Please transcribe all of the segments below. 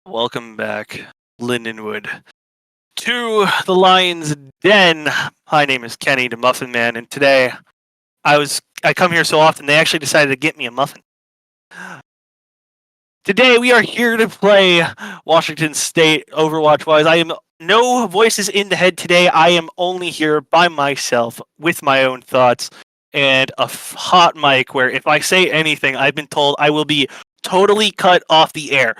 Welcome back, Lindenwood, to the Lion's Den. My name is Kenny, the Muffin Man, and today I come here so often they actually decided to get me a muffin. Today we are here to play Washington State Overwatch-wise. I am no voices in the head today. I am only here by myself with my own thoughts and a hot mic where if I say anything, I've been told I will be totally cut off the air.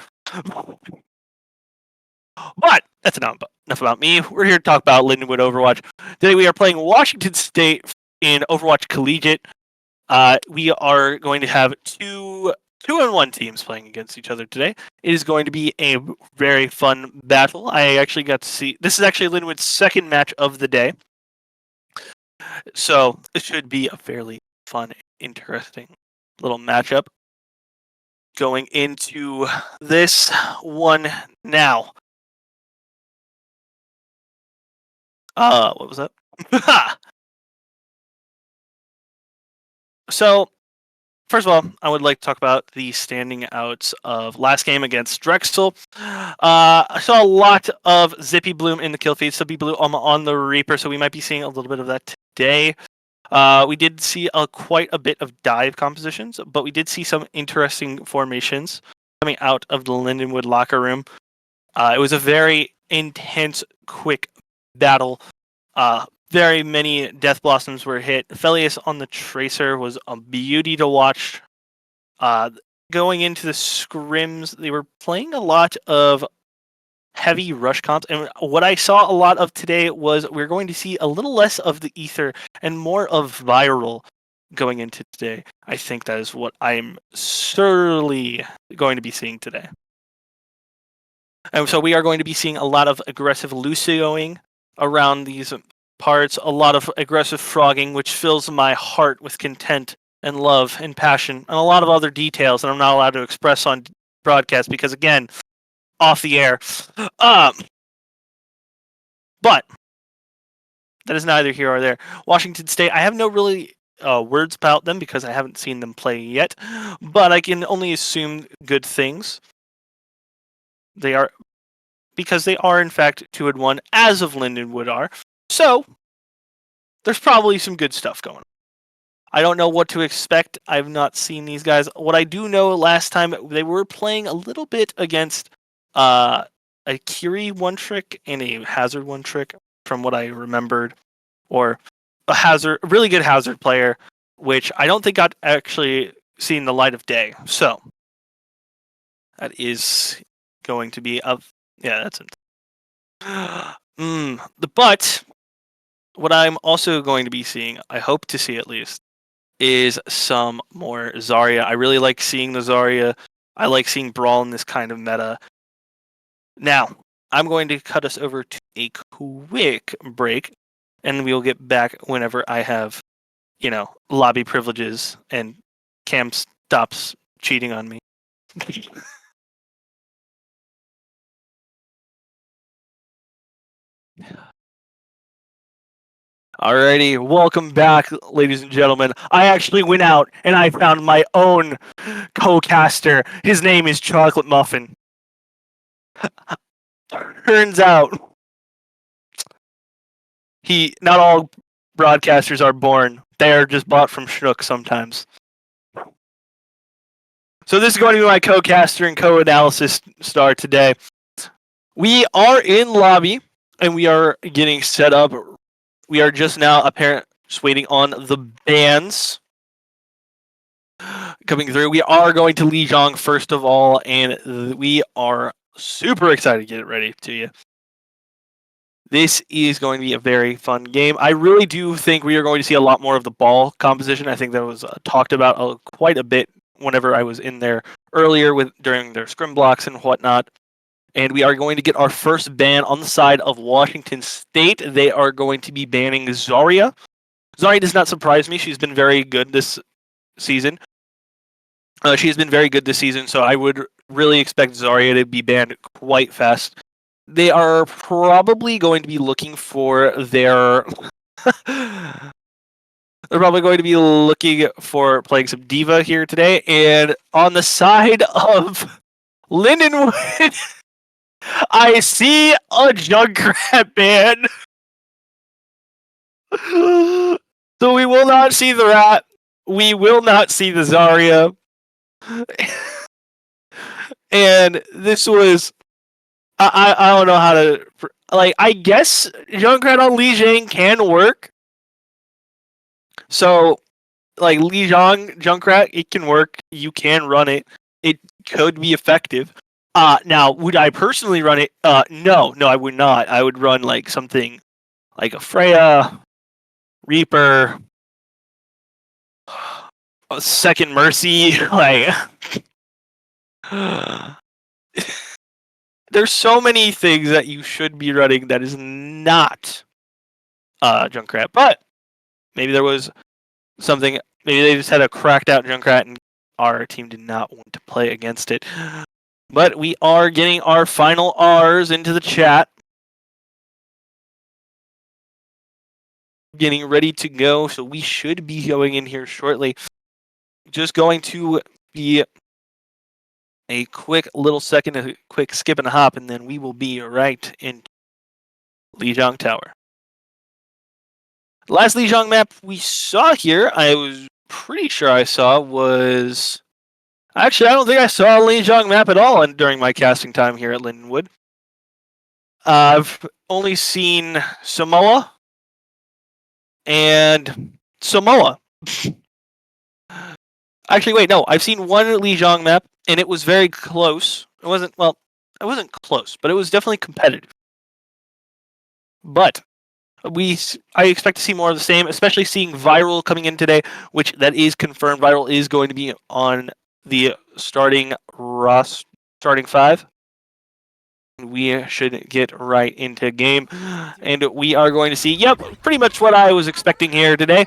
But that's enough about me. We're here to talk about Lindenwood Overwatch. Today we are playing Washington State in Overwatch Collegiate. We are going to have two-on-one teams playing against each other today. It is going to be a very fun battle. I actually got to see. This is actually Lindenwood's second match of the day, so it should be a fairly fun, interesting little matchup. Going into this one now. What was that? So, first of all, I would like to talk about the standing outs of last game against Drexel. I saw a lot of Zippy Bloom in the kill feed, Zippy Bloom on the Reaper, so we might be seeing a little bit of that today. We did see quite a bit of dive compositions, but we did see some interesting formations coming out of the Lindenwood locker room. It was a very intense, quick battle. Very many Death Blossoms were hit. Felius on the Tracer was a beauty to watch. Going into the scrims, they were playing a lot of heavy rush comps. And what I saw a lot of today was we're going to see a little less of the Ether and more of Viral going into today. I think that is what I'm certainly going to be seeing today. And so we are going to be seeing a lot of aggressive Lucioing around these parts, a lot of aggressive frogging, which fills my heart with content and love and passion, and a lot of other details that I'm not allowed to express on broadcast because, again, off the air. But that is neither here or there. Washington State, I have no really words about them because I haven't seen them play yet, but I can only assume good things. Because they are, in fact, 2-1, as of Lindenwood are. So, there's probably some good stuff going on. I don't know what to expect. I've not seen these guys. What I do know, last time they were playing a little bit against a Kiri one-trick and a Hazard one-trick, from what I remembered. Or a really good Hazard player, which I don't think got actually seen the light of day. So, that is going to be a... Yeah, that's it. But what I'm also going to be seeing, I hope to see at least, is some more Zarya. I really like seeing the Zarya. I like seeing Brawl in this kind of meta. Now, I'm going to cut us over to a quick break, and we'll get back whenever I have, lobby privileges and Cam stops cheating on me. Alrighty, welcome back, ladies and gentlemen. I actually went out and I found my own co-caster. His name is Chocolate Muffin. Turns out, not all broadcasters are born. They are just bought from Schnook sometimes. So this is going to be my co-caster and co-analysis star today. We are in lobby and we are getting set up. We are just now just waiting on the bans coming through. We are going to Lijiang first of all, and we are super excited to get it ready to you. This is going to be a very fun game. I really do think we are going to see a lot more of the ball composition. I think that was talked about quite a bit whenever I was in there earlier during their scrim blocks and whatnot. And we are going to get our first ban on the side of Washington State. They are going to be banning Zarya. Zarya does not surprise me. She's been very good this season. She has been very good this season, so I would really expect Zarya to be banned quite fast. They are probably going to be looking for their... They're probably going to be looking for playing some D.Va here today. And on the side of Lindenwood... I see a Junkrat ban. So we will not see the Rat. We will not see the Zarya. And this was... I don't know how to... Like, I guess Junkrat on Li Jiang can work. So, like, Li Jiang, Junkrat, it can work. You can run it. It could be effective. Now, would I personally run it? No, I would not. I would run, like, something like a Freya, Reaper, a Second Mercy, like... There's so many things that you should be running that is not Junkrat, but maybe there was something. Maybe they just had a cracked out Junkrat and our team did not want to play against it. But we are getting our final R's into the chat. Getting ready to go, so we should be going in here shortly. Just going to be a quick little second, a quick skip and a hop, and then we will be right in Lijiang Tower. The last Lijiang map we saw here, I was pretty sure I saw was... Actually, I don't think I saw a Lijiang map at all during my casting time here at Lindenwood. I've only seen Samoa and Samoa. Actually, wait, no. I've seen one Lijiang map, and it was very close. It wasn't close, but it was definitely competitive. But I expect to see more of the same, especially seeing Viral coming in today, which that is confirmed. Viral is going to be on the starting five. We should get right into game, and we are going to see, yep, pretty much what I was expecting here today.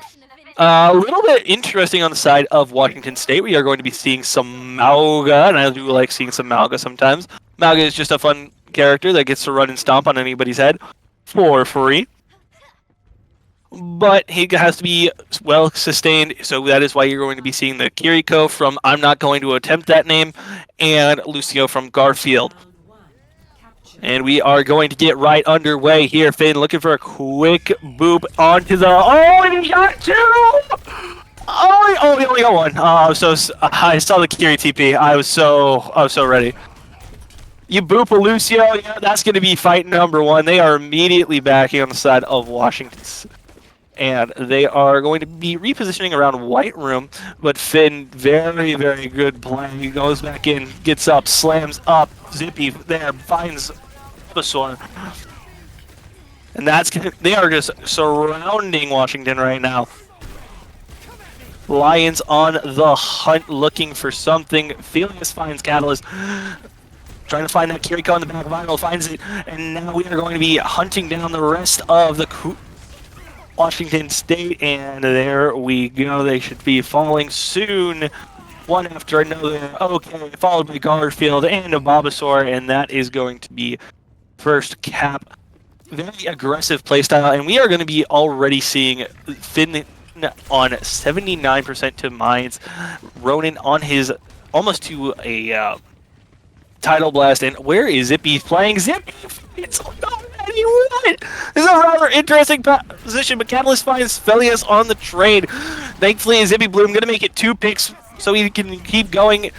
A little bit interesting on the side of Washington State. We are going to be seeing some Mauga, and I do like seeing some Mauga sometimes. Mauga is just a fun character that gets to run and stomp on anybody's head for free. But he has to be well sustained, so that is why you're going to be seeing the Kiriko from I'm Not Going to Attempt That Name, and Lucio from Garfield. And we are going to get right underway here. Finn looking for a quick boop onto the... Oh, and he got two! Oh, he only got one. I saw the Kiri TP. I was so ready. You boop a Lucio, yeah, that's going to be fight number one. They are immediately backing on the side of Washington. And they are going to be repositioning around White Room. But Finn, very, very good play. He goes back in, gets up, slams up. Zippy there, finds Basor. And they are just surrounding Washington right now. Lions on the hunt, looking for something. Felius finds Catalyst. Trying to find that Kiriko in the back. Viral finds it. And now we are going to be hunting down the rest of the Washington State, and there we go. They should be falling soon, one after another. Okay, followed by Garfield and a Bulbasaur, and that is going to be first cap. Very aggressive playstyle, and we are going to be already seeing Finn on 79% to mines, Ronin on his almost to a Tidal Blast, and where is Zippy playing? Zippy! It's already won! This is a rather interesting position, but Catalyst finds Felius on the trade. Thankfully, Zippy Bloom going to make it 2 picks so he can keep going,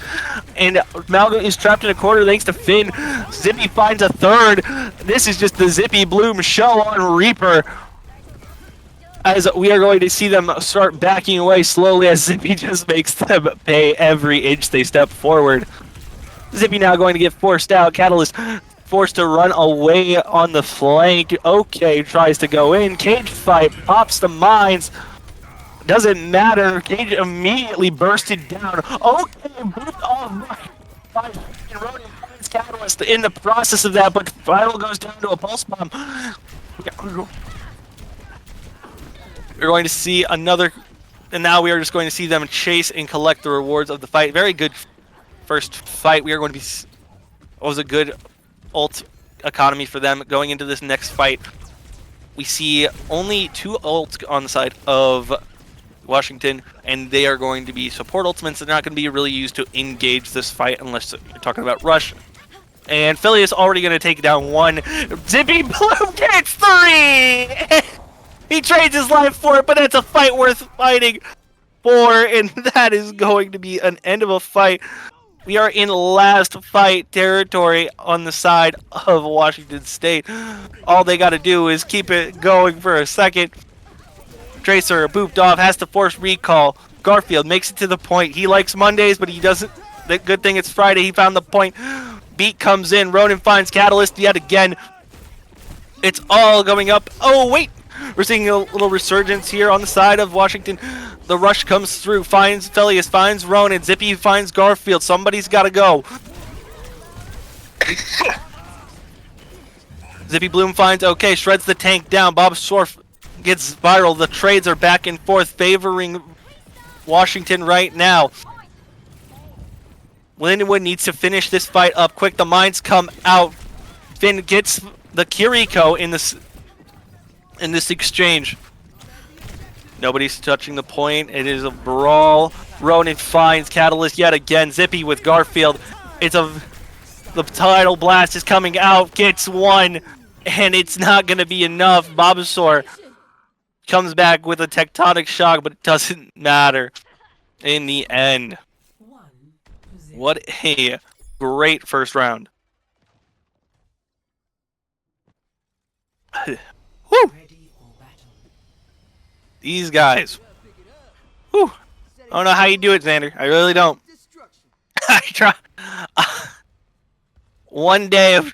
and Malga is trapped in a corner thanks to Finn. Zippy finds a third. This is just the Zippy Bloom show on Reaper, as we are going to see them start backing away slowly as Zippy just makes them pay every inch they step forward. Zippy now going to get forced out. Catalyst forced to run away on the flank. Okay, tries to go in. Cage fight, pops the mines. Doesn't matter. Cage immediately bursted down. Okay, booped off by Ronin finds Catalyst in the process of that, but Final goes down to a pulse bomb. We're going to see another, and now we are just going to see them chase and collect the rewards of the fight. Very good first fight. We are going to be... It was a good ult economy for them going into this next fight. We see only 2 ults on the side of Washington, and they are going to be support ultimates. They're not going to be really used to engage this fight unless you're talking about rush. And Philly is already going to take down one. Zippy Bloom gets 3! He trades his life for it, but it's a fight worth fighting for, and that is going to be an end of a fight. We are in last fight territory on the side of Washington State. All they got to do is keep it going for a second. Tracer, booped off, has to force recall. Garfield makes it to the point. He likes Mondays, but he doesn't. The good thing it's Friday. He found the point. Beat comes in. Ronan finds Catalyst yet again. It's all going up. Oh, wait. We're seeing a little resurgence here on the side of Washington. The rush comes through. Finds Felius. Finds Ronan. Zippy finds Garfield. Somebody's got to go. Zippy Bloom finds OK. Shreds the tank down. Bob Sorf gets viral. The trades are back and forth favoring Washington right now. Lindenwood needs to finish this fight up quick. The mines come out. Finn gets the Kiriko in this exchange. Nobody's touching the point. It is a brawl. Ronan finds Catalyst yet again. Zippy with Garfield. The tidal blast is coming out. Gets one, and it's not going to be enough. Bobasaur comes back with a tectonic shock, but it doesn't matter in the end. What a great first round. Woo! These guys. Whew. I don't know how you do it, Xander. I really don't. I try. One day of.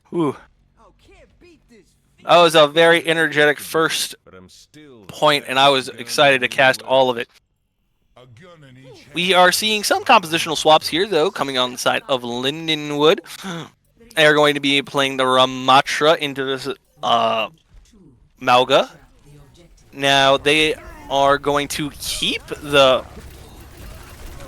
Whew. That was a very energetic first point, and I was excited to cast all of it. We are seeing some compositional swaps here, though, coming on the side of Lindenwood. They are going to be playing the Ramatra into this Mauga. Now, they are going to keep the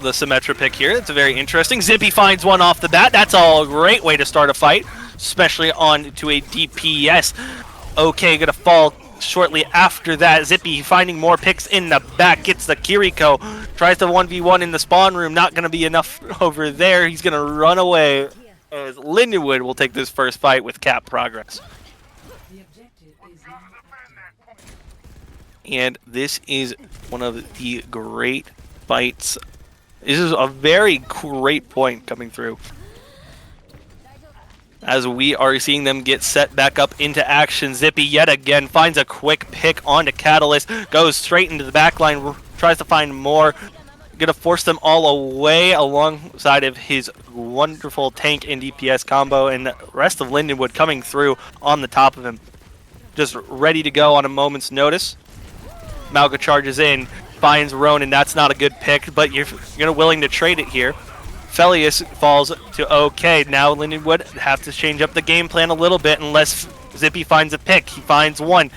Symmetra pick here. It's very interesting. Zippy finds one off the bat. That's a great way to start a fight, especially on to a DPS. OK, gonna fall shortly after that. Zippy finding more picks in the back, gets the Kiriko, tries to 1v1 in the spawn room, not going to be enough over there. He's going to run away as Lindenwood will take this first fight with cap progress. And this is one of the great fights. This is a very great point coming through, as we are seeing them get set back up into action. Zippy yet again finds a quick pick onto Catalyst, goes straight into the back line, tries to find more, gonna force them all away alongside of his wonderful tank and DPS combo, and the rest of Lindenwood coming through on the top of him, just ready to go on a moment's notice. Mauga charges in, finds Ronan. That's not a good pick, but you're willing to trade it here. Felius falls to OK. Now Lindenwood have to change up the game plan a little bit unless Zippy finds a pick. He finds one.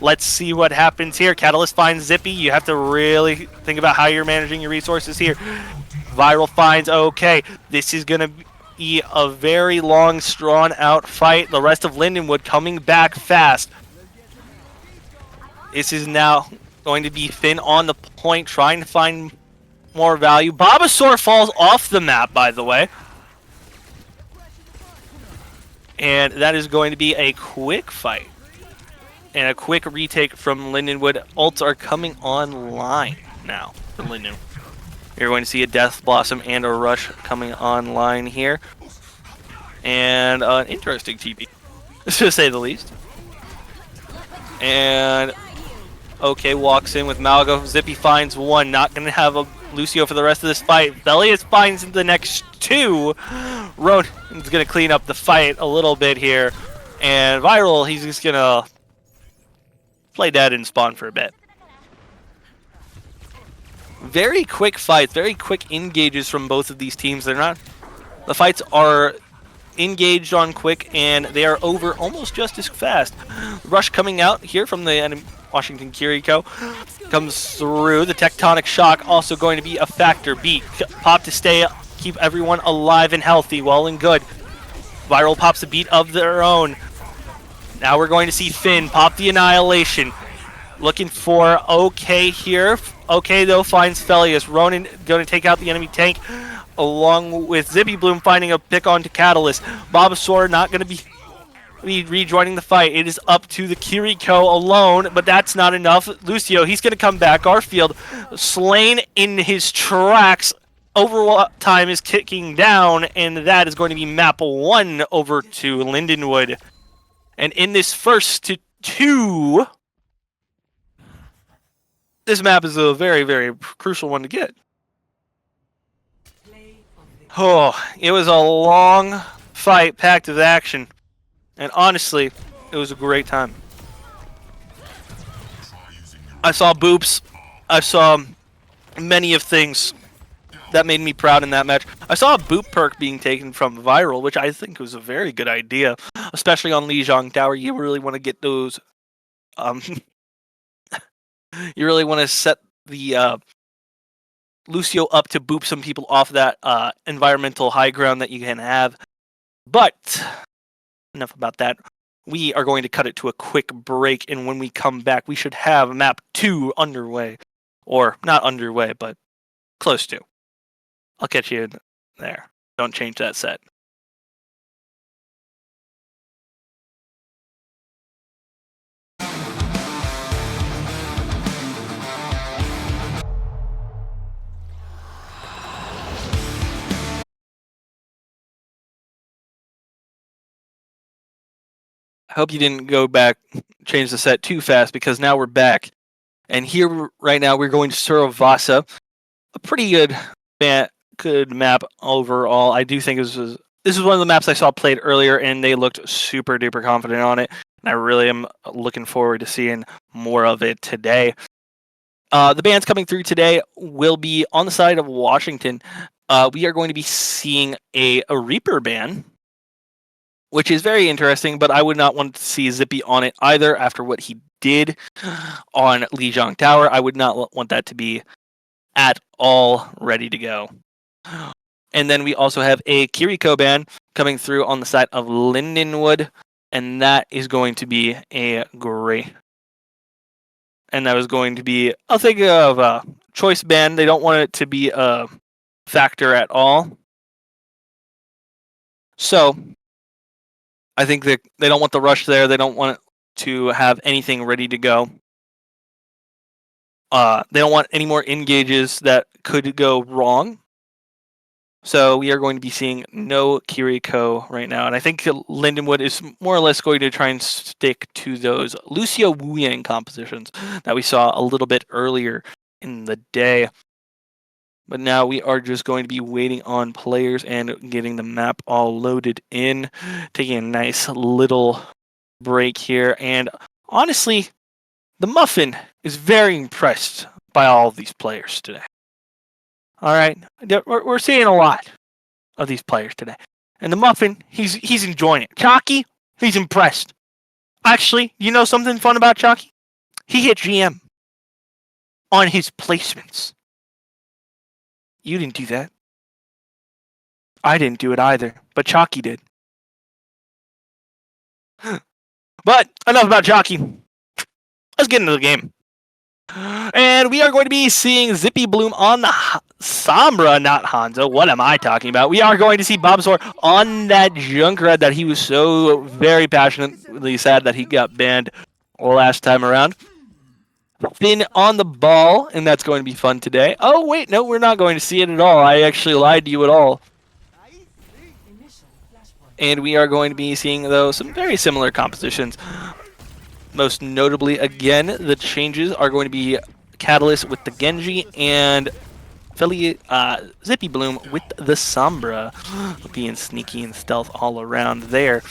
Let's see what happens here. Catalyst finds Zippy. You have to really think about how you're managing your resources here. Viral finds OK. This is going to be a very long, drawn-out fight. The rest of Lindenwood coming back fast. This is now going to be Finn on the point, trying to find more value. Bobasaur falls off the map, by the way. And that is going to be a quick fight. And a quick retake from Lindenwood. Ults are coming online now for Linden. You're going to see a Death Blossom and a Rush coming online here. And an interesting TP, to say the least. And OK walks in with Malgo. Zippy finds one. Not going to have a Lucio for the rest of this fight. Velius finds the next two. Ronan's going to clean up the fight a little bit here. And Viral, he's just going to play dead and spawn for a bit. Very quick fights, very quick engages from both of these teams. The fights are engaged on quick, and they are over almost just as fast. Rush coming out here from the Washington Kiriko comes through. The tectonic shock also going to be a factor. Beat pop to stay, keep everyone alive and healthy, well and good. Viral pops a beat of their own. Now we're going to see Finn pop the Annihilation. Looking for OK here. OK though finds Felius. Ronan going to take out the enemy tank. along with Zippy Bloom finding a pick onto Catalyst. Bulbasaur not going to be rejoining the fight. It is up to the Kiriko alone, but that's not enough. Lucio, he's going to come back. Garfield slain in his tracks. Overtime is kicking down, and that is going to be map 1 over to Lindenwood. And in this first to 2, this map is a very, very crucial one to get. Oh, it was a long fight packed with action. And honestly, it was a great time. I saw boops. I saw many of things that made me proud in that match. I saw a boop perk being taken from Viral, which I think was a very good idea, especially on Lijiang Tower. You really want to get those. You really want to set the Lucio up to boop some people off that environmental high ground that you can have. But enough about that. We are going to cut it to a quick break, and when we come back, we should have map 2 underway. Or not underway, but close to. I'll catch you there. Don't change that set. I hope you didn't go back, change the set too fast, because now we're back. And here, right now, we're going to Suravasa. A pretty good map overall. I do think this is one of the maps I saw played earlier, and they looked super duper confident on it. And I really am looking forward to seeing more of it today. The bands coming through today will be on the side of Washington. We are going to be seeing a Reaper band, which is very interesting, but I would not want to see Zippy on it either after what he did on Lijiang Tower. I would not want that to be at all ready to go. And then we also have a Kiriko band coming through on the side of Lindenwood, and that is going to be a great. And that was going to be, I'll think of a choice band. They don't want it to be a factor at all. So I think that they don't want the rush there. They don't want it to have anything ready to go. They don't want any more engages that could go wrong. So we are going to be seeing no Kiriko right now. And I think Lindenwood is more or less going to try and stick to those Lucio Wu-Yang compositions that we saw a little bit earlier in the day. But now we are just going to be waiting on players and getting the map all loaded in, taking a nice little break here. And honestly, the Muffin is very impressed by all of these players today. All right, we're seeing a lot of these players today. And the Muffin, he's enjoying it. Chalky, he's impressed. Actually, you know something fun about Chalky? He hit GM on his placements. You didn't do that. I didn't do it either, but Chalky did. But enough about Chalky. Let's get into the game. And we are going to be seeing Zippy Bloom on the Sombra, not Hanzo. What am I talking about? We are going to see Bulbasaur on that Junkrat that he was so very passionately sad that he got banned last time around. Finn on the ball, and that's going to be fun today. Oh, wait, no, we're not going to see it at all. I actually lied to you at all. And we are going to be seeing, though, some very similar compositions. Most notably, again, the changes are going to be Catalyst with the Genji and Zippy Bloom with the Sombra. Being sneaky and stealth all around there.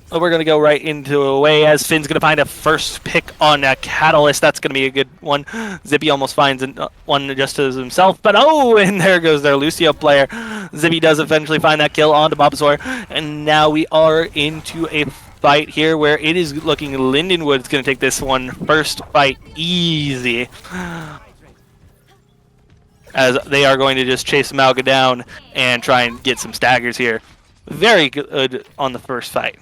But we're going to go right into a way as Finn's going to find a first pick on a Catalyst. That's going to be a good one. Zippy almost finds one just as himself. But oh, and there goes their Lucio player. Zippy does eventually find that kill onto Bulbasaur. And now we are into a fight here where it is looking Lindenwood's going to take this one first fight easy. As they are going to just chase Malga down and try and get some staggers here. Very good on the first fight.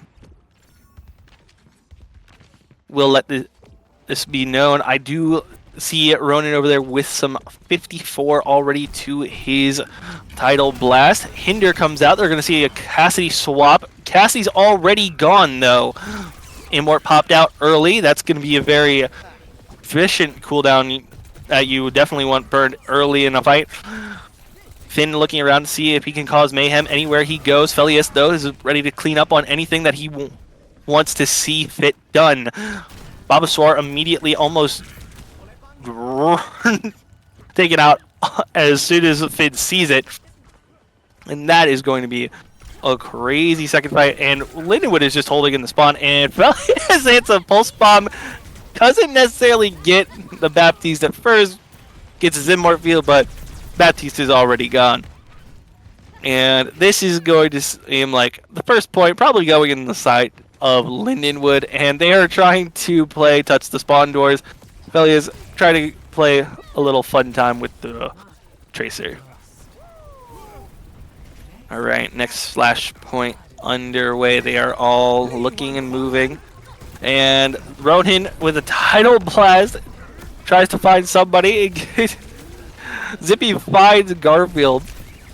We'll let this be known. I do see Ronin over there with some 54 already to his Tidal Blast. Hinder comes out. They're going to see a Cassidy swap. Cassidy's already gone, though. Immort popped out early. That's going to be a very efficient cooldown that you definitely want burned early in a fight. Finn looking around to see if he can cause mayhem anywhere he goes. Felius, though, is ready to clean up on anything that he wants to see fit done. Babasor immediately almost taken out as soon as Finn sees it. And that is going to be a crazy second fight. And Lindenwood is just holding in the spawn. And Felius hits a pulse bomb. Doesn't necessarily get the Baptiste at first. Gets his Immort field, but Baptiste is already gone. And this is going to seem like the first point, probably going in the side of Lindenwood. And they are trying to play touch the spawn doors. Felius trying to play a little fun time with the Tracer. Alright, next flashpoint underway. They are all looking and moving. And Ronin with a Tidal Blast tries to find somebody. Zippy finds Garfield.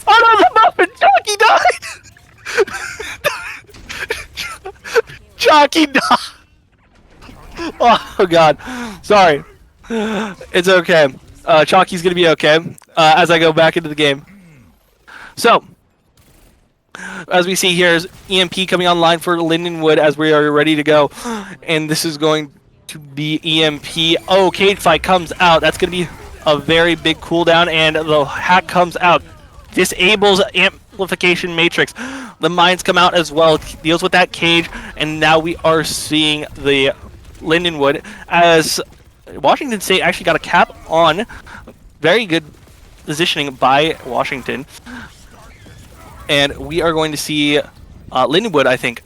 Oh no, the Muffin! Jockey died! Jockey died! Oh god, sorry. It's okay. Chalky's gonna be okay as I go back into the game. So, as we see here is EMP coming online for Lindenwood as we are ready to go. And this is going to be EMP. Oh, Cage Fight comes out. That's going to be a very big cooldown. And the hack comes out. Disables Amplification Matrix. The mines come out as well. Deals with that cage. And now we are seeing the Lindenwood as Washington State actually got a cap on. Very good positioning by Washington. And we are going to see Lindenwood, I think,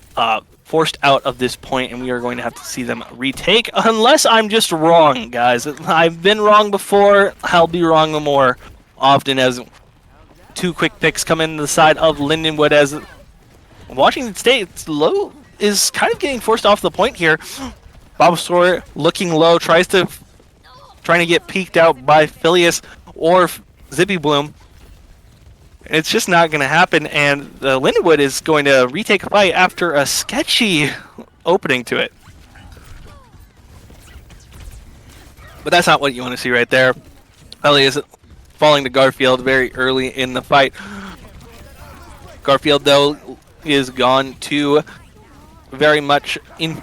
forced out of this point, and we are going to have to see them retake, unless I'm just wrong, guys. I've been wrong before. I'll be wrong more often as two quick picks come in the side of Lindenwood as Washington State's low is kind of getting forced off the point here. Babasor looking low, trying to get peeked out by Filius or Zippy Bloom. It's just not going to happen, and Lindenwood is going to retake a fight after a sketchy opening to it. But that's not what you want to see right there. Ellie is falling to Garfield very early in the fight. Garfield, though, is gone too very much in.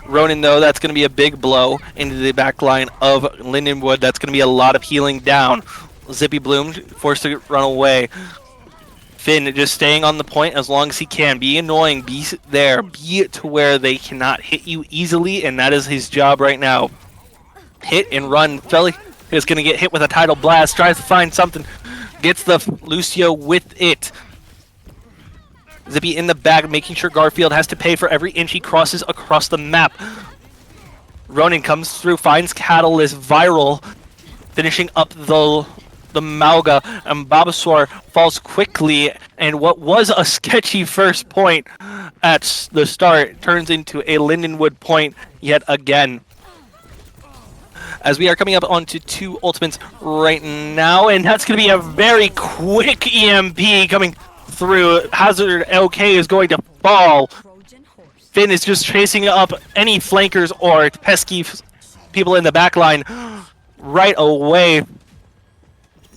Ronin, though, that's going to be a big blow into the back line of Lindenwood. That's going to be a lot of healing down. Zippy Bloom forced to run away. Finn just staying on the point as long as he can. Be annoying. Be there. Be to where they cannot hit you easily, and that is his job right now. Hit and run. Felly is going to get hit with a Tidal Blast. Tries to find something. Gets the Lucio with it. Zippy in the back, making sure Garfield has to pay for every inch he crosses across the map. Ronin comes through, finds Catalyst, Viral, finishing up the Mauga, and Babasor falls quickly, and what was a sketchy first point at the start turns into a Lindenwood point yet again. As we are coming up onto two ultimates right now, and that's going to be a very quick EMP coming through. Hazard LK is going to fall. Finn is just chasing up any flankers or pesky people in the back line right away.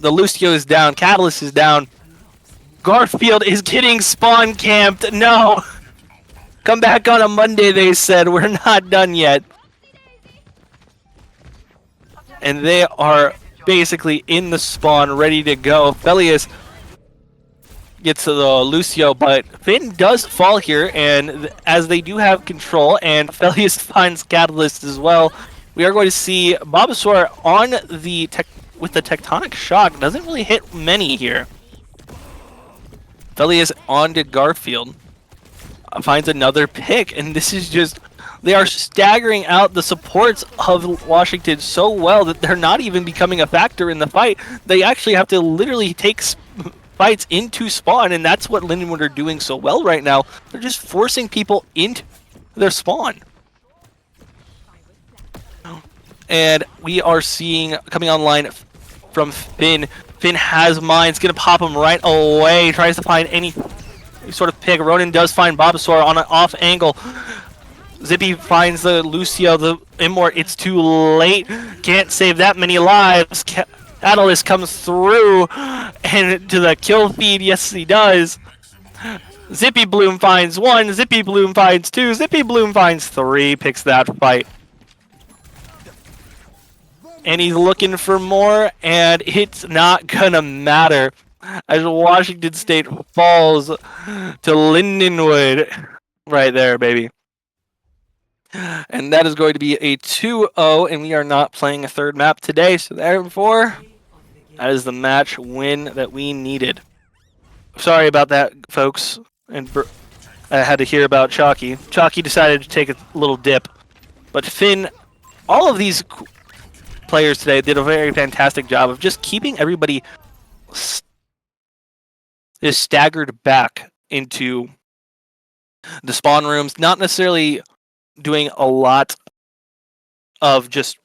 The Lucio is down. Catalyst is down. Garfield is getting spawn camped. No! Come back on a Monday, they said. We're not done yet. And they are basically in the spawn, ready to go. Felius gets to the Lucio, but Finn does fall here, and as they do have control, and Felius finds Catalyst as well, we are going to see Babasor on the with the Tectonic Shock. Doesn't really hit many here. Felius on to Garfield. Finds another pick, and this is just... They are staggering out the supports of Washington so well that they're not even becoming a factor in the fight. They actually have to literally take fights into spawn, and that's what Lindenwood are doing so well right now. They're just forcing people into their spawn. And we are seeing coming online from Finn. Finn has mines, gonna pop him right away. Tries to find any sort of pick. Ronin does find Bulbasaur on an off angle. Zippy finds the Lucio, the Immort. It's too late. Can't save that many lives. Catalyst comes through and to the kill feed. Yes, he does. Zippy Bloom finds 1. Zippy Bloom finds 2. Zippy Bloom finds 3. Picks that fight. And he's looking for more, and it's not gonna matter as Washington State falls to Lindenwood. Right there, baby. And that is going to be a 2-0, and we are not playing a third map today, so therefore, that is the match win that we needed. Sorry about that, folks, and I had to hear about Chalky. Chalky decided to take a little dip, but Finn, all of these players today did a very fantastic job of just keeping everybody is staggered back into the spawn rooms, not necessarily doing a lot of just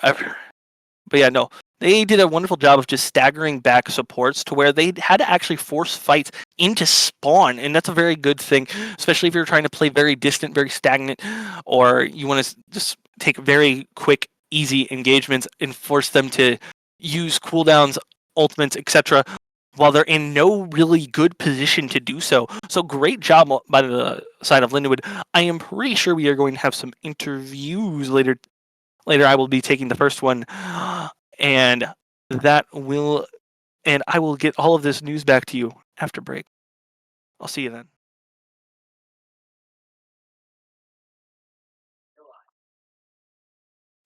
but yeah, no, they did a wonderful job of just staggering back supports to where they had to actually force fights into spawn, and that's a very good thing, especially if you're trying to play very distant, very stagnant, or you want to just take very quick, easy engagements and force them to use cooldowns, ultimates, etc., while they're in no really good position to do so. So great job by the side of Lindenwood. I am pretty sure we are going to have some interviews later. Later, I will be taking the first one, and I will get all of this news back to you after break. I'll see you then.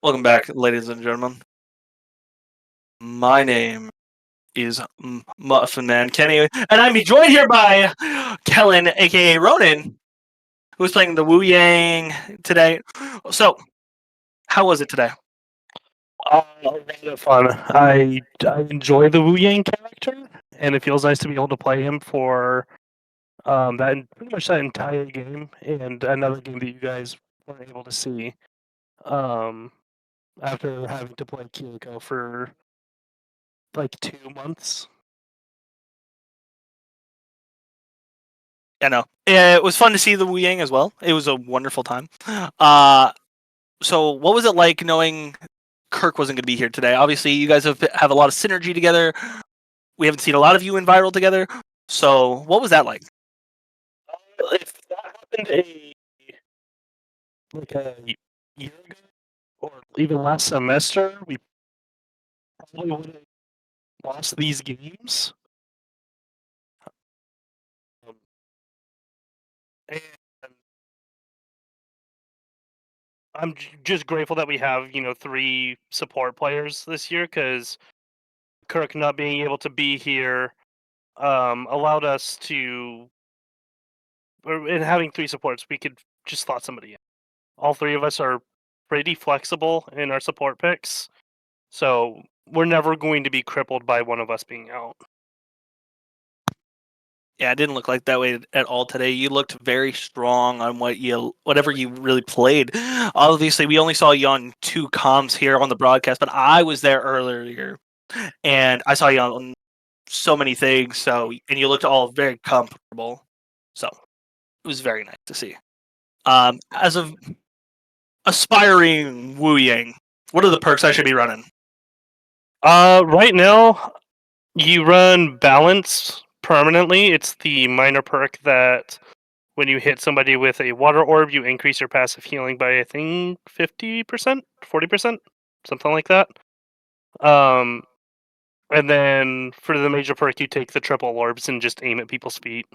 Welcome back, ladies and gentlemen. My name is Muffin Man Kenny, and I'm joined here by Kellen, aka Ronan, who's playing the Wu Yang today. So, how was it today? A lot of fun. I enjoy the Wu Yang character, and it feels nice to be able to play him for pretty much that entire game, and another game that you guys were able to see after having to play Kiriko for like 2 months. Yeah, no, it was fun to see the Wu Yang as well. It was a wonderful time. So what was it like knowing Kirk wasn't going to be here today? Obviously, you guys have a lot of synergy together. We haven't seen a lot of you in viral together. So what was that like? If that happened like a year ago or even last semester, we probably would have lost these games. And I'm just grateful that we have, 3 support players this year, because Kirk not being able to be here allowed us to, in having 3 supports, we could just slot somebody in. All 3 of us are pretty flexible in our support picks, so we're never going to be crippled by one of us being out. Yeah, it didn't look like that way at all today. You looked very strong on whatever you really played. Obviously, we only saw you on 2 comms here on the broadcast, but I was there earlier, and I saw you on so many things. And you looked all very comfortable. So it was very nice to see. As of aspiring Wu Yang, what are the perks I should be running? Right now, you run balance permanently. It's the minor perk that when you hit somebody with a water orb, you increase your passive healing by, I think, 50%, 40%, something like that. And then for the major perk, you take the triple orbs and just aim at people's feet.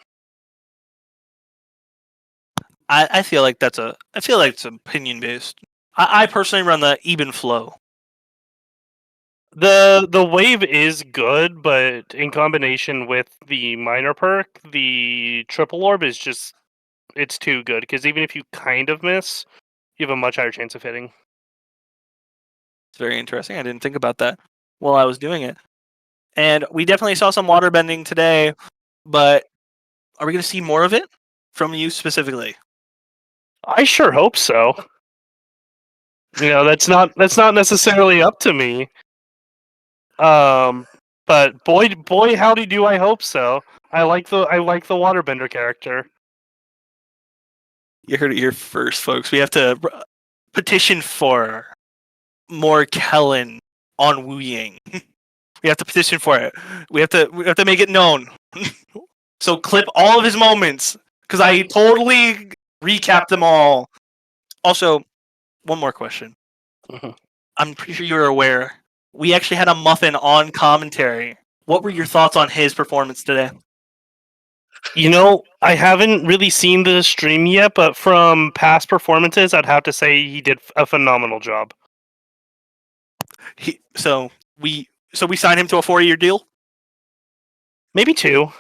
I feel like it's opinion based. I personally run the even flow. The wave is good, but in combination with the minor perk, the triple orb is just, it's too good, because even if you kind of miss, you have a much higher chance of hitting. It's very interesting. I didn't think about that while I was doing it. And we definitely saw some water bending today, but are we going to see more of it from you specifically? I sure hope so. That's not necessarily up to me. But boy, howdy do I hope so. I like the waterbender character. You heard it here first, folks. We have to petition for more Kellen on Wu Ying. We have to petition for it. We have to make it known. So clip all of his moments because I totally recapped them all. Also, one more question. Mhm. I'm pretty sure you're aware we actually had a Muffin on commentary. What were your thoughts on his performance today? I haven't really seen the stream yet, but from past performances, I'd have to say he did a phenomenal job. So we signed him to a 4-year deal. Maybe 2.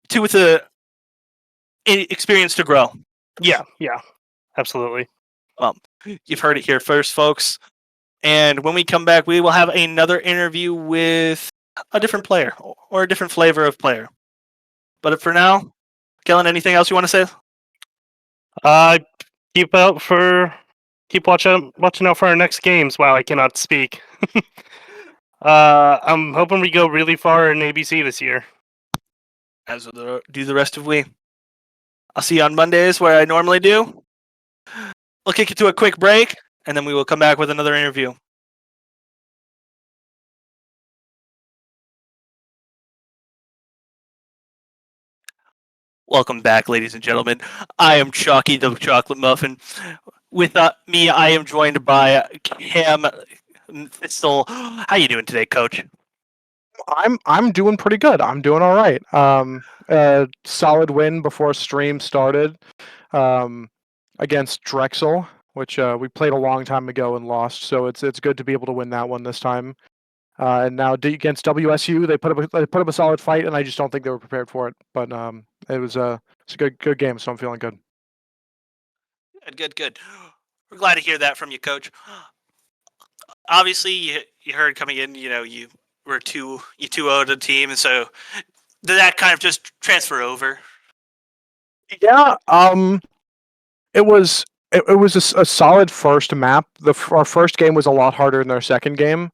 2 with the experience to grow. Yeah, absolutely. Well, you've heard it here first, folks. And when we come back, we will have another interview with a different player or a different flavor of player. But for now, Kellen, anything else you want to say? Keep watching out for our next games. Wow, I cannot speak. I'm hoping we go really far in ABC this year. As do the rest of we. I'll see you on Mondays where I normally do. We'll kick it to a quick break, and then we will come back with another interview. Welcome back, ladies and gentlemen. I am Chalky the Chocolate Muffin. With me, I am joined by Cam Thistle. How you doing today, Coach? I'm doing pretty good. I'm doing all right. Solid win before stream started against Drexel, which we played a long time ago and lost. So it's good to be able to win that one this time. And now against WSU, they put up a solid fight, and I just don't think they were prepared for it. But it was a good game, so I'm feeling good. Good. We're glad to hear that from you, Coach. Obviously, you heard coming in, you were 2-0 the team, and so did that kind of just transfer over? Yeah. It was a solid first map. Our first game was a lot harder than our second game.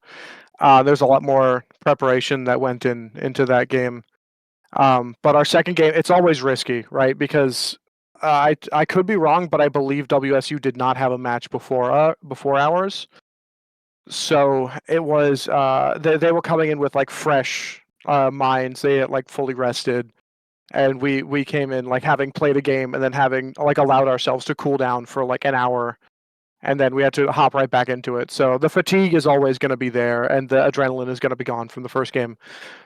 There's a lot more preparation that went into that game. But our second game, it's always risky, right? Because I could be wrong, but I believe WSU did not have a match before ours. So it was they were coming in with like fresh minds. They had like fully rested, and we came in like having played a game and then having like allowed ourselves to cool down for like an hour, and then we had to hop right back into it. So the fatigue is always going to be there, and the adrenaline is going to be gone from the first game.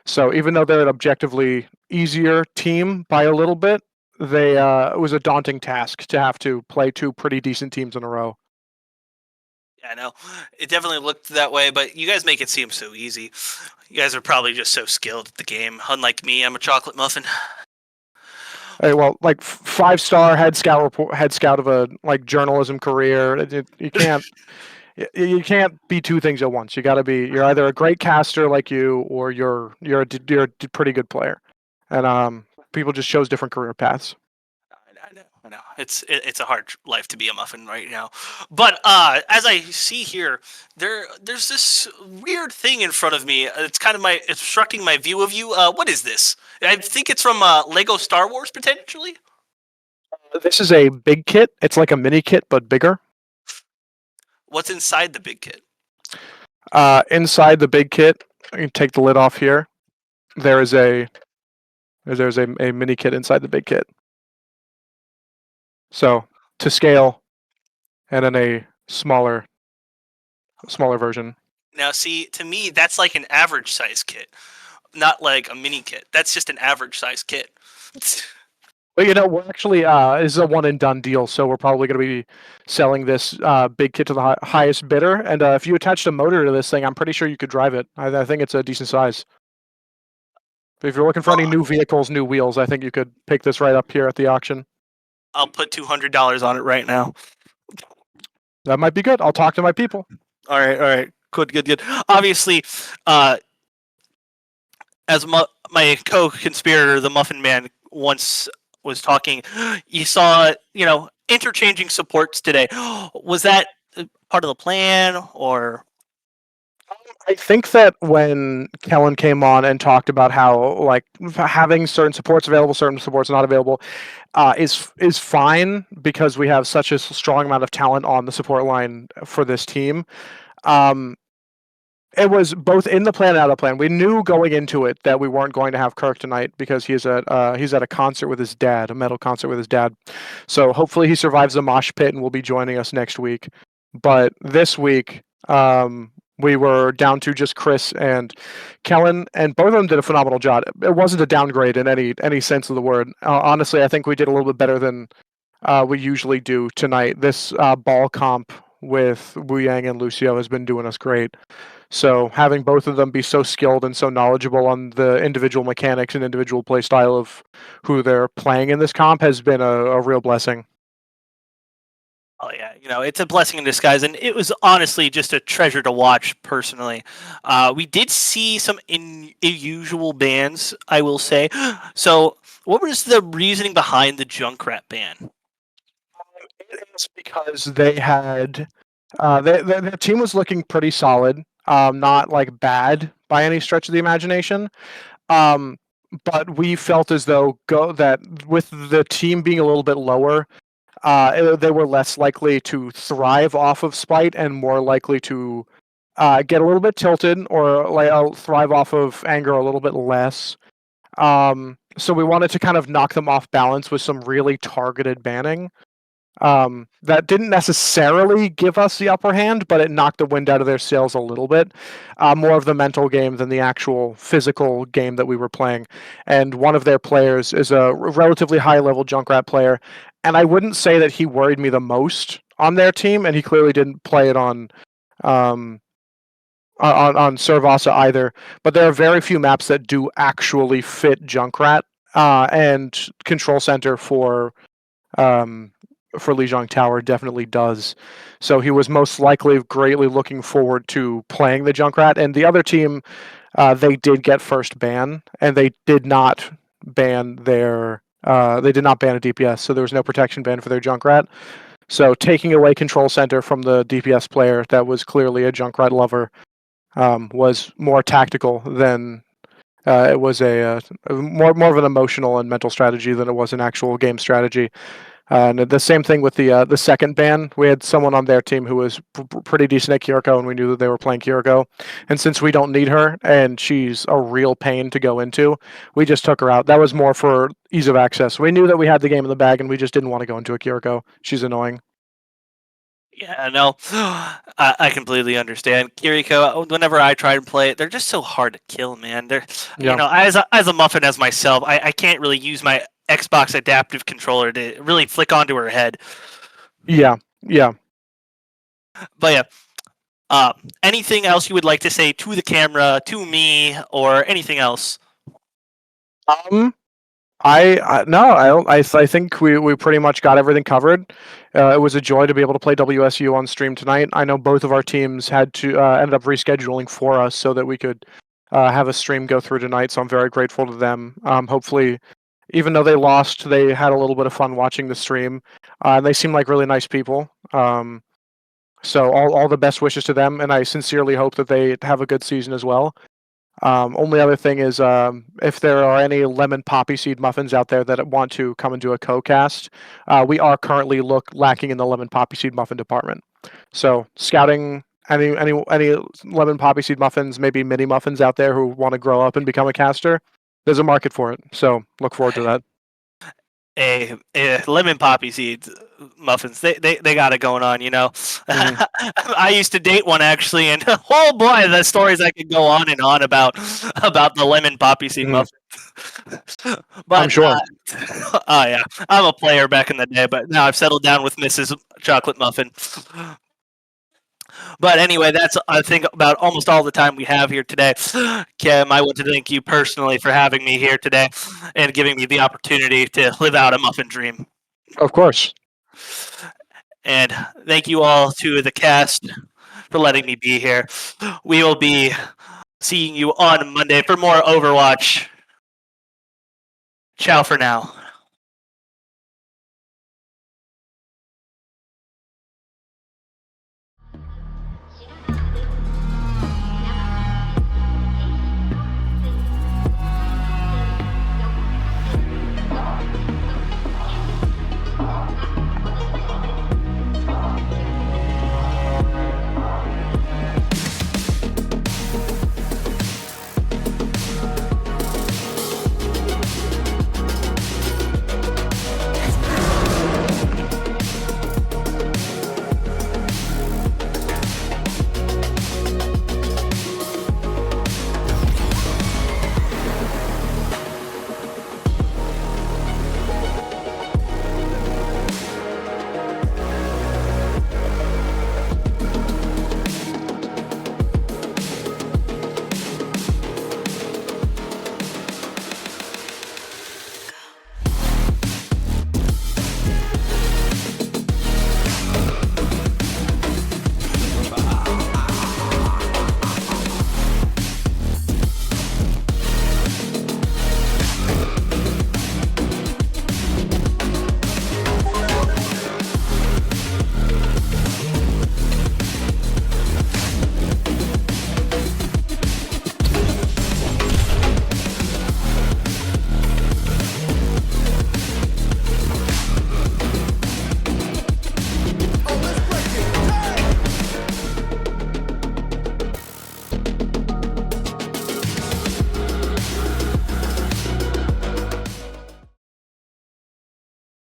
So even though they're an objectively easier team by a little bit, it was a daunting task to have to play 2 pretty decent teams in a row. Yeah, I know. It definitely looked that way, but you guys make it seem so easy. You guys are probably just so skilled at the game. Unlike me, I'm a chocolate muffin. Hey, well, like 5-star head scout of a like journalism career. You can't be 2 things at once. You're either a great caster like you, or you're a pretty good player. And people just chose different career paths. I know. It's a hard life to be a muffin right now. But as I see here, there's this weird thing in front of me. It's kind of it's obstructing my view of you. What is this? I think it's from Lego Star Wars potentially. This is a big kit. It's like a mini kit but bigger. What's inside the big kit? Inside the big kit, you can take the lid off here. There's a mini kit inside the big kit. So to scale, and then a smaller version. Now, see, to me, that's like an average size kit, not like a mini kit. That's just an average size kit. But we're actually this is a one and done deal, so we're probably going to be selling this big kit to the highest bidder. And if you attached a motor to this thing, I'm pretty sure you could drive it. I think it's a decent size. But if you're looking for any new vehicles, new wheels, I think you could pick this right up here at the auction. I'll put $200 on it right now. That might be good. I'll talk to my people. All right. Good. Obviously, as my co-conspirator, the Muffin Man, once was talking, you saw, interchanging supports today. Was that part of the plan, or I think that when Kellen came on and talked about how like having certain supports available, certain supports not available, is fine because we have such a strong amount of talent on the support line for this team. Um, it was both in the plan and out of the plan. We knew going into it that we weren't going to have Kirk tonight because he's at a concert with his dad, a metal concert with his dad. So hopefully he survives the mosh pit and will be joining us next week. But this week, we were down to just Chris and Kellen, and both of them did a phenomenal job. It wasn't a downgrade in any sense of the word. Honestly, I think we did a little bit better than we usually do tonight. This ball comp with Wu Yang and Lucio has been doing us great. So having both of them be so skilled and so knowledgeable on the individual mechanics and individual play style of who they're playing in this comp has been a real blessing. oh yeah, it's a blessing in disguise, and it was honestly just a treasure to watch personally. We did see some unusual bans, I will say. So, what was the reasoning behind the Junkrat ban? It's because they had their team was looking pretty solid, not like bad by any stretch of the imagination. But we felt as though that with the team being a little bit lower, they were less likely to thrive off of spite and more likely to get a little bit tilted or like thrive off of anger a little bit less. So we wanted to kind of knock them off balance with some really targeted banning. That didn't necessarily give us the upper hand, but it knocked the wind out of their sails a little bit. More of the mental game than the actual physical game that we were playing. And one of their players is a relatively high level Junkrat player, and I wouldn't say that he worried me the most on their team, and he clearly didn't play it um, on Servasa either. But there are very few maps that do actually fit Junkrat and Control Center um, for Lijiang Tower definitely does. So he was most likely greatly looking forward to playing the Junkrat. And the other team, they did get first ban, and they did not ban their. They did not ban a DPS, so there was no protection ban for their Junkrat. So taking away Control Center from the DPS player that was clearly a Junkrat lover was more tactical than it was a more of an emotional and mental strategy than it was an actual game strategy. And the same thing with the second ban. We had someone on their team who was pretty decent at Kiriko, and we knew that they were playing Kiriko. And since we don't need her, and she's a real pain to go into, we just took her out. That was more for ease of access. We knew that we had the game in the bag, and we just didn't want to go into a Kiriko. She's annoying. Yeah, no, I completely understand. Kiriko, whenever I try and play it, they're just so hard to kill, man. They're, Yeah. as a muffin as myself, I can't really use my Xbox adaptive controller to really flick onto her head. Yeah. Yeah. But yeah, anything else you would like to say to the camera, to me, or anything else? I think we pretty much got everything covered. It was a joy to be able to play WSU on stream tonight. I know both of our teams had to ended up rescheduling for us so that we could have a stream go through tonight. So I'm very grateful to them. Hopefully, even though they lost, they had a little bit of fun watching the stream. And they seem like really nice people. So all the best wishes to them, and I sincerely hope that they have a good season as well. Only other thing is, if there are any lemon poppy seed muffins out there that want to come and do a co-cast, we are currently lacking in the lemon poppy seed muffin department. So scouting any lemon poppy seed muffins, maybe mini muffins out there who want to grow up and become a caster, there's a market for it. So look forward to that. A lemon poppy seeds muffins. They got it going on, I used to date one actually, and oh boy, the stories I could go on and on about the lemon poppy seed muffins. But I'm sure. oh yeah, I'm a player back in the day, but now I've settled down with Mrs. Chocolate Muffin. But anyway, that's I think about almost all the time we have here today. Kim, I want to thank you personally for having me here today and giving me the opportunity to live out a muffin dream. Of course. And thank you all to the cast for letting me be here. We will be seeing you on Monday for more Overwatch. Ciao for now.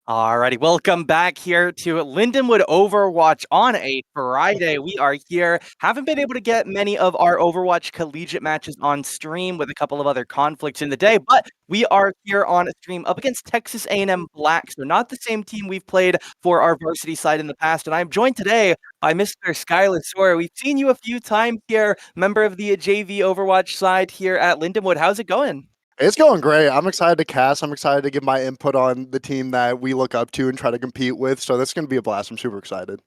Alrighty, welcome back here to Lindenwood Overwatch on a Friday. We are here. Haven't been able to get many of our Overwatch collegiate matches on stream with a couple of other conflicts in the day, but we are here on a stream up against Texas A&M Black, so not the same team we've played for our varsity side in the past. And I'm joined today by Mr. Skylar Sawyer. We've seen you a few times here, member of the JV Overwatch side here at Lindenwood. How's it going? It's going great. I'm excited to cast. I'm excited to give my input on the team that we look up to and try to compete with. So that's going to be a blast. I'm super excited.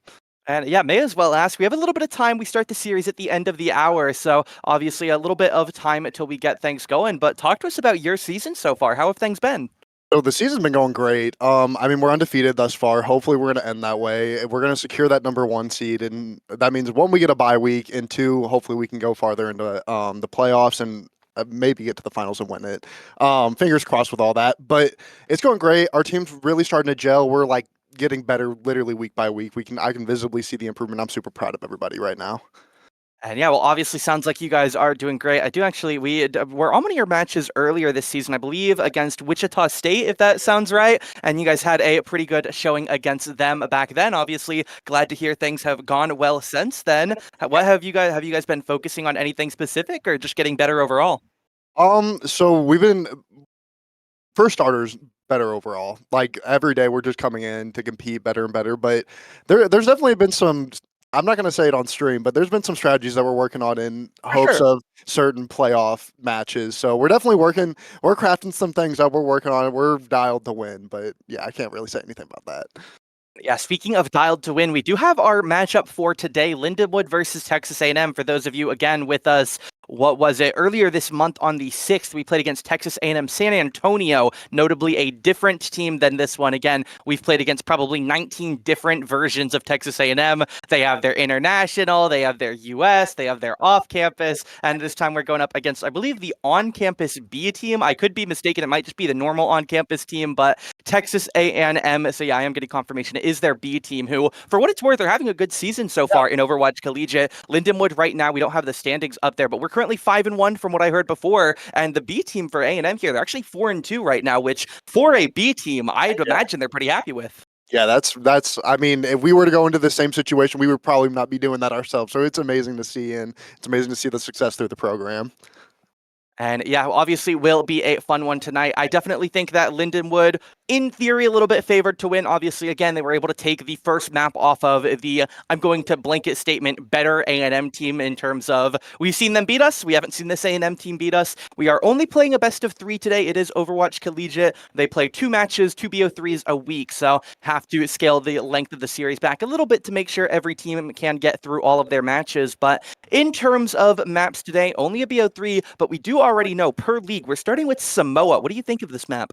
And yeah, may as well ask. We have a little bit of time. We start the series at the end of the hour, so obviously a little bit of time until we get things going. But talk to us about your season so far. How have things been? So the season's been going great. I mean, we're undefeated thus far. Hopefully, we're going to end that way. We're going to secure that #1 seed, and that means one, we get a bye week, and two, hopefully, we can go farther into the playoffs and maybe get to the finals and win it. Fingers crossed with all that. But it's going great. Our team's really starting to gel. We're like getting better, literally week by week. I can visibly see the improvement. I'm super proud of everybody right now. And yeah, well, obviously sounds like you guys are doing great. I do actually, we're on one of your matches earlier this season, I believe, against Wichita State, if that sounds right. And you guys had a pretty good showing against them back then. Obviously, glad to hear things have gone well since then. What have you guys been focusing on anything specific or just getting better overall? So we've been for starters better overall. Like every day we're just coming in to compete better and better. But there's definitely been some, I'm not going to say it on stream, but there's been some strategies that we're working on in hopes of certain playoff matches. So we're definitely we're crafting some things that we're working on. We're dialed to win, but yeah, I can't really say anything about that. Yeah, speaking of dialed to win, we do have our matchup for today, Lindenwood versus Texas A&M. For those of you, again, with us, what was it? Earlier this month on the 6th, we played against Texas A&M San Antonio, notably a different team than this one. Again, we've played against probably 19 different versions of Texas A&M. They have their international, they have their US, they have their off-campus, and this time we're going up against, I believe, the on-campus B team. I could be mistaken. It might just be the normal on-campus team, but Texas A&M, so yeah, I am getting confirmation, it is their B team, who, for what it's worth, are having a good season so far in Overwatch Collegiate. Lindenwood right now, we don't have the standings up there, but we're currently 5-1 from what I heard before, and the B team for A&M here, they're actually 4-2 right now, which for a B team, I'd imagine they're pretty happy with. Yeah, that's. I mean, if we were to go into the same situation, we would probably not be doing that ourselves. So it's amazing to see, and it's amazing to see the success through the program. And yeah, obviously will be a fun one tonight. I definitely think that Lindenwood, in theory, a little bit favored to win. Obviously, again, they were able to take the first map off of the, I'm going to blanket statement, better A&M team in terms of, we've seen them beat us. We haven't seen this A&M team beat us. We are only playing a best of 3 today. It is Overwatch Collegiate. They play 2 matches, 2 BO3s a week. So have to scale the length of the series back a little bit to make sure every team can get through all of their matches. But in terms of maps today, only a BO3, but we do already know per league, we're starting with Samoa. What do you think of this map?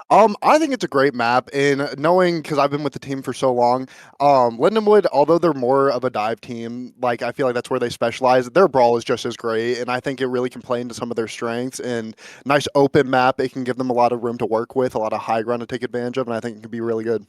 I think it's a great map, and knowing, because I've been with the team for so long, Lindenwood, although they're more of a dive team, like I feel like that's where they specialize, their brawl is just as great, and I think it really can play into some of their strengths, and nice open map, it can give them a lot of room to work with, a lot of high ground to take advantage of, and I think it can be really good.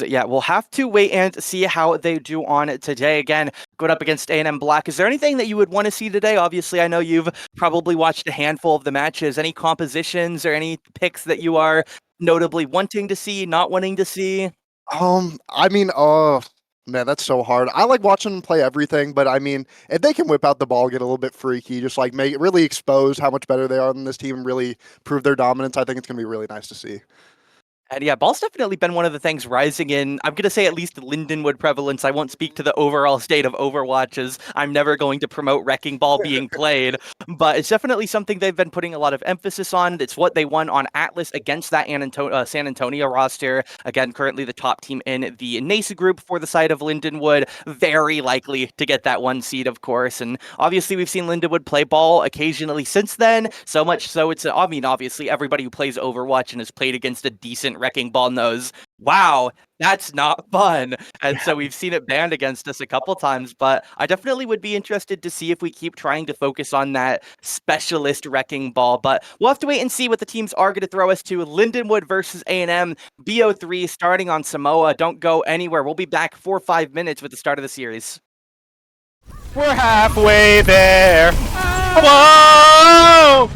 Yeah, we'll have to wait and see how they do on it today. Again, going up against A&M Black. Is there anything that you would want to see today? Obviously, I know you've probably watched a handful of the matches. Any compositions or any picks that you are notably wanting to see, not wanting to see? I mean, man, that's so hard. I like watching them play everything, but I mean, if they can whip out the ball, get a little bit freaky, just like make it really expose how much better they are than this team and really prove their dominance, I think it's going to be really nice to see. And yeah, ball's definitely been one of the things rising in, I'm going to say at least Lindenwood prevalence. I won't speak to the overall state of Overwatch, as I'm never going to promote Wrecking Ball being played, but it's definitely something they've been putting a lot of emphasis on. It's what they won on Atlas against that San Antonio roster. Again, currently the top team in the NACE group for the side of Lindenwood. Very likely to get that 1 seed, of course. And obviously we've seen Lindenwood play ball occasionally since then, so much so it's, I mean, obviously everybody who plays Overwatch and has played against a decent Wrecking Ball knows, wow, that's not fun. And so we've seen it banned against us a couple times, but I definitely would be interested to see if we keep trying to focus on that specialist Wrecking Ball. But we'll have to wait and see what the teams are going to throw us to. Lindenwood versus A&M, BO3 starting on Samoa. Don't go anywhere. We'll be back 4 or 5 minutes with the start of the series. We're halfway there. Whoa!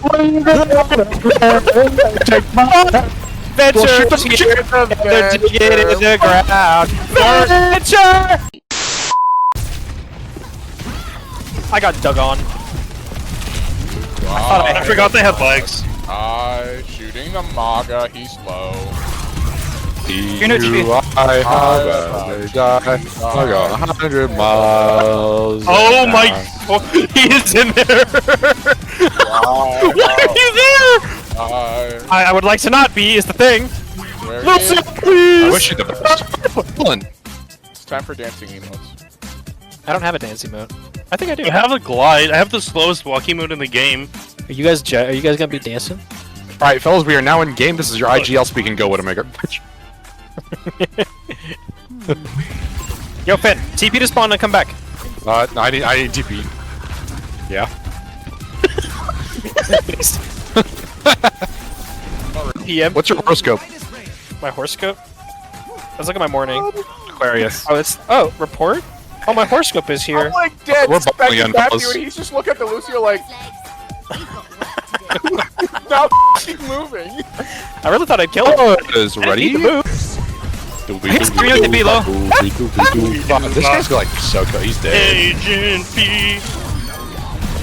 Adventure! Dig it in the ground. Adventure! I got dug on. I forgot they had legs. Shooting a MAGA, he's low. You're no cheating. I got 100 miles. Oh my! Oh, he is in there. Why are you there? I would like to not be, is the thing. Wilson, please. I wish you the best. Dylan. It's time for dancing emotes. I don't have a dancing mode. I think I do. I have a glide. I have the slowest walking mode in the game. Are you guys gonna be dancing? Alright, fellas, we are now in game. This is your IGL speaking Go Widowmaker. Yo, Finn, TP to spawn and come back. No, I need TP. Yeah. PM. What's your horoscope? My horoscope? Let's look at my morning. Aquarius. Oh, report? Oh, my horoscope is here. I'm like dead We're specking bubbling in, back to fellas. you, and he's just looking at the Lucio like. Now keep moving. I really thought I'd kill him. Oh, it is ready. He's 300 below. This guy's like so cool. He's dead. Agent P.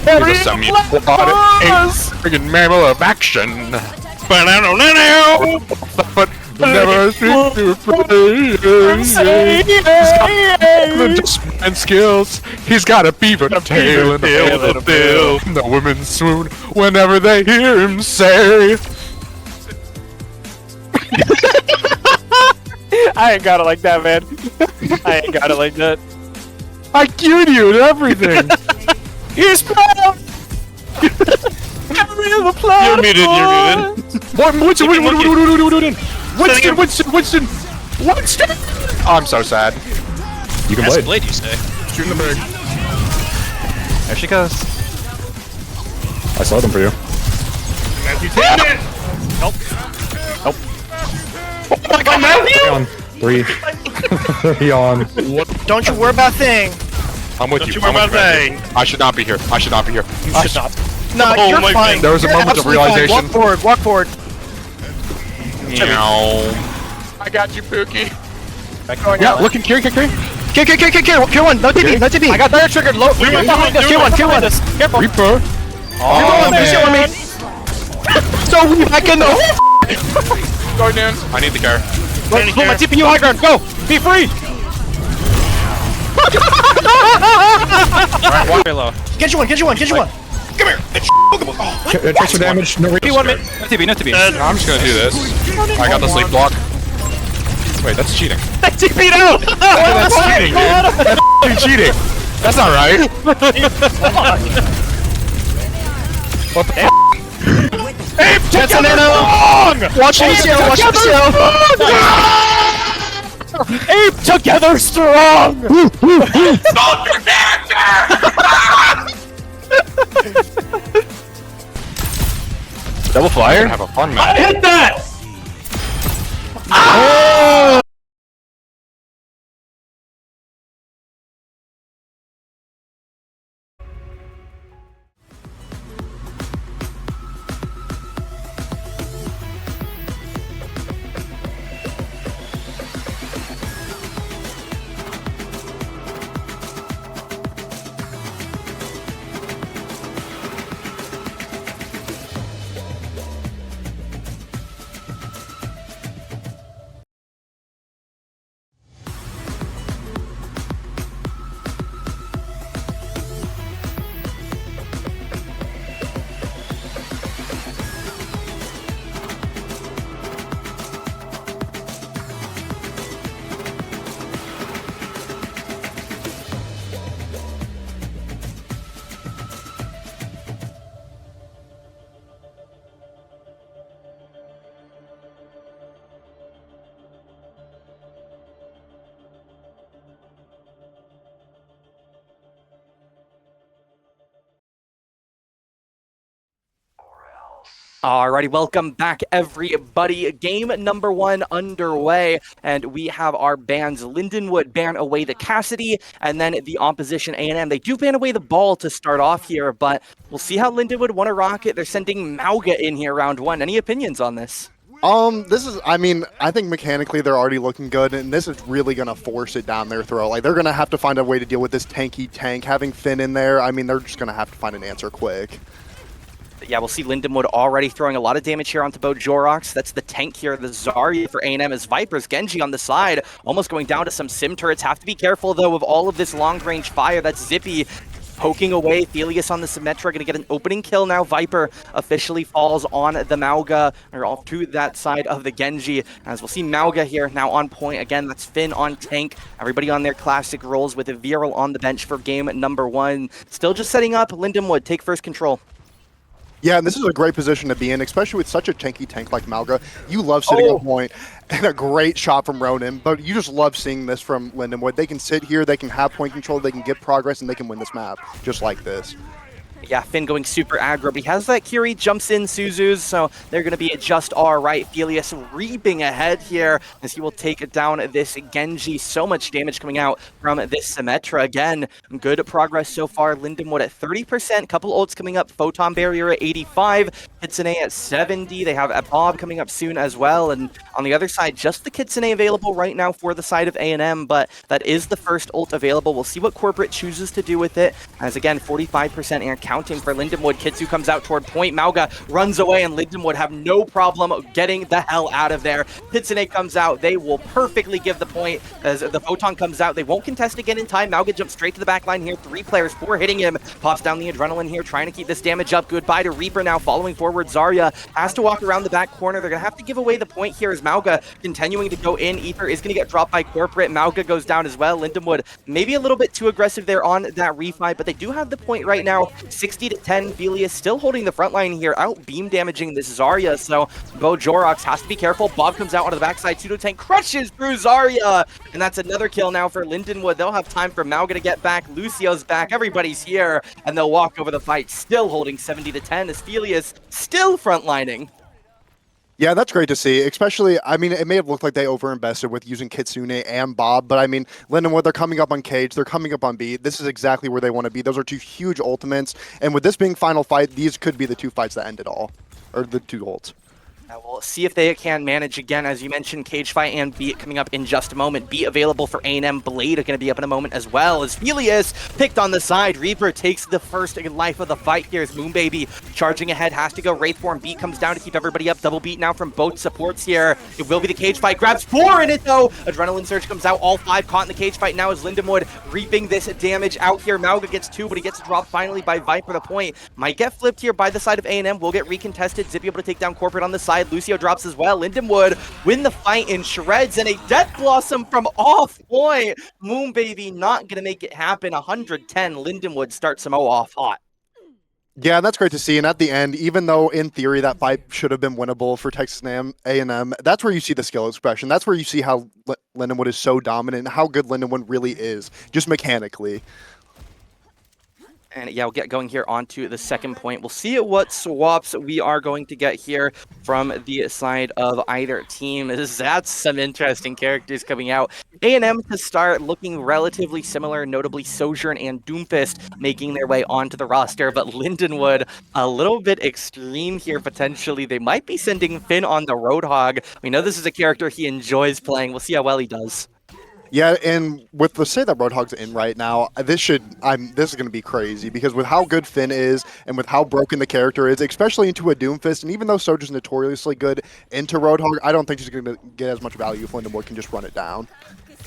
He's a friggin' mammal of action. But never speak to praise. And skills. He's got a beaver tail and a bill. The women swoon whenever they hear him say. I ain't got it like that, man. I ain't got it like that. I cued you and everything. He's proud. You're muted. You're muted. Winston. Oh, I'm so sad. You can blade. Blade, you say? Shooting the bird. There she goes. I saw them for you. Nope. Oh my God, Matthew! On 3. 3 on. Don't you worry about a thing. I'm with Don't you. you worry I'm with about you, Matthew. I should not be here. You should not. No, Oh you're my fine. There was a moment of realization. Walk forward. I got you, Pookie. Yeah, looking, Kill Kill one. No TP. No TP. I got fire triggered. Low. Behind us. Kill one. Careful. Reaper. Oh, man. So I can. Go, dudes. I need the car. Let's pull my TPU high ground. Go. Be free. Very low. Get you one. Come here, bitch. Take some damage. No TP 1 minute. No TP. I'm just gonna do this. I got the sleep block. Wait, that's cheating. I TP'd out. That's cheating, dude. That's cheating. That's not right. What the f? Ape together. Watch this, Ape together strong. Stop your character! Double flyer? Have a fun match. Hit that! Alrighty, welcome back everybody. Game number 1 underway, and we have our bans. Lindenwood ban away the Cassidy, and then the opposition A&M. They do ban away the ball to start off here, but we'll see how Lindenwood want to rock it. They're sending Mauga in here round 1. Any opinions on this? This is, I mean, I think mechanically they're already looking good, and this is really going to force it down their throat. Like, they're going to have to find a way to deal with this tanky tank. Having Finn in there, I mean, they're just going to have to find an answer quick. Yeah, we'll see Lindenwood already throwing a lot of damage here onto Bojorox. That's the tank here, the Zarya for A&M as Vipers. Genji on the side, almost going down to some sim turrets. Have to be careful, though, of all of this long-range fire. That's Zippy poking away. Thelius on the Symmetra, going to get an opening kill now. Viper officially falls on the Mauga, or off to that side of the Genji. As we'll see Mauga here now on point. Again, that's Finn on tank. Everybody on their classic roles with a Viral on the bench for game number 1. Still just setting up. Lindenwood take first control. Yeah, and this is a great position to be in, especially with such a tanky tank like Mauga. You love sitting at point, and a great shot from Ronin, but you just love seeing this from Lindenwood. They can sit here, they can have point control, they can get progress, and they can win this map, just like this. Yeah, Finn going super aggro, but he has that Curie, jumps in Suzu's, so they're going to be just all right. Felius reaping ahead here as he will take down this Genji. So much damage coming out from this Symmetra. Again, good progress so far. Lindenwood at 30%, couple ults coming up. Photon Barrier at 85, Kitsune at 70. They have a Bob coming up soon as well, and on the other side, just the Kitsune available right now for the side of A&M, but that is the first ult available. We'll see what Corporate chooses to do with it, as again, 45% and counting for Lindenwood. Kitsu comes out toward point. Mauga runs away, and Lindenwood have no problem getting the hell out of there. Kitsune comes out. They will perfectly give the point as the Photon comes out. They won't contest again in time. Mauga jumps straight to the back line here. 3 players, 4 hitting him. Pops down the Adrenaline here, trying to keep this damage up. Goodbye to Reaper now, following forward. Zarya has to walk around the back corner. They're going to have to give away the point here as Mauga continuing to go in. Ether is going to get dropped by Corporate. Mauga goes down as well. Lindenwood maybe a little bit too aggressive there on that refi, but they do have the point right now. 60-10. Velius still holding the front line here, out beam damaging this Zarya, so Bojorox has to be careful. Bob comes out onto the backside. Pseudo tank crushes through Zarya, and that's another kill now for Lindenwood. They'll have time for Mauga to get back. Lucio's back. Everybody's here, and they'll walk over the fight, still holding 70-10 as Velius still frontlining. Yeah, that's great to see, especially, I mean, it may have looked like they overinvested with using Kitsune and Bob, but I mean, Lindenwood, they're coming up on Cage, they're coming up on B. This is exactly where they want to be. Those are 2 huge ultimates, and with this being final fight, these could be the 2 fights that end it all, or the 2 ults. We'll see if they can manage again. As you mentioned, Cage Fight and Beat coming up in just a moment. Beat available for A&M. Blade are going to be up in a moment as well. As Felius picked on the side. Reaper takes the first life of the fight here as Moonbaby charging ahead. Has to go Wraith form. Beat comes down to keep everybody up. Double beat now from both supports here. It will be the Cage Fight. Grabs 4 in it though. Adrenaline Surge comes out. All 5 caught in the Cage Fight now as Lindenwood reaping this damage out here. Mauga gets 2, but he gets dropped finally by Viper. The point might get flipped here by the side of A&M. Will get recontested. Zippy able to take down Corporate on the side. Lucio drops as well. Lindenwood win the fight in shreds, and a Death Blossom from off point. Moonbaby not going to make it happen. 110. Lindenwood starts him off hot. Yeah, that's great to see. And at the end, even though in theory that fight should have been winnable for Texas A&M, that's where you see the skill expression. That's where you see how Lindenwood is so dominant and how good Lindenwood really is, just mechanically. And yeah, we'll get going here onto the second point. We'll see what swaps we are going to get here from the side of either team. That's some interesting characters coming out. A&M to start looking relatively similar, notably Sojourn and Doomfist making their way onto the roster, but Lindenwood a little bit extreme here potentially. They might be sending Finn on the Roadhog. We know this is a character he enjoys playing. We'll see how well he does. Yeah, and with the say that Roadhog's in right now, this is going to be crazy because with how good Finn is and with how broken the character is, especially into a Doomfist, and even though Sojourn's notoriously good into Roadhog, I don't think he's going to get as much value if Lindenwood can just run it down.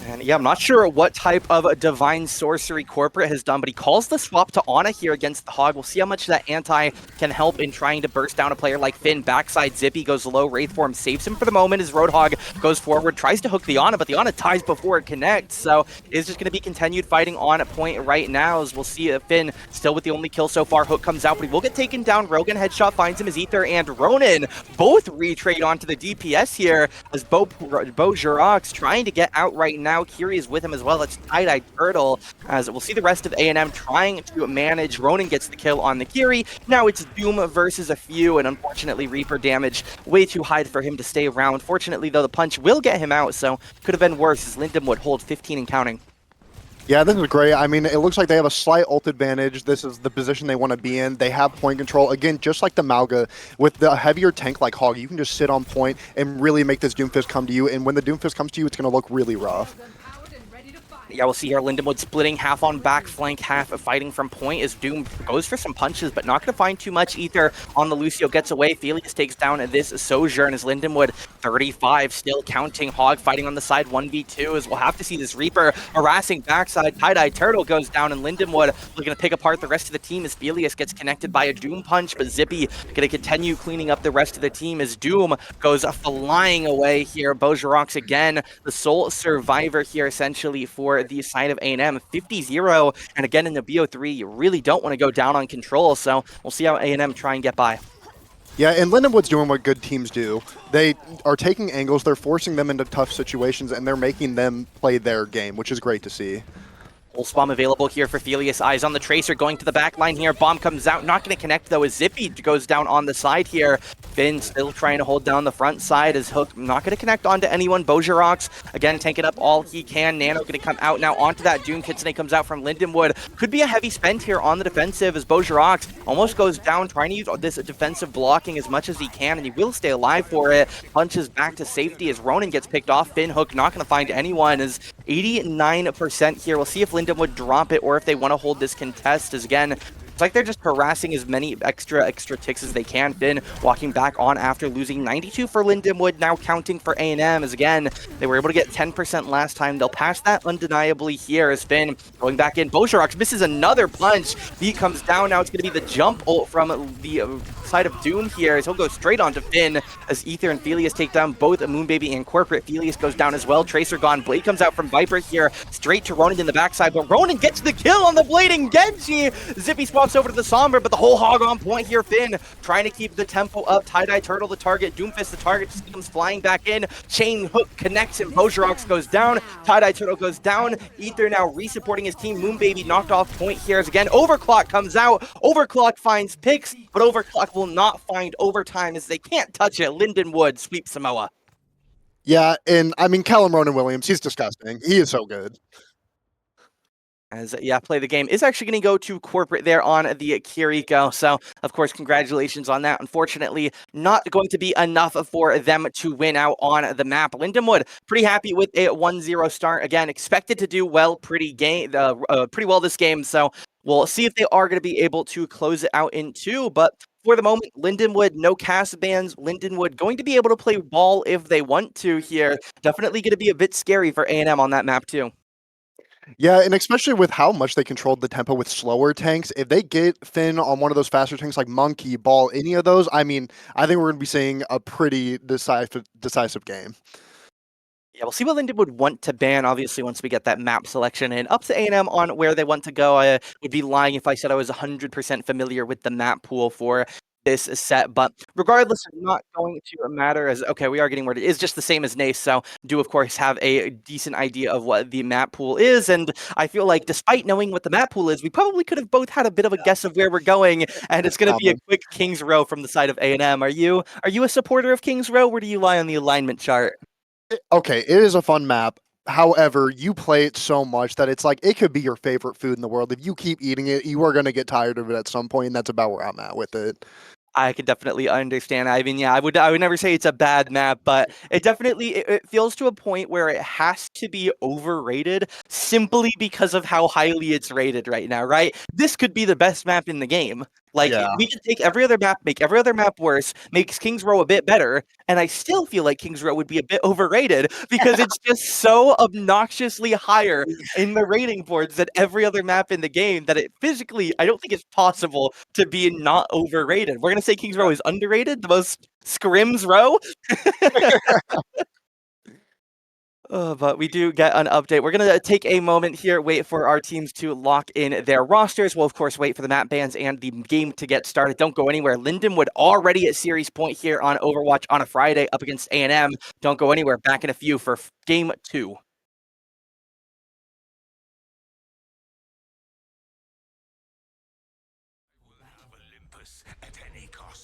And yeah, I'm not sure what type of a Divine Sorcery Corporate has done, but he calls the swap to Ana here against the Hog. We'll see how much that anti can help in trying to burst down a player like Finn. Backside Zippy goes low. Wraith form saves him for the moment as Roadhog goes forward, tries to hook the Ana, but the Ana dies before it connects. So it's just going to be continued fighting on a point right now as we'll see Finn still with the only kill so far. Hook comes out, but he will get taken down. Rogan headshot finds him as Ether and Ronin both retrade onto the DPS here as Bojorox trying to get out right now. Kiri is with him as well. That's Tie-Dye Turtle as we'll see the rest of A&M trying to manage. Ronin gets the kill on the Kiri. Now it's Doom versus a few, and unfortunately Reaper damage way too high for him to stay around. Fortunately though, the punch will get him out, so could have been worse as Lindenwood hold 15 and counting. Yeah, this is great. I mean, it looks like they have a slight ult advantage. This is the position they want to be in. They have point control. Again, just like the Malga, with the heavier tank like Hog, you can just sit on point and really make this Doomfist come to you. And when the Doomfist comes to you, it's going to look really rough. Yeah, we'll see here Lindenwood splitting half on back flank, half fighting from point as Doom goes for some punches, but not going to find too much either on the Lucio. Gets away. Felius takes down this Sojourn as Lindenwood 35 still counting. Hog fighting on the side 1v2 as we'll have to see this Reaper harassing backside. Tie-Dye Turtle goes down and Lindenwood looking to pick apart the rest of the team as Felius gets connected by a Doom punch, but Zippy going to continue cleaning up the rest of the team as Doom goes flying away here. Bojarox again, the sole survivor here essentially for the side of A&M, 50-0, and again in the BO3, you really don't want to go down on control, so we'll see how A&M try and get by. Yeah, and Lindenwood's doing what good teams do. They are taking angles, they're forcing them into tough situations, and they're making them play their game, which is great to see. Pulse Bomb available here for Felius. Eyes on the Tracer, going to the back line here. Bomb comes out, not going to connect though as Zippy goes down on the side here. Finn still trying to hold down the front side as Hook not going to connect onto anyone. Bojarox, again, tanking up all he can. Nano going to come out now onto that Doom. Kitsune comes out from Lindenwood. Could be a heavy spend here on the defensive as Bojarox almost goes down, trying to use this defensive blocking as much as he can, and he will stay alive for it. Punches back to safety as Ronan gets picked off. Finn Hook not going to find anyone as 89% here. We'll see if Lindenwood drop it or if they want to hold this contest as again, it's like they're just harassing as many extra ticks as they can. Finn walking back on after losing 92 for Lindenwood, now counting for A&M as again, they were able to get 10% last time. They'll pass that undeniably here as Finn going back in. Bojarox misses another punch. He comes down. Now it's going to be the jump ult from the side of Doom here as he'll go straight onto Finn as Ether and Felius take down both Moonbaby and Corporate. Felius goes down as well. Tracer gone. Blade comes out from Viper here straight to Ronan in the backside, but Ronan gets the kill on the Blading Genji. Zippy swaps over to the Somber, but the whole Hog on point here. Finn trying to keep the tempo up. Tie-Dye Turtle the target. Doomfist the target just comes flying back in. Chain Hook connects him. Bojarox goes down. Tie-Dye Turtle goes down. Ether now resupporting his team. Moonbaby knocked off point here as again Overclock comes out. Overclock finds picks, but Overclock will not find overtime as they can't touch it. Lindenwood sweeps Samoa. Yeah, and I mean, Callum Ronan Williams, he's disgusting. He is so good. As, yeah, play the game is actually going to go to Corporate there on the Kiriko. So, of course, congratulations on that. Unfortunately, not going to be enough for them to win out on the map. Lindenwood, pretty happy with a 1-0 start. Again, expected to do well pretty well this game. So, we'll see if they are going to be able to close it out in 2. But for the moment, Lindenwood, no cast bans. Lindenwood going to be able to play ball if they want to here. Definitely going to be a bit scary for A&M on that map, too. Yeah, and especially with how much they controlled the tempo with slower tanks, if they get Finn on one of those faster tanks like Monkey, Ball, any of those, I mean, I think we're going to be seeing a pretty decisive game. Yeah, we'll see what Linden would want to ban, obviously, once we get that map selection in. Up to A&M on where they want to go. I would be lying if I said I was 100% familiar with the map pool for this set, but regardless, it's not going to matter as, okay, we are getting where it is just the same as Nace, so do, of course, have a decent idea of what the map pool is, and I feel like despite knowing what the map pool is, we probably could have both had a bit of a guess of where we're going, and it's going to be a quick Kings Row from the side of A&M. Are you a supporter of Kings Row? Where do you lie on the alignment chart? Okay, it is a fun map. However, you play it so much that it's like it could be your favorite food in the world. If you keep eating it, you are going to get tired of it at some point, and that's about where I'm at with it. I can definitely understand. I mean, yeah, I would never say it's a bad map, but it definitely it feels to a point where it has to be overrated simply because of how highly it's rated right now, right? This could be the best map in the game. Like, we could take every other map, make every other map worse, makes Kings Row a bit better, and I still feel like Kings Row would be a bit overrated because it's just so obnoxiously higher in the rating boards than every other map in the game that it physically, I don't think it's possible to be not overrated. We're going to say Kings Row is underrated, the most scrims row. But we do get an update. We're going to take a moment here, wait for our teams to lock in their rosters. We'll, of course, wait for the map bans and the game to get started. Don't go anywhere. Lindenwood already at series point here on Overwatch on a Friday up against A&M. Don't go anywhere. Back in a few for game 2.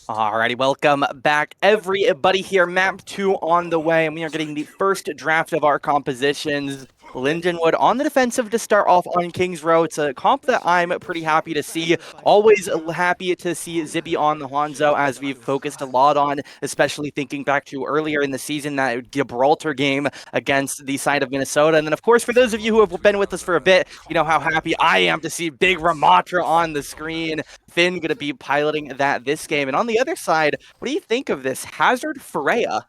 Alrighty, welcome back, everybody here. Map 2 on the way, and we are getting the first draft of our compositions. Lindenwood on the defensive to start off on Kings Row. It's a comp that I'm pretty happy to see. Always happy to see Zippy on the Hanzo, as we've focused a lot on, especially thinking back to earlier in the season, that Gibraltar game against the side of Minnesota. And then, of course, for those of you who have been with us for a bit, you know how happy I am to see big Ramatra on the screen. Finn going to be piloting that this game. And on the other side, what do you think of this Hazard Freya?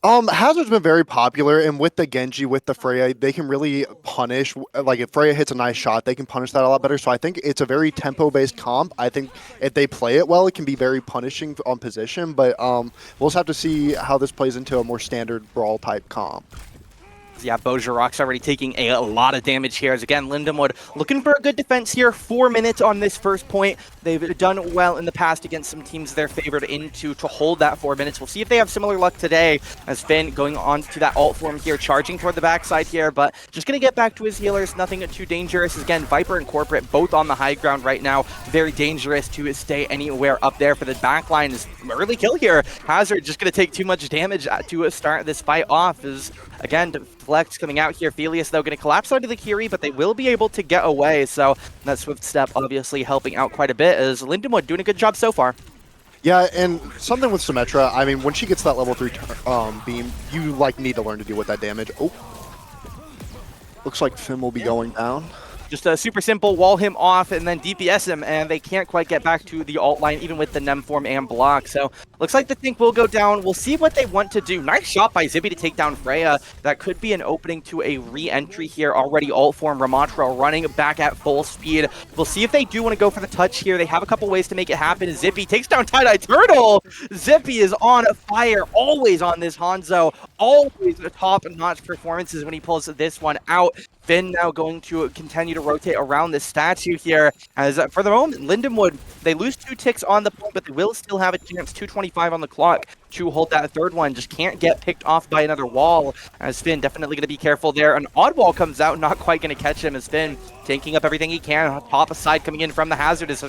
Hazard's been very popular, and with the Genji, with the Freya, they can really punish. Like, if Freya hits a nice shot, they can punish that a lot better. So I think it's a very tempo-based comp. I think if they play it well, it can be very punishing on position. But we'll just have to see how this plays into a more standard brawl-type comp. Yeah, Bojarok's already taking a lot of damage here. As again, Lindenwood looking for a good defense here. 4 minutes on this first point. They've done well in the past against some teams they're favored into to hold that 4 minutes. We'll see if they have similar luck today, as Finn going on to that ult form here, charging toward the backside here, but just going to get back to his healers. Nothing too dangerous. Again, Viper and Corporate both on the high ground right now. Very dangerous to stay anywhere up there for the backline. Is early kill here. Hazard just going to take too much damage to start this fight off. Is again, Flex coming out here. Felius, though, going to collapse onto the Kiri, but they will be able to get away. So that Swift Step obviously helping out quite a bit, as Lindenwood doing a good job so far. Yeah, and something with Symmetra, I mean, when she gets that level 3 beam, you need to learn to deal with that damage. Oh, looks like Finn will be going down. Just a super simple wall him off and then DPS him, and they can't quite get back to the alt line, even with the Nem form and block. So looks like the tank will go down. We'll see what they want to do. Nice shot by Zippy to take down Freya. That could be an opening to a re-entry here. Already alt form Ramatra running back at full speed. We'll see if they do want to go for the touch here. They have a couple ways to make it happen. Zippy takes down Tie-Dye Turtle. Zippy is on fire, always on this Hanzo. Always top-notch performances when he pulls this one out. Finn now going to continue to rotate around this statue here, as for the moment, Lindenwood, they lose 2 ticks on the point, but they will still have a chance, 2:25 on the clock, to hold that third one. Just can't get picked off by another wall, as Finn definitely going to be careful there. An odd wall comes out, not quite going to catch him, as Finn tanking up everything he can. Top aside coming in from the Hazard, as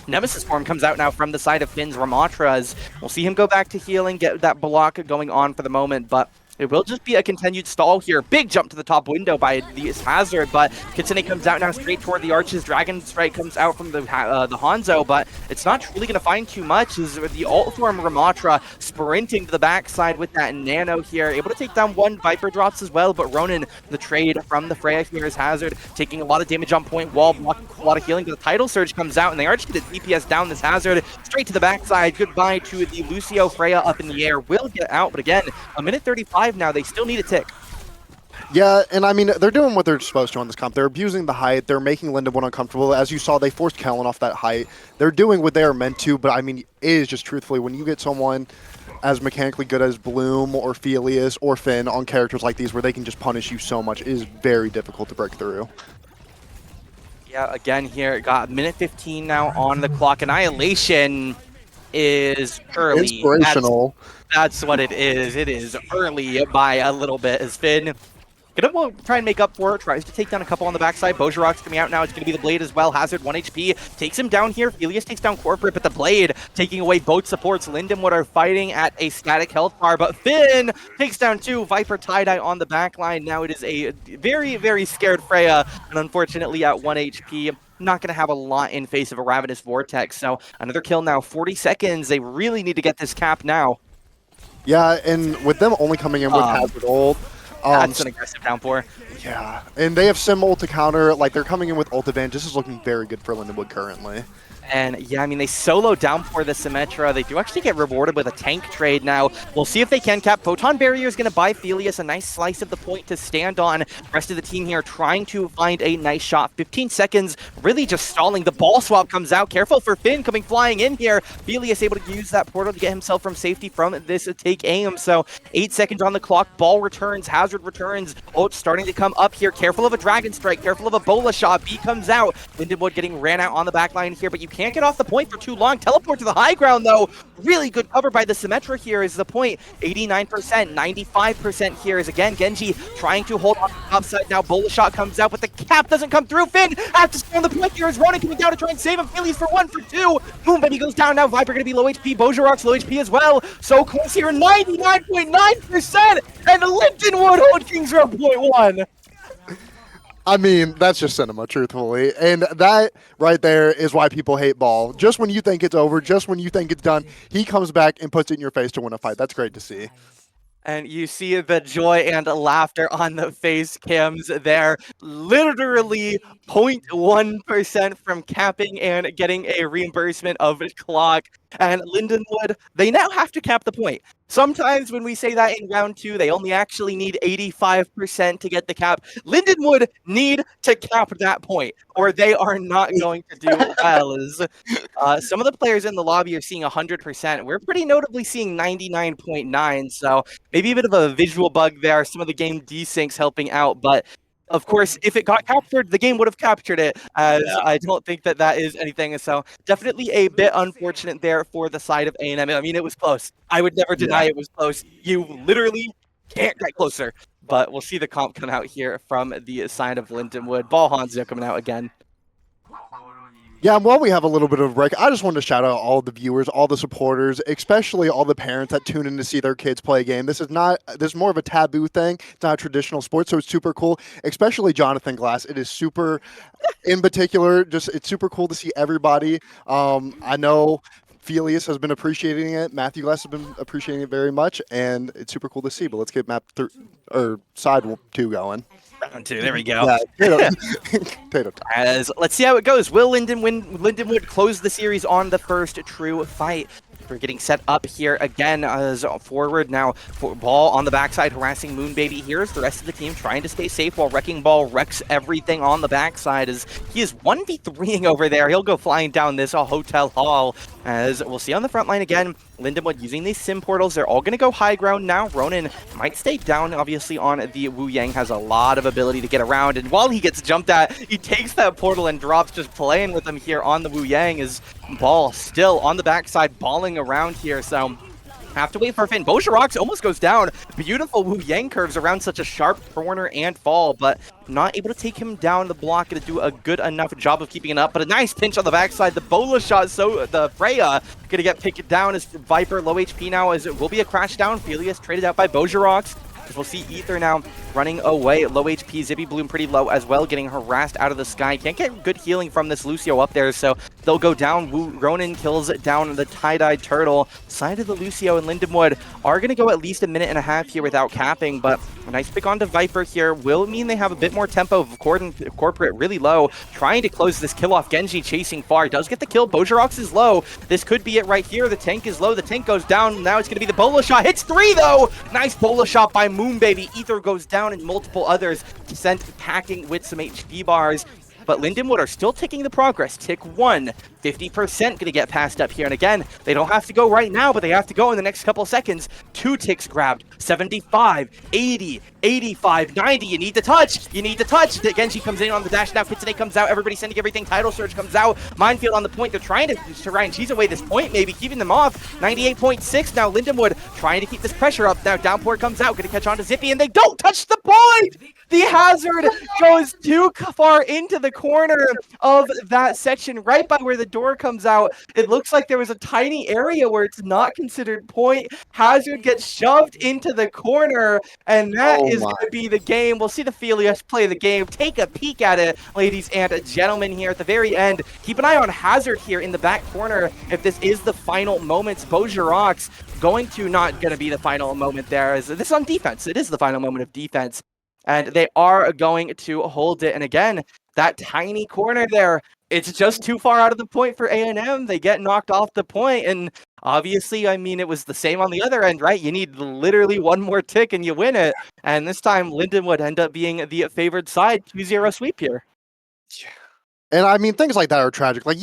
Nemesis form comes out now from the side of Finn's Ramatra, as we'll see him go back to healing, get that block going on for the moment, but it will just be a continued stall here. Big jump to the top window by this Hazard, but Kitsune comes out now straight toward the arches. Dragon Strike comes out from the Hanzo, but it's not truly going to find too much. As the ult form Ramatra sprinting to the backside with that Nano here. Able to take down 1. Viper drops as well, but Ronin, the trade from the Freya here is Hazard, taking a lot of damage on point, wall blocking a lot of healing, but the Tidal Surge comes out, and they are just going to DPS down this Hazard straight to the backside. Goodbye to the Lucio. Freya up in the air will get out, but again, a minute 35 now. They still need a tick. Yeah, and I mean, they're doing what they're supposed to on this comp. They're abusing the height. They're making Lindenwood uncomfortable. As you saw, they forced Kellen off that height. They're doing what they are meant to, but I mean, it is just truthfully, when you get someone as mechanically good as Bloom or Felius or Finn on characters like these where they can just punish you so much, it is very difficult to break through. Yeah, again here, got minute 15 now on the clock. Annihilation is early. Inspirational. That's what it is. It is early by a little bit, as Finn gonna try and make up for it. Tries to take down a couple on the backside. Bojarok's coming out now. It's gonna be the Blade as well. Hazard 1 HP. Takes him down here. Felius takes down Corporate, but the Blade taking away both supports. Lindenwood are fighting at a static health bar, but Finn takes down 2. Viper Tie-Dye on the back line. Now it is a very, very scared Freya, and unfortunately at 1 HP. Not going to have a lot in face of a Ravenous Vortex. So another kill now. 40 seconds. They really need to get this cap now. Yeah, and with them only coming in with Hazard ult. That's an aggressive downpour. Yeah, and they have Sim ult to counter. They're coming in with ult advantage. This is looking very good for Lindenwood currently. And yeah, I mean, they solo downpour the Symmetra. They do actually get rewarded with a tank trade now. We'll see if they can cap. Photon Barrier is going to buy Felius a nice slice of the point to stand on. The rest of the team here trying to find a nice shot. 15 seconds, really just stalling. The ball swap comes out. Careful for Finn coming flying in here. Felius able to use that portal to get himself from safety from this take aim. So 8 seconds on the clock. Ball returns. Hazard returns. Ult starting to come up here. Careful of a Dragon Strike. Careful of a Bola shot. B comes out. Lindenwood getting ran out on the back line here, but you can't get off the point for too long. Teleport to the high ground, though. Really good cover by the Symmetra here is the point. 89%, 95% here is, again, Genji trying to hold on the top side. Now Bola shot comes out, but the cap doesn't come through. Finn has to stay on the point here as Ronin coming down to try and save him. Phillies for 1, for 2. Boom, baby goes down now. Viper going to be low HP. Bojarok's low HP as well. So close here, 99.9%. And Lindenwood hold Kings Row .1. I mean, that's just cinema, truthfully. And that right there is why people hate Ball. Just when you think it's over, just when you think it's done, he comes back and puts it in your face to win a fight. That's great to see. And you see the joy and laughter on the face cams there. Literally 0.1% from capping and getting a reimbursement of clock. And Lindenwood, they now have to cap the point. Sometimes when we say that in round 2, they only actually need 85% to get the cap. Lindenwood need to cap that point, or they are not going to do well. Some of the players in the lobby are seeing 100%. We're pretty notably seeing 99.9, so maybe a bit of a visual bug there. Some of the game desyncs helping out, but of course, if it got captured, the game would have captured it, as I don't think that that is anything. So definitely a bit unfortunate there for the side of A&M. I mean, it was close. I would never deny it was close. You literally can't get closer. But we'll see the comp come out here from the side of Lindenwood. Ball Hanzo coming out again. Yeah, and while we have a little bit of a break, I just wanted to shout out all the viewers, all the supporters, especially all the parents that tune in to see their kids play a game. This is more of a taboo thing. It's not a traditional sport, so it's super cool. Especially Jonathan Glass. It is super, in particular, it's super cool to see everybody. I know Felius has been appreciating it. Matthew Glass has been appreciating it very much, and it's super cool to see. But let's get side 2 going. Round 2, there we go. Yeah, potato time. As let's see how it goes. Will Lindenwood close the series on the first true fight? We're getting set up here again as forward now. For Ball on the backside harassing Moonbaby. Here's the rest of the team trying to stay safe while Wrecking Ball wrecks everything on the backside as he is 1v3ing over there. He'll go flying down this hotel hall. As we'll see on the front line again, Lindenwood using these sim portals. They're all going to go high ground now. Ronan might stay down, obviously, on the Wu Yang. Has a lot of ability to get around. And while he gets jumped at, he takes that portal and drops, just playing with him here on the Wu Yang. Is Ball still on the backside, balling around here. So have to wait for a fin. Bojarox almost goes down. Beautiful Wu Yang curves around such a sharp corner and fall, but not able to take him down the block. Going to do a good enough job of keeping it up, but a nice pinch on the backside. The Bola shot, so the Freya going to get picked down as Viper low HP now, as it will be a crash down. Felius traded out by Bojarox. We'll see Ether now running away. Low HP, Zippy Bloom pretty low as well, getting harassed out of the sky. Can't get good healing from this Lucio up there, so they'll go down. Ronan kills down the tie-dyed turtle. Side of the Lucio and Lindenwood are going to go at least a minute and a half here without capping, but a nice pick onto Viper here will mean they have a bit more tempo of corporate really low, trying to close this kill off. Genji chasing far, does get the kill. Bojarox is low. This could be it right here. The tank is low. The tank goes down. Now it's going to be the Bola shot. Hits 3 though. Nice Bola shot by Moonbaby. Ether goes down and multiple others sent packing with some HP bars. But Lindenwood are still taking the progress. Tick 1, 50% going to get passed up here. And again, they don't have to go right now, but they have to go in the next couple seconds. 2 ticks grabbed, 75, 80, 85, 90. You need to touch. You need to touch. Genji comes in on the dash now. Kitsune comes out. Everybody sending everything. Tidal Surge comes out. Minefield on the point. They're trying to cheese away this point, maybe keeping them off. 98.6 now. Lindenwood trying to keep this pressure up. Now Downpour comes out. Going to catch on to Zippy, and they don't touch the point. The hazard goes too far into the corner of that section, right by where the door comes out. It looks like there was a tiny area where it's not considered point. Hazard gets shoved into the corner, and that is going to be the game. We'll see the Felius play the game. Take a peek at it, ladies and gentlemen, here at the very end. Keep an eye on Hazard here in the back corner. If this is the final moments, Bojarox not going to be the final moment there. This is on defense. It is the final moment of defense. And they are going to hold it. And again, that tiny corner there, it's just too far out of the point for A&M. They get knocked off the point. And obviously, I mean, it was the same on the other end, right? You need literally one more tick and you win it. And this time, Linden would end up being the favored side. 2-0 sweep here. And I mean, things like that are tragic. Like,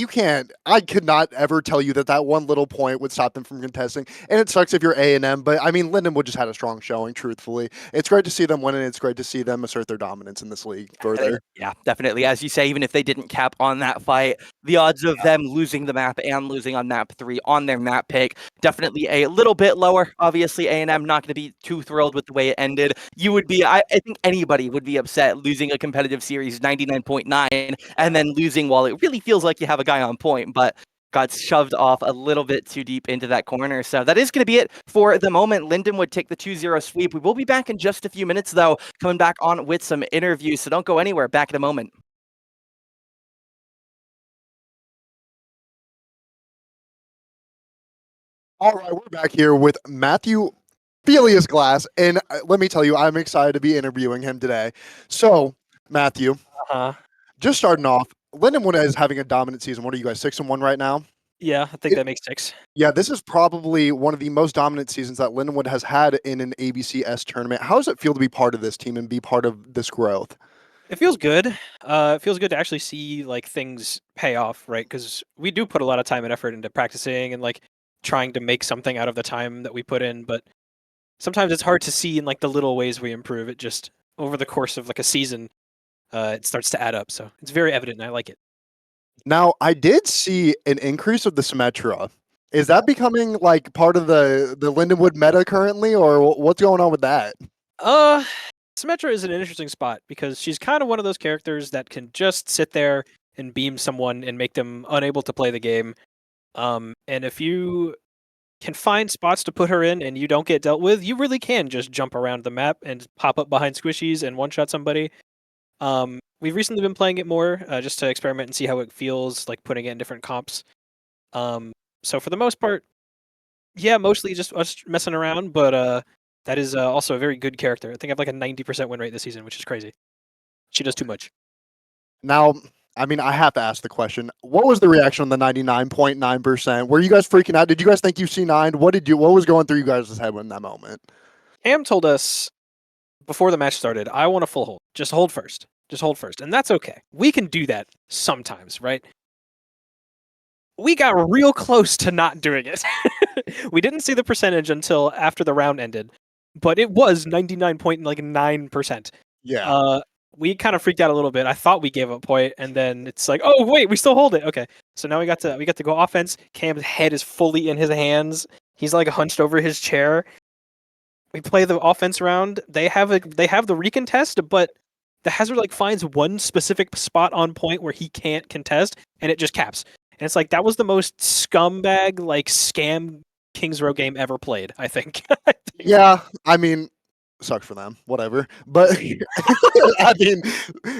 I could not ever tell you that one little point would stop them from contesting. And it sucks if you're A&M, but I mean, Lindenwood just had a strong showing, truthfully. It's great to see them win, and it's great to see them assert their dominance in this league further. Yeah, definitely. As you say, even if they didn't cap on that fight, the odds of them losing the map and losing on map 3 on their map pick, definitely a little bit lower. Obviously, A&M not going to be too thrilled with the way it ended. You would be, I think anybody would be upset losing a competitive series 99.9 and then losing while it really feels like you have a guy on point. But got shoved off a little bit too deep into that corner. So that is going to be it for the moment. Linden would take the 2-0 sweep. We will be back in just a few minutes, though, coming back on with some interviews. So don't go anywhere. Back in a moment. All right, we're back here with Matthew Felius Glass, and let me tell you, I'm excited to be interviewing him today. So, Matthew, Uh-huh. just starting off, Lindenwood is having a dominant season. What are you guys, 6-1 right now? Yeah, I think that makes 6. Yeah, this is probably one of the most dominant seasons that Lindenwood has had in an ABCS tournament. How does it feel to be part of this team and be part of this growth? It feels good. It feels good to actually see like things pay off, right? Because we do put a lot of time and effort into practicing and like trying to make something out of the time that we put in, but sometimes it's hard to see in like the little ways we improve. It just over the course of like a season, it starts to add up. So it's very evident, and I like it. Now, I did see an increase of the Symmetra. Is that becoming like part of the Lindenwood meta currently, or what's going on with that? Symmetra is an interesting spot because she's kind of one of those characters that can just sit there and beam someone and make them unable to play the game. And if you can find spots to put her in and you don't get dealt with, you really can just jump around the map and pop up behind squishies and one-shot somebody. We've recently been playing it more just to experiment and see how it feels, like putting it in different comps. So for the most part, yeah, mostly just us messing around, but that is also a very good character. I think I have like a 90% win rate this season, which is crazy. She does too much. Now, I mean, I have to ask the question. What was the reaction on the 99.9%? Were you guys freaking out? Did you guys think you C9'd? What was going through you guys' head in that moment? Cam told us before the match started, I want a full hold. Just hold first. Just hold first. And that's okay. We can do that sometimes, right? We got real close to not doing it. We didn't see the percentage until after the round ended, but it was 99.9%. Yeah. We kind of freaked out a little bit. I thought we gave up point, and then it's like, oh wait, we still hold it. Okay, so now we got to go offense. Cam's head is fully in his hands. He's like hunched over his chair. We play the offense round. They have the recontest, but the Hazard like finds one specific spot on point where he can't contest, and it just caps. And it's like that was the most scumbag like scam Kings Row game ever played. I think. Yeah, I mean, sucks for them. Whatever. But I mean,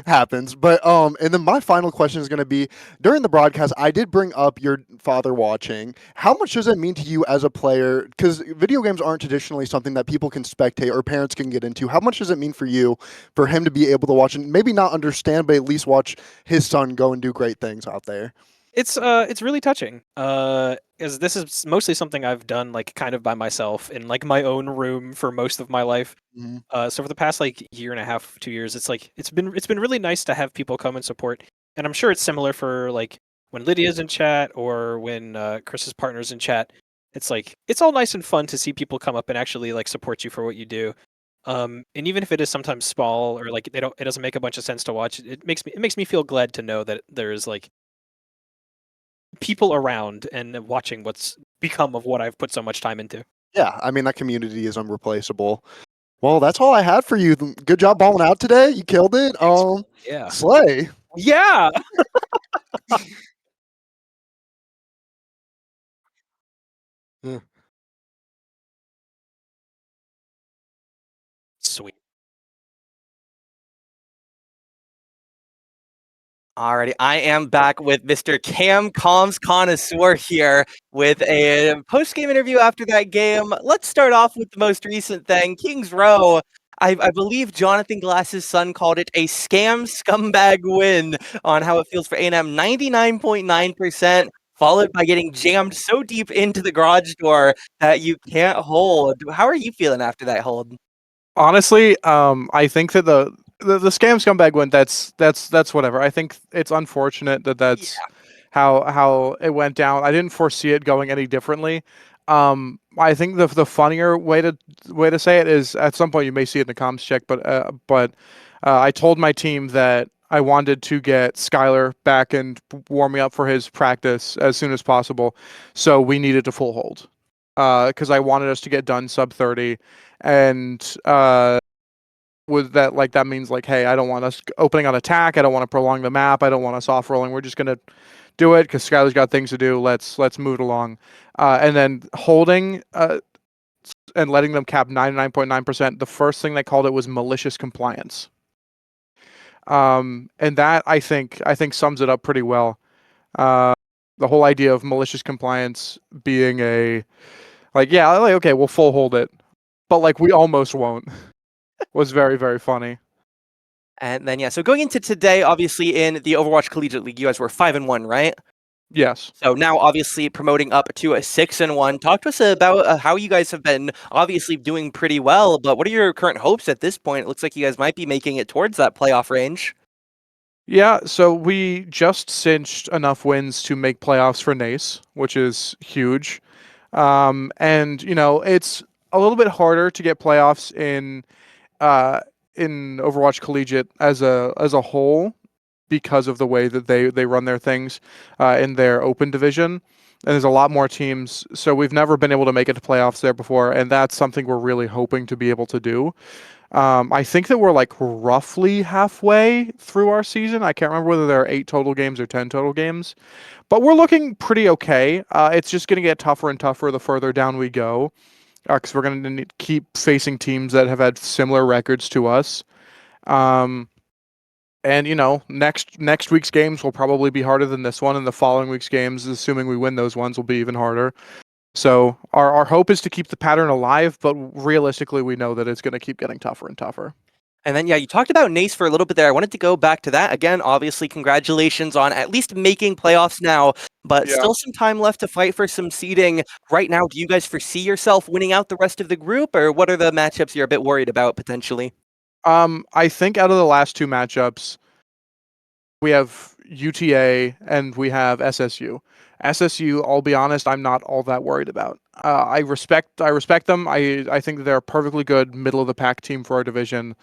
happens. But and then my final question is going to be during the broadcast. I did bring up your father watching. How much does it mean to you as a player? Because video games aren't traditionally something that people can spectate or parents can get into. How much does it mean for you for him to be able to watch and maybe not understand, but at least watch his son go and do great things out there? It's really touching. As this is mostly something I've done like kind of by myself in like my own room for most of my life. So for the past like year and a half, 2 years, it's like it's been really nice to have people come and support. And I'm sure it's similar for like when Lydia's in chat or when Chris's partner's in chat. It's like it's all nice and fun to see people come up and actually like support you for what you do. And even if it is sometimes small or like it doesn't make a bunch of sense to watch, it makes me feel glad to know that there's like people around and watching what's become of what I've put so much time into. Yeah, I mean, that community is unreplaceable. Well, that's all I had for you. Good job balling out today. You killed it. Yeah. Slay. Yeah. Yeah. Sweet. Alrighty, I am back with Mr. Cam Comms Connoisseur here with a post-game interview after that game. Let's start off with the most recent thing. Kings Row, I believe Jonathan Glass's son called it a scam scumbag win on how it feels for A&M. 99.9%, followed by getting jammed so deep into the garage door that you can't hold. How are you feeling after that hold? Honestly, I think that the scam scumbag win. That's whatever. I think it's unfortunate that that's how it went down. I didn't foresee it going any differently. I think the funnier way to say it is at some point you may see it in the comms check, but I told my team that I wanted to get Skylar back and warming up for his practice as soon as possible, so we needed to full hold because I wanted us to get done sub 30, and with that, like that means like, hey, I don't want us opening on attack. I don't want to prolong the map. I don't want us off rolling. We're just gonna do it because Skylar's got things to do. Let's move it along, and then holding and letting them cap 99.9%. The first thing they called it was malicious compliance, and that I think sums it up pretty well. The whole idea of malicious compliance being okay, we'll full hold it, but like we almost won't, was very, very funny. And then so going into today, obviously in the Overwatch Collegiate League, you guys were 5-1, right? Yes. So now, obviously, promoting up to a 6-1. Talk to us about how you guys have been obviously doing pretty well, but what are your current hopes at this point? It looks like you guys might be making it towards that playoff range. Yeah, so we just cinched enough wins to make playoffs for NACE, which is huge. And it's a little bit harder to get playoffs in Overwatch Collegiate as a whole because of the way that they run their things in their open division. And there's a lot more teams, so we've never been able to make it to playoffs there before, and that's something we're really hoping to be able to do. I think that we're like roughly halfway through our season. I can't remember whether there are 8 total games or 10 total games, but we're looking pretty okay. It's just going to get tougher and tougher the further down we go, because we're going to keep facing teams that have had similar records to us. And next week's games will probably be harder than this one, and the following week's games, assuming we win those ones, will be even harder. So our hope is to keep the pattern alive, but realistically, we know that it's going to keep getting tougher and tougher. And then, you talked about NACE for a little bit there. I wanted to go back to that. Again, obviously, congratulations on at least making playoffs now, but still some time left to fight for some seeding. Right now, do you guys foresee yourself winning out the rest of the group, or what are the matchups you're a bit worried about potentially? I think out of the last 2 matchups, we have UTA and we have SSU. SSU, I'll be honest, I'm not all that worried about. I respect them. I think that they're a perfectly good middle of the pack team for our division.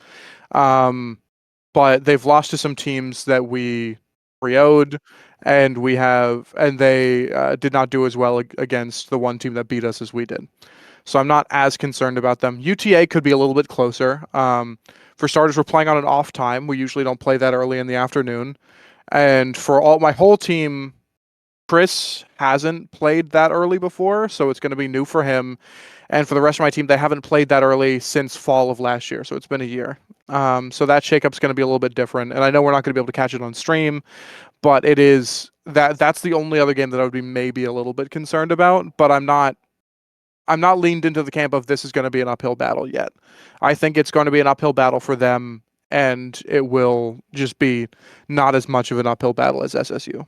But they've lost to some teams that we 3-0'd, and they did not do as well against the one team that beat us as we did. So I'm not as concerned about them. UTA could be a little bit closer. For starters, we're playing on an off time. We usually don't play that early in the afternoon. And for my whole team, Chris hasn't played that early before, so it's going to be new for him. And for the rest of my team, they haven't played that early since fall of last year, so it's been a year. So that shakeup's going to be a little bit different. And I know we're not going to be able to catch it on stream, but that's the only other game that I would be maybe a little bit concerned about. But I'm not leaned into the camp of this is going to be an uphill battle yet. I think it's going to be an uphill battle for them, and it will just be not as much of an uphill battle as SSU.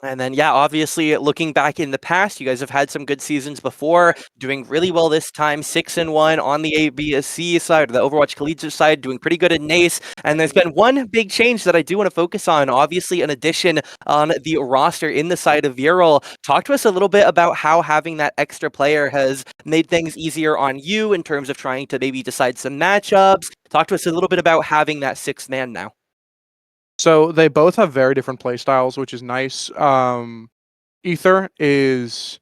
And then, obviously, looking back in the past, you guys have had some good seasons before, doing really well this time, 6-1 on the ABC side, or the Overwatch Collegiate side, doing pretty good in NACE. And there's been one big change that I do want to focus on, obviously an addition on the roster in the side of Viral. Talk to us a little bit about how having that extra player has made things easier on you in terms of trying to maybe decide some matchups. Talk to us a little bit about having that 6th man now. So they both have very different play styles, which is nice. Ether is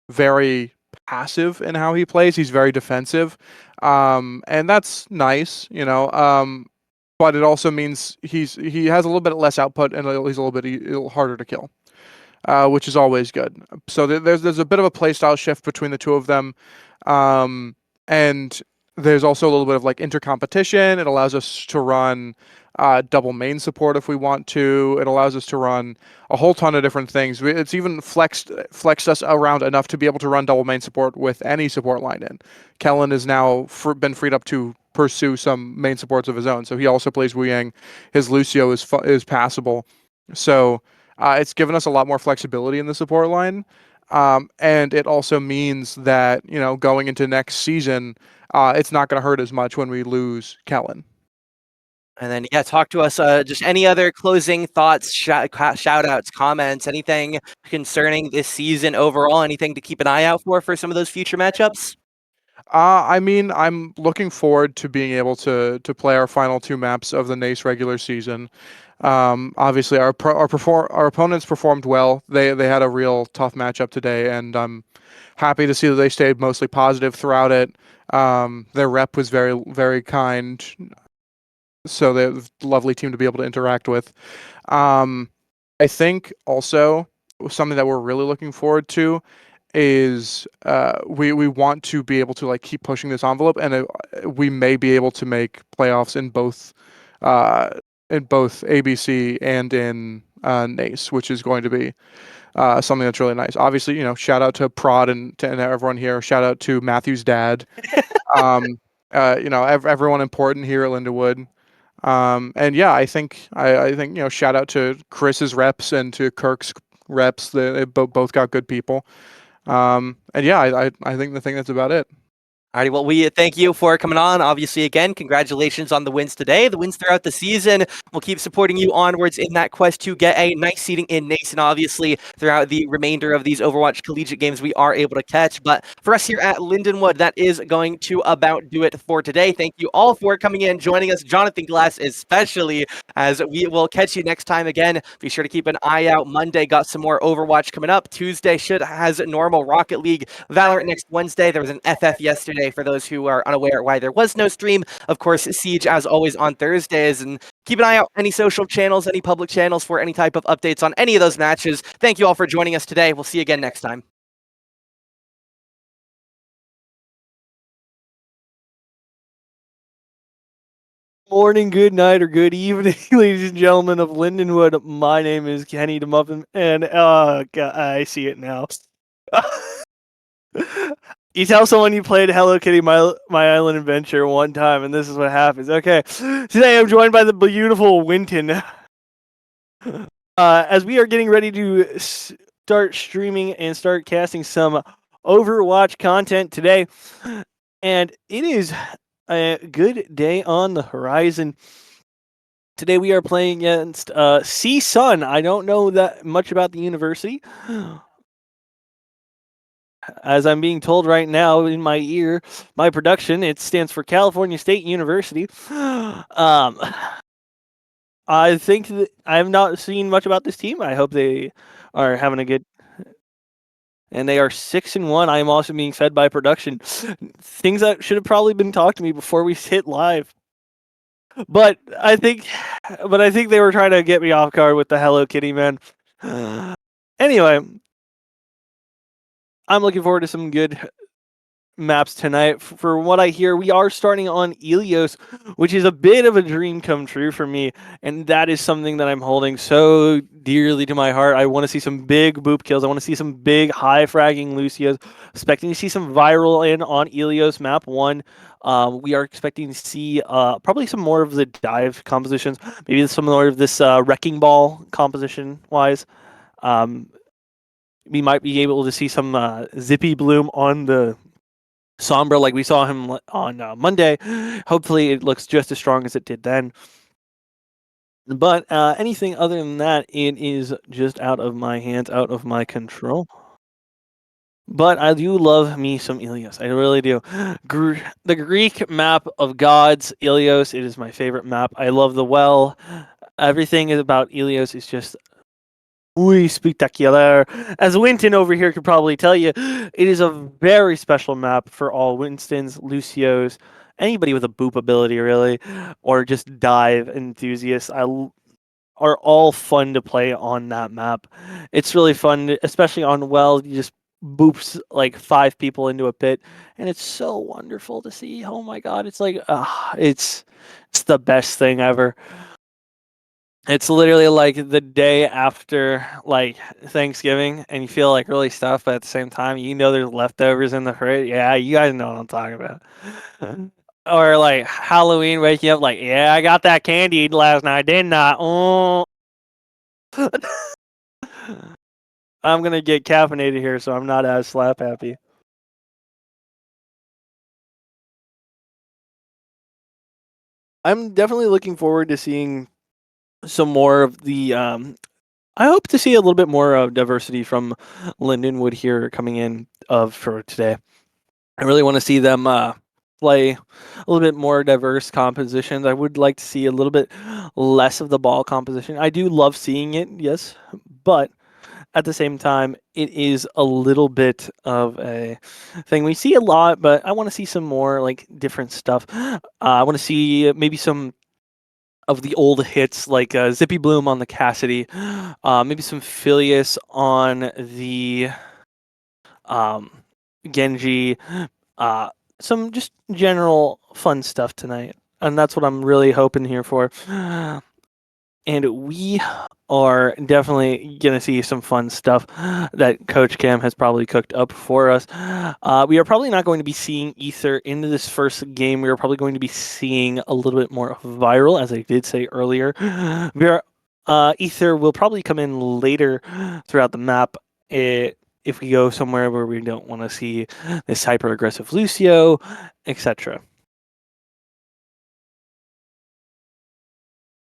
very passive in how he plays. He's very defensive, and that's nice, but it also means he has a little bit less output and he's a little bit harder to kill, which is always good. So there's a bit of a play style shift between the two of them, and there's also a little bit of like intercompetition. It allows us to run double main support if we want to. It allows us to run a whole ton of different things. It's even flexed us around enough to be able to run double main support with any support line in. Kellen has now been freed up to pursue some main supports of his own. So he also plays Wu Yang. His Lucio is passable. So it's given us a lot more flexibility in the support line. And it also means that, going into next season, it's not going to hurt as much when we lose Kellen. And then, talk to us, just any other closing thoughts, shout outs, comments, anything concerning this season overall, anything to keep an eye out for some of those future matchups? I'm looking forward to being able to play our final 2 maps of the NACE regular season. Obviously, our opponents performed well. They had a real tough matchup today, and I'm happy to see that they stayed mostly positive throughout it. Their rep was very, very kind. So they're a lovely team to be able to interact with. I think also something that we're really looking forward to is we want to be able to like keep pushing this envelope, and we may be able to make playoffs in both ABC and in NACE, which is going to be something that's really nice. Obviously, shout out to Prod and everyone here. Shout out to Matthew's dad. Everyone important here at Lindenwood. And yeah, I think shout out to Chris's reps and to Kirk's reps. They both got good people. And yeah, I think that's about it. Alrighty, well, we thank you for coming on. Obviously, again, congratulations on the wins today, the wins throughout the season. We'll keep supporting you onwards in that quest to get a nice seating in NACE, and obviously throughout the remainder of these Overwatch collegiate games we are able to catch. But for us here at Lindenwood, that is going to about do it for today. Thank you all for coming in, joining us, Jonathan Glass especially, as we will catch you next time again. Be sure to keep an eye out. Monday got some more Overwatch coming up. Tuesday has normal Rocket League. Valorant next Wednesday. There was an FF yesterday for those who are unaware why there was no stream. Of course, Siege as always on Thursdays, and keep an eye out any social channels, any public channels for any type of updates on any of those matches. Thank you all for joining us today. We'll see you again next time. Morning, good night, or good evening, ladies and gentlemen of Lindenwood. My name is Kenny the Muffin, and I see it now. You tell someone you played Hello Kitty My Island Adventure one time, and this is what happens. Okay, today I'm joined by the beautiful Winton. As we are getting ready to start streaming and start casting some Overwatch content today, and it is a good day on the horizon. Today we are playing against C-Sun. I don't know that much about the university. As I'm being told right now in my ear, my production, it stands for California State University. I think that I have not seen much about this team. I hope they are having a good... And they are 6-1. I am also being fed by production. Things that should have probably been talked to me before we hit live. But I think they were trying to get me off guard with the Hello Kitty, man. Anyway, I'm looking forward to some good maps tonight. For what I hear, we are starting on Ilios, which is a bit of a dream come true for me, and that is something that I'm holding so dearly to my heart. I want to see some big boop kills. I want to see some big high fragging Lucios. Expecting to see some viral in on Ilios map 1. We are expecting to see probably some more of the dive compositions, maybe some more of this wrecking ball composition wise. We might be able to see some Zippy Bloom on the Sombra like we saw him on Monday. Hopefully it looks just as strong as it did then. But anything other than that, it is just out of my hands, out of my control. But I do love me some Ilios. I really do. The Greek map of gods, Ilios, it is my favorite map. I love the well. Everything about Ilios is just spectacular. As Winton over here could probably tell you, it is a very special map for all Winstons, Lucios, anybody with a boop ability really, or just dive enthusiasts. Are all fun to play on that map. It's really fun, especially on well. You just boops like 5 people into a pit, and it's so wonderful to see. Oh my god, it's like it's the best thing ever. It's literally like the day after like Thanksgiving, and you feel like really stuffed, but at the same time, you know there's leftovers in the fridge. Yeah, you guys know what I'm talking about. Or like Halloween, waking up like, yeah, I got that candy last night, didn't I? Oh. I'm gonna get caffeinated here, so I'm not as slap happy. I'm definitely looking forward to seeing some more of the I hope to see a little bit more of diversity from Lindenwood here coming in for today. I really want to see them play a little bit more diverse compositions. I would like to see a little bit less of the ball composition. I do love seeing it, yes, but at the same time, it is a little bit of a thing we see a lot, but I want to see some more like different stuff. I want to see maybe some of the old hits like Zippy Bloom on the Cassidy, maybe some Phileas on the Genji, some just general fun stuff tonight. And that's what I'm really hoping here for. And we are definitely going to see some fun stuff that Coach Cam has probably cooked up for us. We are probably not going to be seeing Ether into this first game. We are probably going to be seeing a little bit more viral, as I did say earlier. Ether will probably come in later throughout the map if we go somewhere where we don't want to see this hyper-aggressive Lucio, etc.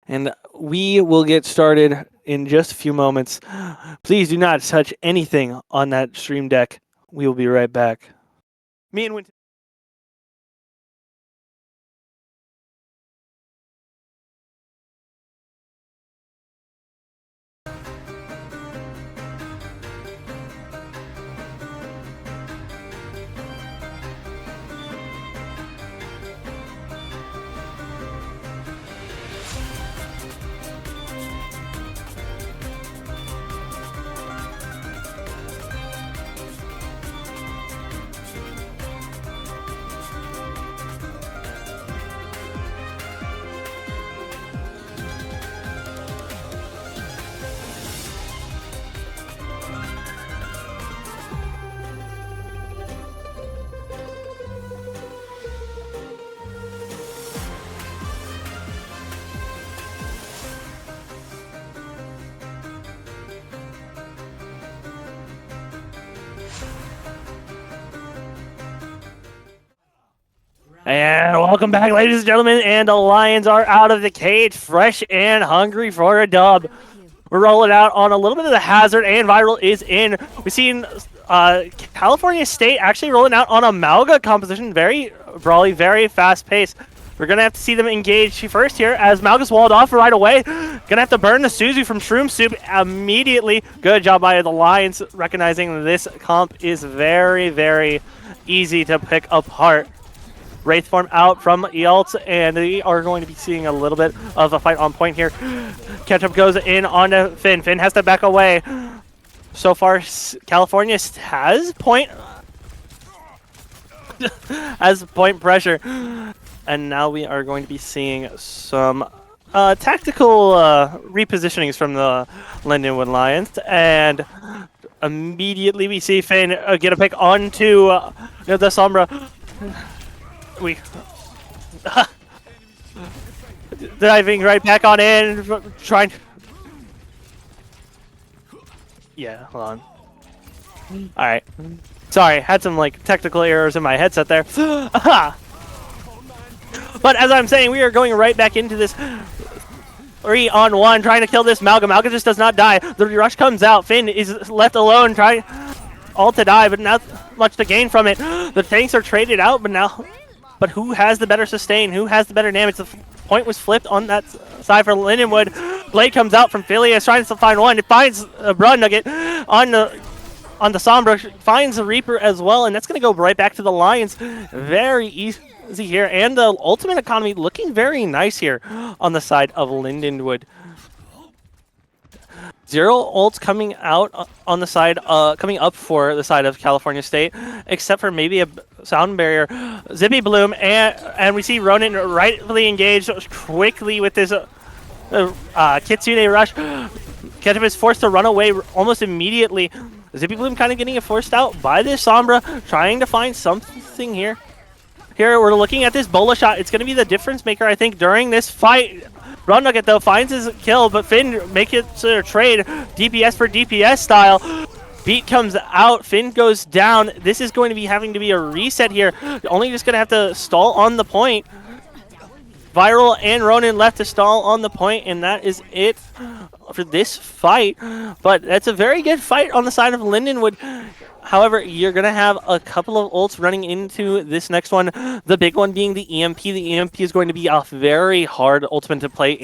And we will get started in just a few moments. Please do not touch anything on that stream deck. We will be right back. Me and Winton. And welcome back, ladies and gentlemen, and the Lions are out of the cage, fresh and hungry for a dub. We're rolling out on a little bit of the hazard, and Viral is in. We've seen California State actually rolling out on a Malga composition, very brawly, very fast pace. We're going to have to see them engage first here as Malga's walled off right away. Going to have to burn the Suzu from Shroom Soup immediately. Good job by the Lions, recognizing this comp is very, very easy to pick apart. Wraith form out from Ealt, and we are going to be seeing a little bit of a fight on point here. Ketchup goes in onto Finn. Finn has to back away. So far, California has point pressure. And now we are going to be seeing some tactical repositionings from the Lindenwood Lions. And immediately we see Finn get a pick onto the Sombra. We diving right back on in, trying. Yeah, hold on. All right, sorry, had some like technical errors in my headset there. But as I'm saying, we are going right back into this 3-on-1, trying to kill this Malga. Malga just does not die. The rush comes out. Finn is left alone, trying all to die, but not much to gain from it. The tanks are traded out, but who has the better sustain? Who has the better damage? The point was flipped on that side for Lindenwood. Blade comes out from Phileas, trying to find one. It finds a Broad Nugget on the Sombra, finds the Reaper as well, and that's going to go right back to the Lions. Very easy here, and the ultimate economy looking very nice here on the side of Lindenwood. Zero ults coming out on the side, coming up for the side of California State, except for maybe a sound barrier. Zippy Bloom, and we see Ronin rightfully engaged quickly with this Kitsune rush. Ketchup is forced to run away almost immediately. Zippy Bloom kind of getting forced out by this Sombra, trying to find something here. Here we're looking at this Bola shot. It's going to be the difference maker, I think, during this fight. Broad Nugget, though, finds his kill, but Finn makes it to a trade, DPS for DPS style. Beat comes out, Finn goes down. This is going to be having to be a reset here. Only just going to have to stall on the point. Viral and Ronin left to stall on the point, and that is it for this fight. But that's a very good fight on the side of Lindenwood. However, you're going to have a couple of ults running into this next one. The big one being the EMP. The EMP is going to be a very hard ultimate to play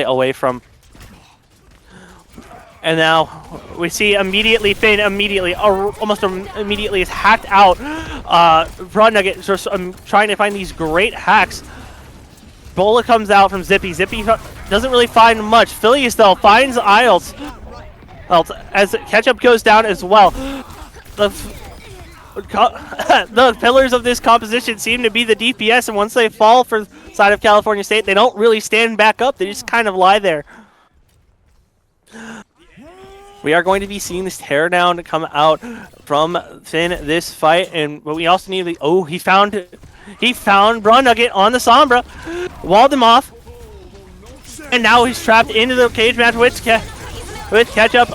away from. And now we see immediately Finn almost immediately is hacked out. Broad Nugget just trying to find these great hacks. Bola comes out from Zippy. Zippy doesn't really find much. Phileas, though, finds Isles. As Ketchup goes down as well. The pillars of this composition seem to be the DPS, and once they fall for the side of California State, they don't really stand back up. They just kind of lie there. We are going to be seeing this teardown come out from Finn this fight, but we also need the... Oh, he found Bra Nugget on the Sombra, walled him off, and now he's trapped into the cage match with Ketchup,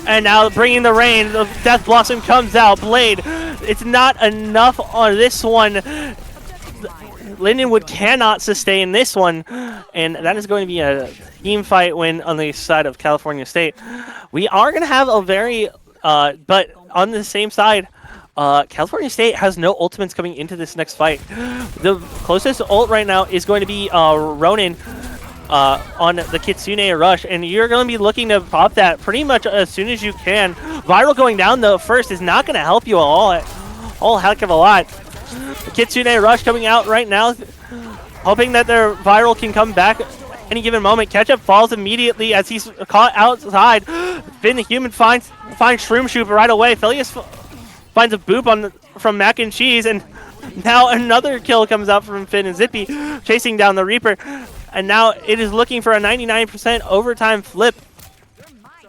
and now bringing the rain, the Death Blossom comes out. Blade, it's not enough on this one. Lindenwood cannot sustain this one, and that is going to be a team fight win on the side of California State. We are going to have a very, but on the same side, California State has no ultimates coming into this next fight. The closest ult right now is going to be Ronin on the Kitsune Rush, and you're going to be looking to pop that pretty much as soon as you can. Viral going down though first is not going to help you a whole heck of a lot. The Kitsune Rush coming out right now, hoping that their Viral can come back any given moment. Ketchup falls immediately as he's caught outside. Finn the Human finds Shroom Shoop right away. Phileas finds a boop from Mac and Cheese, and now another kill comes out from Finn and Zippy, chasing down the Reaper. And now it is looking for a 99% overtime flip.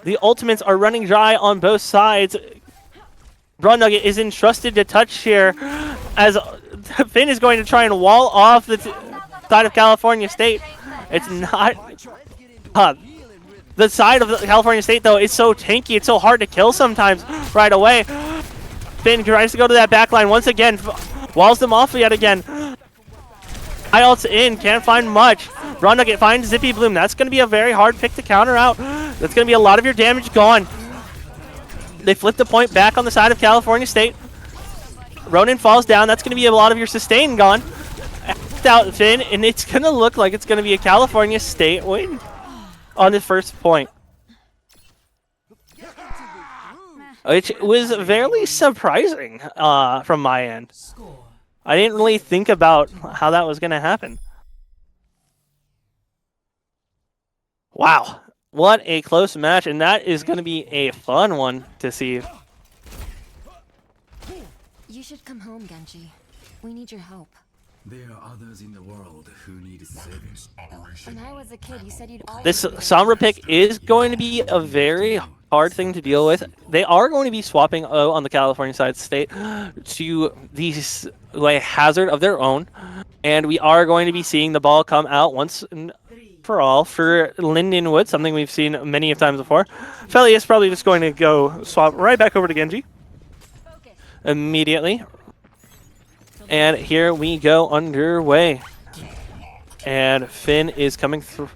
The ultimates are running dry on both sides. Bra Nugget is entrusted to touch here, as Finn is going to try and wall off the side of California State. It's not... the side of California State, though, is so tanky. It's so hard to kill sometimes right away. Finn tries to go to that backline once again. Walls them off yet again. IULT's in. Can't find much. Bra Nugget finds Zippy Bloom. That's going to be a very hard pick to counter out. That's going to be a lot of your damage gone. They flip the point back on the side of California State. Ronin falls down. That's going to be a lot of your sustain gone. Out Finn, and it's going to look like it's going to be a California State win on the first point. Which was very surprising from my end. I didn't really think about how that was going to happen. Wow. What a close match, and that is going to be a fun one to see. You should come home, Genji. We need your help. There are others in the world who need saving. When I was a kid, you said you'd always... This Sombra pick is going to be a very hard thing to deal with. They are going to be swapping O on the California side state to these hazard of their own, and we are going to be seeing the ball come out once and for all for Lindenwood, something we've seen many times before. Feli is probably just going to go swap right back over to Genji immediately. And here we go underway. And Finn is coming through,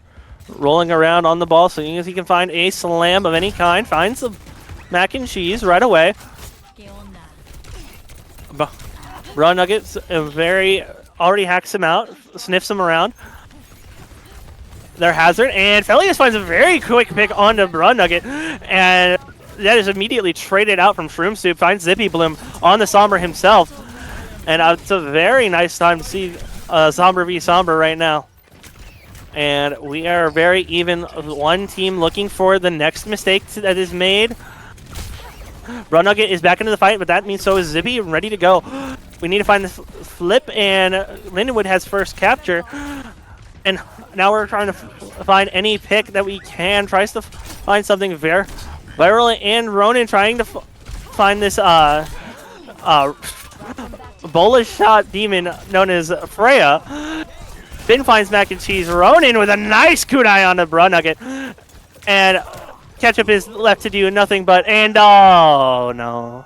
rolling around on the ball so long as he can find a slam of any kind. Finds the mac and cheese right away. Bra Nuggets already hacks him out, sniffs him around. Their hazard, and Felius finds a very quick pick onto Bra Nugget, and that is immediately traded out from Shroom Soup. Finds Zippy Bloom on the Sombra himself. And it's a very nice time to see Sombra v Sombra right now. And we are very even. One team looking for the next mistake that is made. Bra Nugget is back into the fight, but that means so is Zippy, ready to go. We need to find this flip, and Lindenwood has first capture. And now we're trying to find any pick that we can. Tries to find something viral, and Ronin trying to find this Bola shot demon known as Freya. Finn finds mac and cheese. Ronin with a nice kunai on the Bra Nugget. And Ketchup is left to do nothing but, and oh no.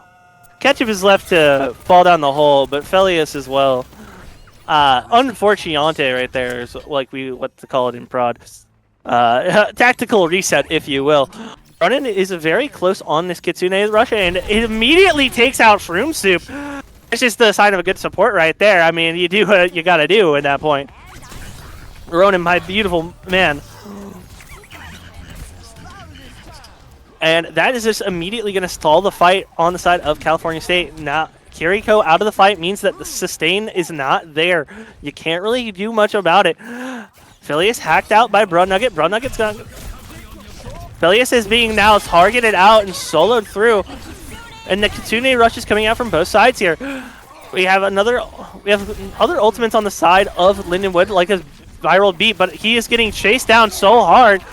Ketchup is left to fall down the hole, but Felius as well. Unfortunate right there is like what to call it in prod. Tactical reset, if you will. Ronin is very close on this Kitsune Rush, and it immediately takes out Shroom Soup. It's just the sign of a good support right there. I mean, you do what you gotta do at that point. Ronin, my beautiful man. And that is just immediately going to stall the fight on the side of California State. Now, Kiriko out of the fight means that the sustain is not there. You can't really do much about it. Phileas hacked out by Bro Nugget. Bro Nugget's gone. Phileas is being now targeted out and soloed through. And the Kitsune rush is coming out from both sides here. We have other ultimates on the side of Lindenwood, like a viral beat, but he is getting chased down so hard,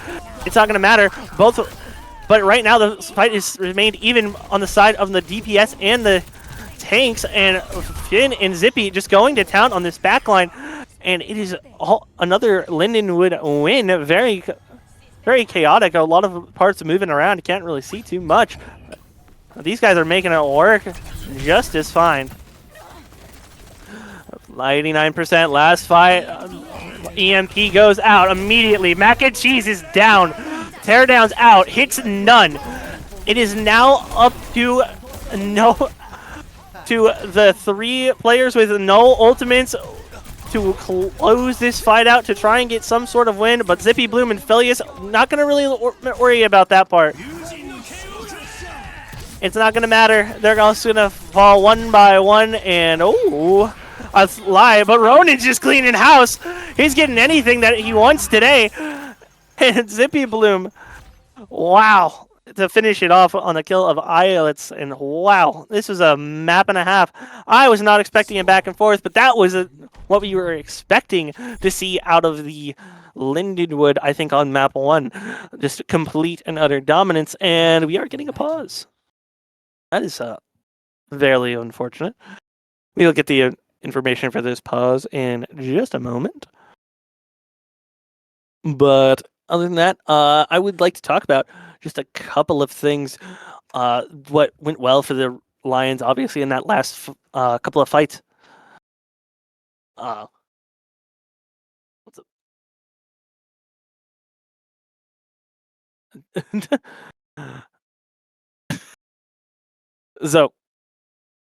it's not going to matter. But right now the fight is remained even on the side of the DPS and the tanks, and Finn and Zippy just going to town on this backline, and it is another Lindenwood win. Very, very chaotic. A lot of parts moving around. You can't really see too much. These guys are making it work just as fine. 89% last fight. EMP goes out immediately. Mac and Cheese is down. Teardown's out. Hits none. It is now up to the 3 players with no ultimates to close this fight out to try and get some sort of win. But Zippy, Bloom, and Phileas not going to really worry about that part. It's not going to matter. They're also going to fall one by one. And, oh, a lie. But Ronin's just cleaning house. He's getting anything that he wants today. And Zippy Bloom, wow, to finish it off on the kill of Islets. And, wow, this was a map and a half. I was not expecting a back and forth, but that was what we were expecting to see out of the Lindenwood, I think, on map 1. Just complete and utter dominance. And we are getting a pause. That is very unfortunate. We'll get the information for this pause in just a moment. But other than that, I would like to talk about just a couple of things. What went well for the Lions, obviously, in that last couple of fights. What's up? So,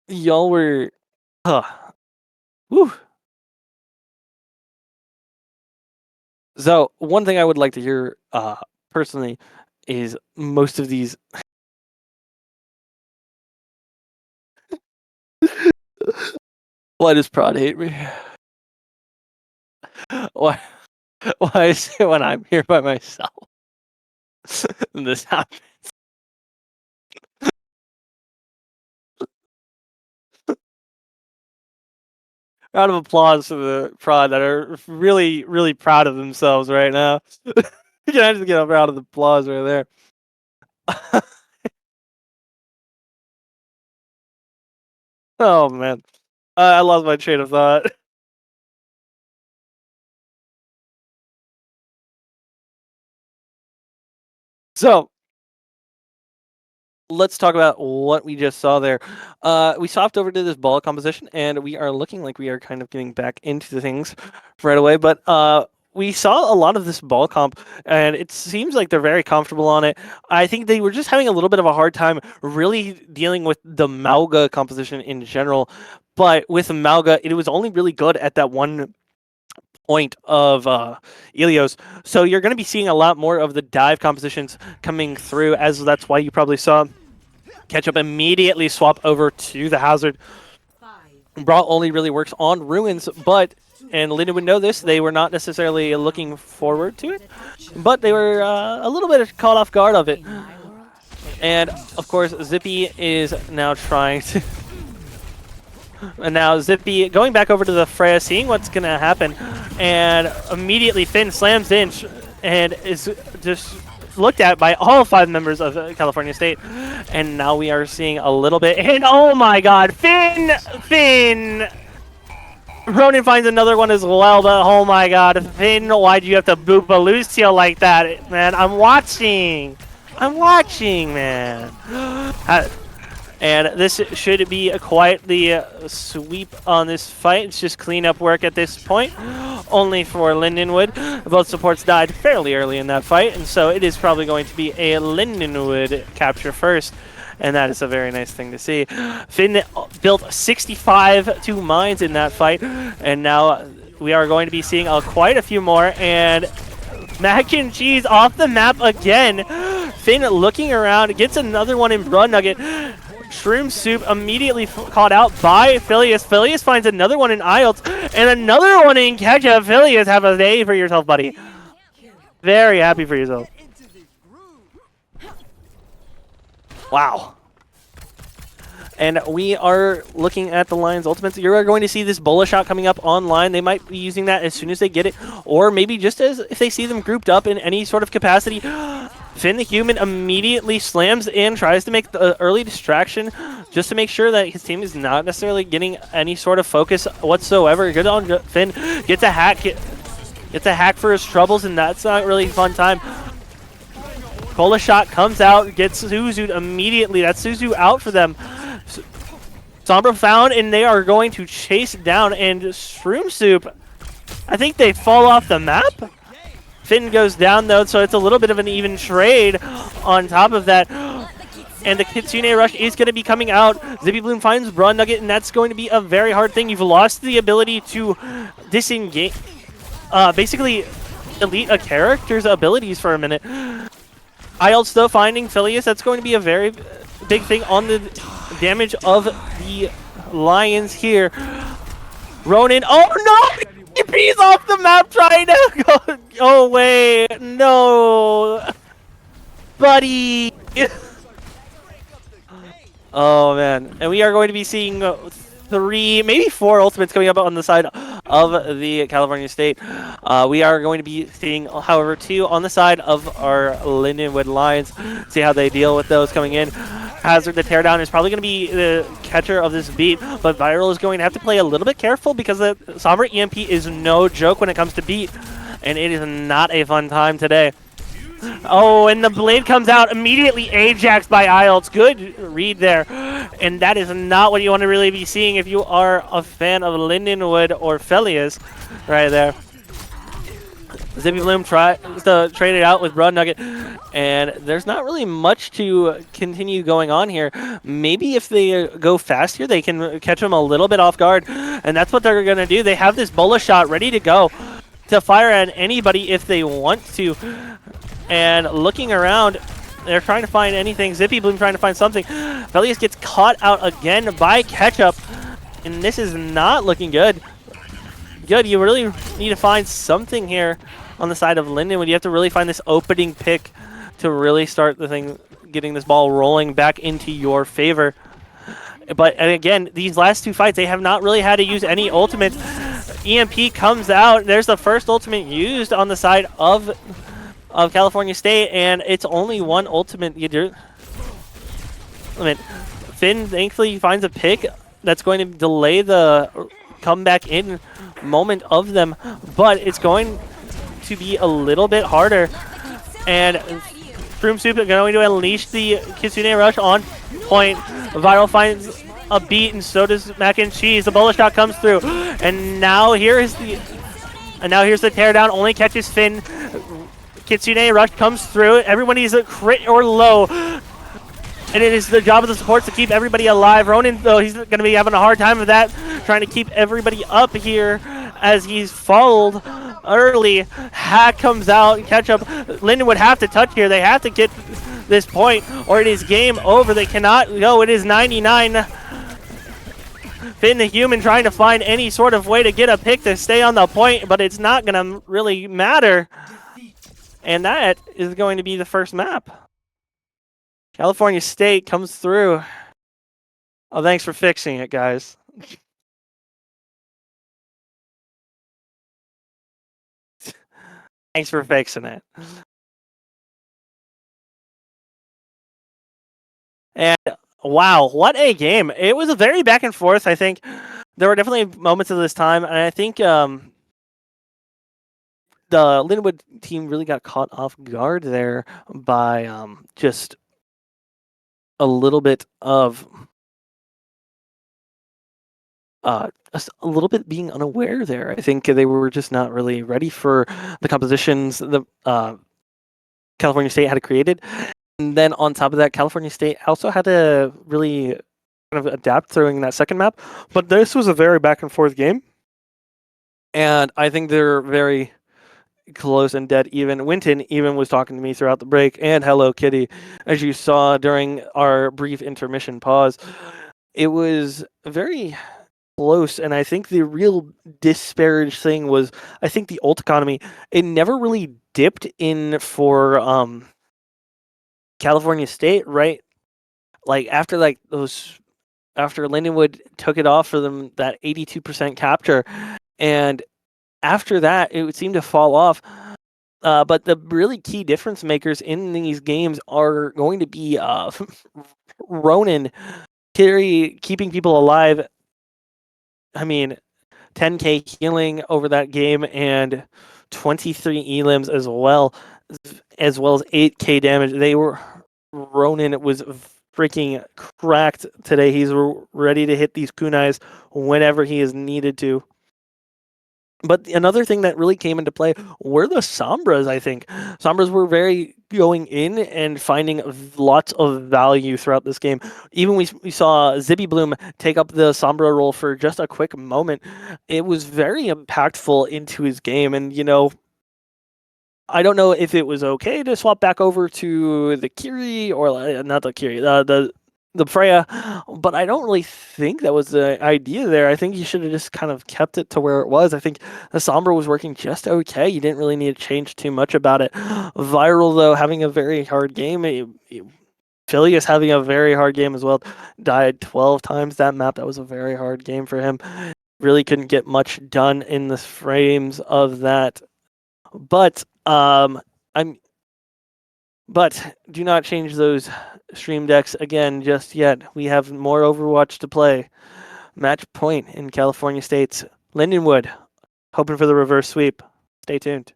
y'all were, whew. So, one thing I would like to hear, personally, is most of these. Why does Prod hate me? Why is it when I'm here by myself this happens? Round of applause for the Prod that are really, really proud of themselves right now. Can I just get a round of applause right there? Oh, man. I lost my train of thought. So, let's talk about what we just saw there. We swapped over to this ball composition, and we are looking like we are kind of getting back into the things right away. But we saw a lot of this ball comp, and it seems like they're very comfortable on it. I think they were just having a little bit of a hard time really dealing with the Mauga composition in general. But with Mauga, it was only really good at that one point of Ilios. So you're going to be seeing a lot more of the dive compositions coming through, as that's why you probably saw Ketchup immediately swap over to the Hazard. Brawl only really works on Ruins, and Linda would know this, they were not necessarily looking forward to it, but they were a little bit caught off guard of it. And, of course, Zippy is now trying to... And now Zippy going back over to the Freya, seeing what's going to happen. And immediately Finn slams in and is just looked at by all 5 members of California State. And now we are seeing a little bit. And oh my god, Finn! Ronin finds another one as well, but oh my god, Finn, why'd you have to boop a Lucio like that? Man, I'm watching, man. And this should be quite the sweep on this fight. It's just cleanup work at this point, only for Lindenwood. Both supports died fairly early in that fight, and so it is probably going to be a Lindenwood capture first, and that is a very nice thing to see. Finn built 65 mines in that fight, and now we are going to be seeing quite a few more, and Mac and Cheese off the map again. Finn looking around, gets another one in Blood Nugget. Shroom Soup immediately caught out by Phileas. Phileas finds another one in IELTS and another one in Ketchup. Phileas, have a day for yourself, buddy. Very happy for yourself. Wow. And we are looking at the Lions Ultimates. You're going to see this Bola shot coming up online. They might be using that as soon as they get it, or maybe just as if they see them grouped up in any sort of capacity. Finn the Human immediately slams in, tries to make the early distraction just to make sure that his team is not necessarily getting any sort of focus whatsoever. Good on Finn. Gets a hack. Gets a hack for his troubles, and that's not really a fun time. Bola shot comes out, gets Suzu immediately. That's Suzu out for them. Sombra found, and they are going to chase down, and Shroom Soup, I think they fall off the map. Finn goes down, though, so it's a little bit of an even trade on top of that. And the Kitsune Rush is going to be coming out. Zippy Bloom finds Brawn Nugget, and that's going to be a very hard thing. You've lost the ability to disengage, basically delete a character's abilities for a minute. IELTS, though, finding Phileas. That's going to be a very big thing on the damage of the Lions here. Ronin, oh no! He's off the map trying to go away. No. Buddy. Oh, man. And we are going to be seeing 3, maybe 4 ultimates coming up on the side of the California State. We are going to be seeing, however, 2 on the side of our Lindenwood Lions. See how they deal with those coming in. Hazard, the teardown, is probably going to be the catcher of this beat, but Viral is going to have to play a little bit careful because the Sombra EMP is no joke when it comes to beat, and it is not a fun time today. Oh, and the blade comes out immediately, Ajax by IELTS. Good read there. And that is not what you want to really be seeing if you are a fan of Lindenwood or Phileas right there. Zippy Bloom tries to trade it out with Broad Nugget, and there's not really much to continue going on here. Maybe if they go fast here, they can catch him a little bit off guard, and that's what they're going to do. They have this Bola shot ready to go to fire at anybody if they want to. And looking around, they're trying to find anything. Zippy Bloom trying to find something. Phileas gets caught out again by Ketchup, and this is not looking good. Good, you really need to find something here on the side of Lindenwood. You have to really find this opening pick to really start the thing, getting this ball rolling back into your favor. But and again, these last 2 fights, they have not really had to use any ultimates. EMP comes out. There's the first ultimate used on the side of California State, and it's only 1 ultimate. Finn thankfully finds a pick that's going to delay the comeback in moment of them, but it's going to be a little bit harder. And Shroom Soup is going to unleash the Kitsune Rush on point. Viral finds a beat, and so does Mac and Cheese. The Bola shot comes through, and now here's the teardown. Only catches Finn. Kitsune Rush comes through. Everyone needs a crit or low. And it is the job of the supports to keep everybody alive. Ronin, though, he's going to be having a hard time with that, trying to keep everybody up here as he's fouled early. Hack comes out. Ketchup. Linden would have to touch here. They have to get this point, or it is game over. They cannot go. It is 99. Finn the Human trying to find any sort of way to get a pick to stay on the point, but it's not going to really matter. And that is going to be the first map. California State comes through. Oh, thanks for fixing it, guys. Thanks for fixing it. And wow, what a game. It was a very back and forth, I think. There were definitely moments of this time, and I think the Lindenwood team really got caught off guard there by just a little bit of a little bit being unaware there. I think they were just not really ready for the compositions the California State had created. And then on top of that, California State also had to really kind of adapt throwing that second map. But this was a very back and forth game. And I think they're very close and dead even. Winton even was talking to me throughout the break, and Hello Kitty, as you saw during our brief intermission pause. It was very close, and I think the real disparaged thing was, I think the ult economy, it never really dipped in for California State, right? Like after Lindenwood took it off for them, that 82% capture, and after that it would seem to fall off. But the really key difference makers in these games are going to be Ronan, Kiri keeping people alive. I mean, 10k healing over that game and 23 elims as well as 8k damage. Ronan was freaking cracked today. He's ready to hit these kunais whenever he is needed to. But another thing that really came into play were the Sombras, I think. Sombras were very going in and finding lots of value throughout this game. Even we saw Zippy Bloom take up the Sombra role for just a quick moment. It was very impactful into his game. And, you know, I don't know if it was okay to swap back over to the Kiri, or not the Kiri, the Freya, but I don't really think that was the idea there. I think you should have just kind of kept it to where it was. I think the Sombra was working just okay. You didn't really need to change too much about it. Viral, though, having a very hard game. Phileas having a very hard game as well. Died 12 times that map. That was a very hard game for him. Really couldn't get much done in the frames of that. But But do not change those stream decks again just yet. We have more Overwatch to play. Match point in California State's Lindenwood. Hoping for the reverse sweep. Stay tuned.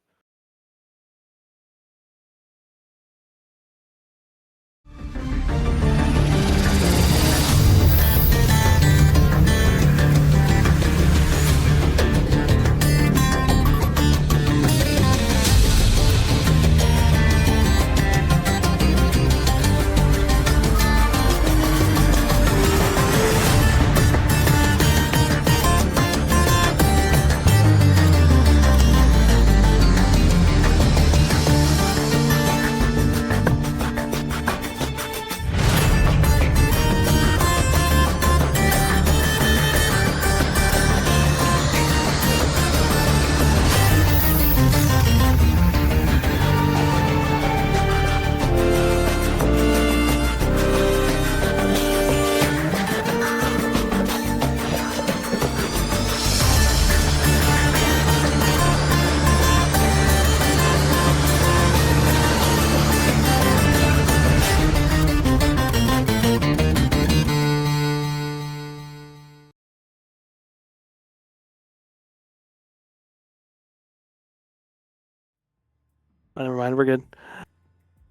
Never mind, we're good.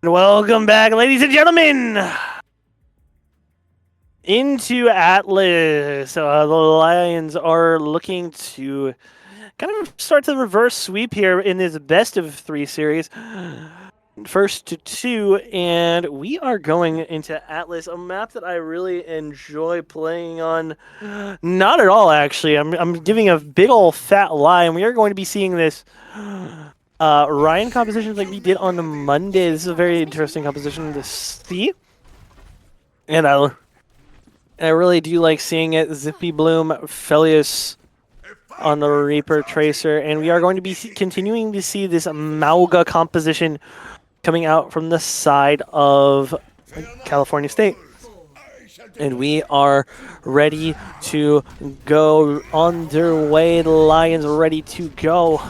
Welcome back, ladies and gentlemen, into Atlas. The Lions are looking to kind of start the reverse sweep here in this best of 3 series. First to 2, and we are going into Atlas, a map that I really enjoy playing on. Not at all, actually. I'm giving a big old fat lie, and we are going to be seeing this Ryan compositions like we did on Monday. This is a very interesting composition to see, and I really do like seeing it. Zippy Bloom, Felius on the Reaper Tracer, and we are going to be continuing to see this Mauga composition coming out from the side of California State. And we are ready to go underway. The Lions are ready to go.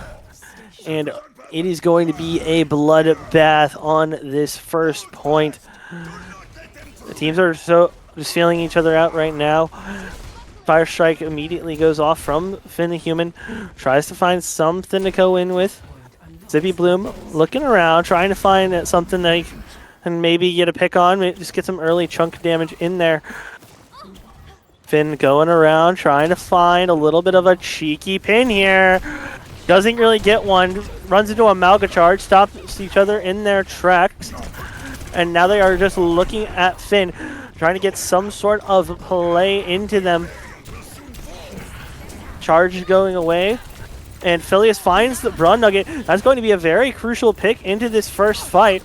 And it is going to be a bloodbath on this first point. The teams are just feeling each other out right now. Fire Strike immediately goes off from Finn the Human. Tries to find something to go in with. Zippy Bloom looking around, trying to find something that he can maybe get a pick on. Just get some early chunk damage in there. Finn going around, trying to find a little bit of a cheeky pin here. Doesn't really get one. Runs into a Malga charge, stops each other in their tracks. And now they are just looking at Finn, trying to get some sort of play into them. Charge going away. And Phileas finds the Brawn Nugget. That's going to be a very crucial pick into this first fight.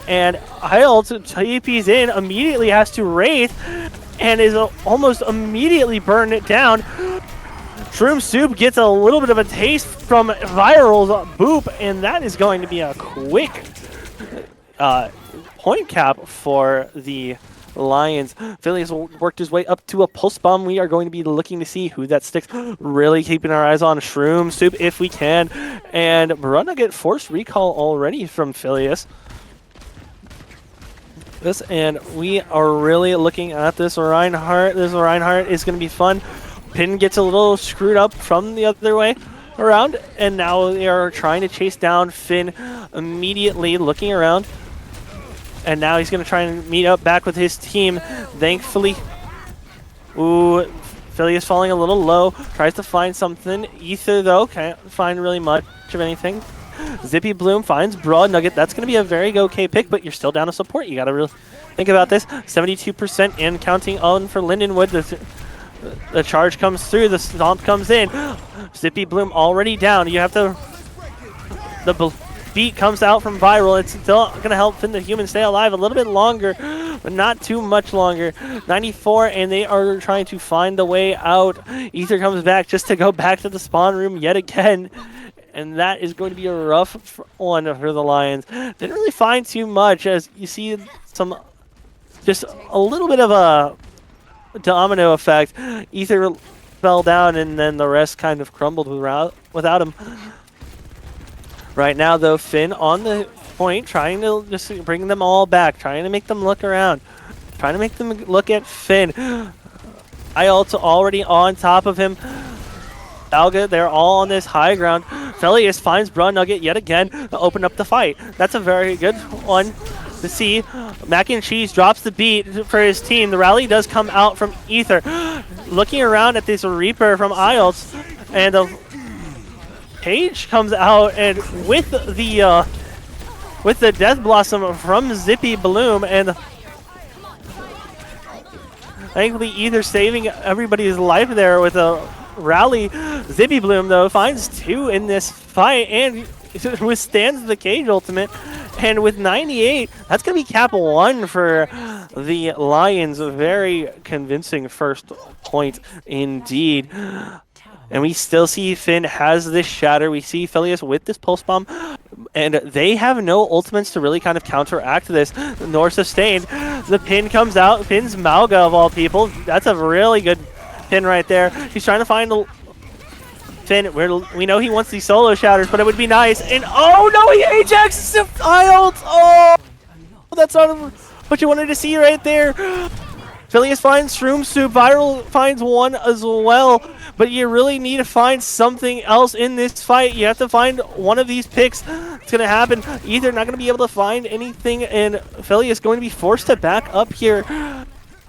And Hild TP's in, immediately has to Wraith, and is almost immediately burned it down. Shroom Soup gets a little bit of a taste from Viral's boop, and that is going to be a quick point cap for the Lions. Phileas worked his way up to a pulse bomb. We are going to be looking to see who that sticks. Really keeping our eyes on Shroom Soup if we can. And Brunna get forced recall already from Phileas. And we are really looking at this Reinhardt. This Reinhardt is going to be fun. Pin gets a little screwed up from the other way around, and now they are trying to chase down Finn immediately, looking around. And now he's going to try and meet up back with his team. Thankfully, ooh, Phileas falling a little low. Tries to find something. Ether, though, can't find really much of anything. Zippy Bloom finds Broad Nugget. That's going to be a very okay pick, but you're still down to support. You got to really think about this. 72% and counting on for Lindenwood. The charge comes through. The stomp comes in. Zippy Bloom already down. You have to... The beat comes out from Viral. It's still going to help Finn the Human stay alive a little bit longer, but not too much longer. 94, and they are trying to find the way out. Ether comes back just to go back to the spawn room yet again. And that is going to be a rough one for the Lions. Didn't really find too much, as you see some, just a little bit of a domino effect. Ether fell down, and then the rest kind of crumbled without him. Right now, though, Finn on the point, trying to just bring them all back, trying to make them look around, trying to make them look at Finn. IULT's already on top of him. Alga, they're all on this high ground. Phileas finds Brawn Nugget yet again to open up the fight. That's a very good one to see. Mac and Cheese drops the beat for his team. The rally does come out from Ether. Looking around at this Reaper from IULT's, and the Page comes out, and with the Death Blossom from Zippy Bloom, and thankfully Ether saving everybody's life there with a rally. Zippy Bloom, though, finds 2 in this fight and withstands the Cage ultimate. And with 98, that's going to be cap 1 for the Lions. A very convincing first point indeed. And we still see Finn has this shatter. We see Phileas with this pulse bomb. And they have no ultimates to really kind of counteract this, nor sustain. The pin comes out. Pin's Mauga, of all people. That's a really good pin right there. He's trying to find Finn. We know he wants these solo shatters, but it would be nice. And oh no, he Ajaxes IULT. Oh, that's not what you wanted to see right there. Phileas finds Shroom Soup. Viral finds one as well. But you really need to find something else in this fight. You have to find one of these picks. It's going to happen. Either not going to be able to find anything, and Phileas going to be forced to back up here.